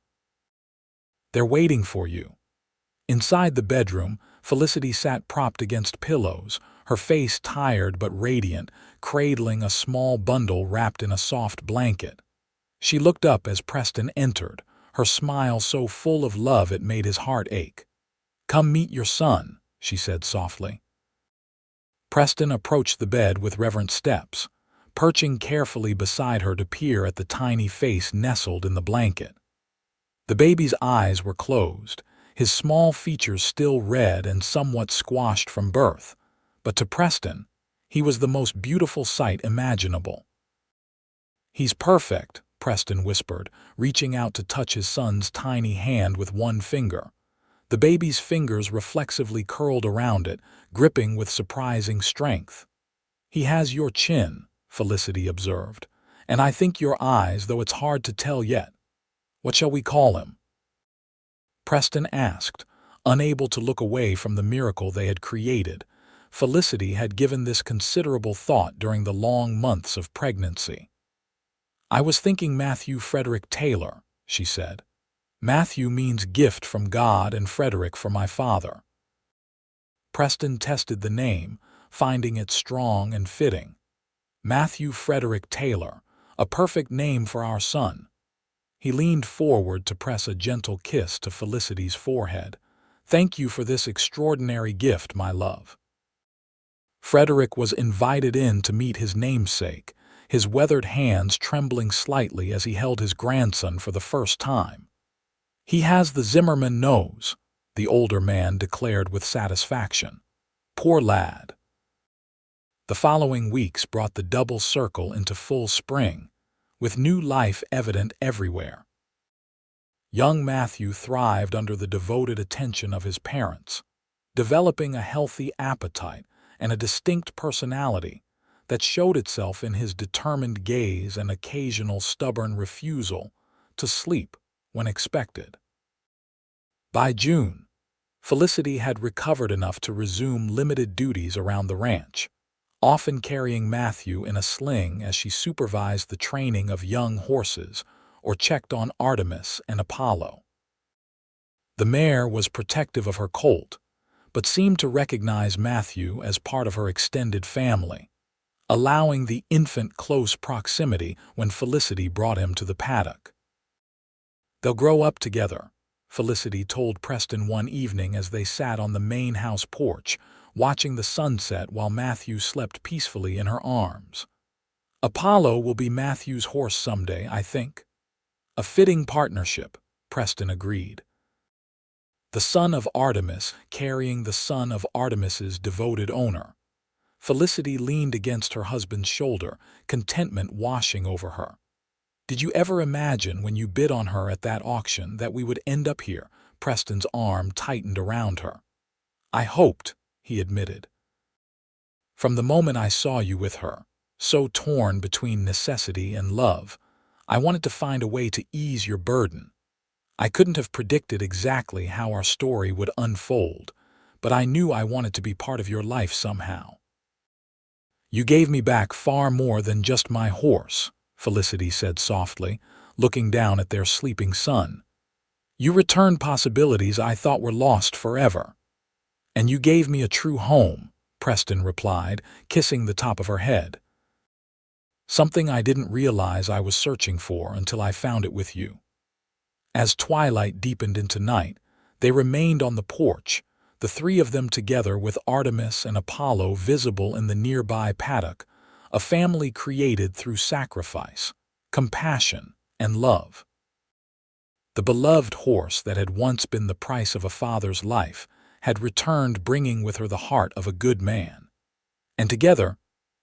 [SPEAKER 1] "They're waiting for you." Inside the bedroom, Felicity sat propped against pillows, her face tired but radiant, cradling a small bundle wrapped in a soft blanket. She looked up as Preston entered, her smile so full of love it made his heart ache. "Come meet your son," she said softly. Preston approached the bed with reverent steps, perching carefully beside her to peer at the tiny face nestled in the blanket. The baby's eyes were closed, his small features still red and somewhat squashed from birth, but to Preston, he was the most beautiful sight imaginable. "He's perfect," Preston whispered, reaching out to touch his son's tiny hand with one finger. The baby's fingers reflexively curled around it, gripping with surprising strength. "He has your chin," Felicity observed, "and I think your eyes, though it's hard to tell yet. What shall we call him?" Preston asked, unable to look away from the miracle they had created. Felicity had given this considerable thought during the long months of pregnancy. "I was thinking Matthew Frederick Taylor," she said. "Matthew means gift from God and Frederick for my father." Preston tested the name, finding it strong and fitting. "Matthew Frederick Taylor, a perfect name for our son." He leaned forward to press a gentle kiss to Felicity's forehead. "Thank you for this extraordinary gift, my love." Frederick was invited in to meet his namesake, his weathered hands trembling slightly as he held his grandson for the first time. "He has the Zimmerman nose," the older man declared with satisfaction. "Poor lad." The following weeks brought the double circle into full spring, with new life evident everywhere. Young Matthew thrived under the devoted attention of his parents, developing a healthy appetite and a distinct personality that showed itself in his determined gaze and occasional stubborn refusal to sleep when expected. By June, Felicity had recovered enough to resume limited duties around the ranch, often carrying Matthew in a sling as she supervised the training of young horses or checked on Artemis and Apollo. The mare was protective of her colt, but seemed to recognize Matthew as part of her extended family, allowing the infant close proximity when Felicity brought him to the paddock. "They'll grow up together," Felicity told Preston one evening as they sat on the main house porch, watching the sunset while Matthew slept peacefully in her arms. "Apollo will be Matthew's horse someday, I think." "A fitting partnership," Preston agreed. The son of Artemis carrying the son of Artemis's devoted owner. Felicity leaned against her husband's shoulder, contentment washing over her. "Did you ever imagine when you bid on her at that auction that we would end up here?" Preston's arm tightened around her. "I hoped," he admitted. "From the moment I saw you with her, so torn between necessity and love, I wanted to find a way to ease your burden. I couldn't have predicted exactly how our story would unfold, but I knew I wanted to be part of your life somehow." "You gave me back far more than just my horse," Felicity said softly, looking down at their sleeping son. "You returned possibilities I thought were lost forever." "And you gave me a true home," Preston replied, kissing the top of her head. "Something I didn't realize I was searching for until I found it with you." As twilight deepened into night, they remained on the porch, the three of them together with Artemis and Apollo visible in the nearby paddock, a family created through sacrifice, compassion, and love. The beloved horse that had once been the price of a father's life had returned, bringing with her the heart of a good man. And together,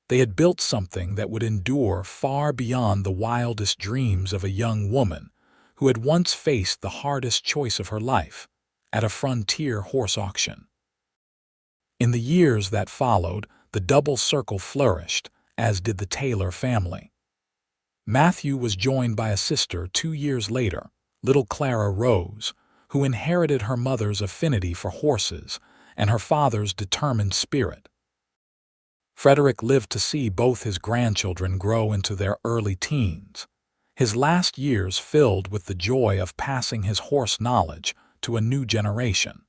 [SPEAKER 1] they had built something that would endure far beyond the wildest dreams of a young woman who had once faced the hardest choice of her life at a frontier horse auction. In the years that followed, the double circle flourished, as did the Taylor family. Matthew was joined by a sister 2 years later, little Clara Rose, who inherited her mother's affinity for horses and her father's determined spirit. Frederick lived to see both his grandchildren grow into their early teens, his last years filled with the joy of passing his horse knowledge to a new generation.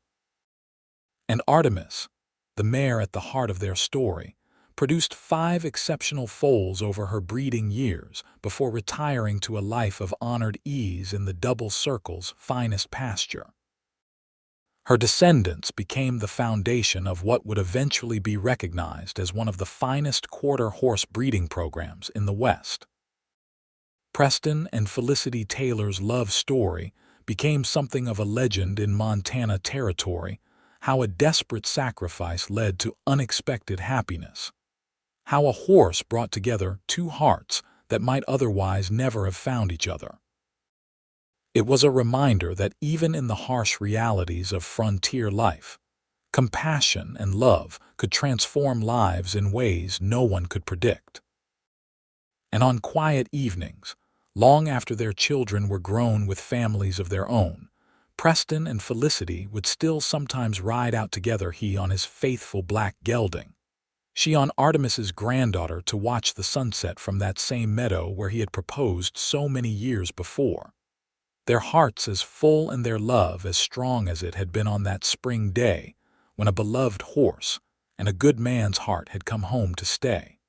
[SPEAKER 1] And Artemis, the mare at the heart of their story, produced 5 exceptional foals over her breeding years before retiring to a life of honored ease in the double circle's finest pasture. Her descendants became the foundation of what would eventually be recognized as one of the finest quarter horse breeding programs in the West. Preston and Felicity Taylor's love story became something of a legend in Montana territory, how a desperate sacrifice led to unexpected happiness, how a horse brought together 2 hearts that might otherwise never have found each other. It was a reminder that even in the harsh realities of frontier life, compassion and love could transform lives in ways no one could predict. And on quiet evenings, long after their children were grown with families of their own, Preston and Felicity would still sometimes ride out together, he on his faithful black gelding, she on Artemis's granddaughter, to watch the sunset from that same meadow where he had proposed so many years before. Their hearts as full and their love as strong as it had been on that spring day when a beloved horse and a good man's heart had come home to stay.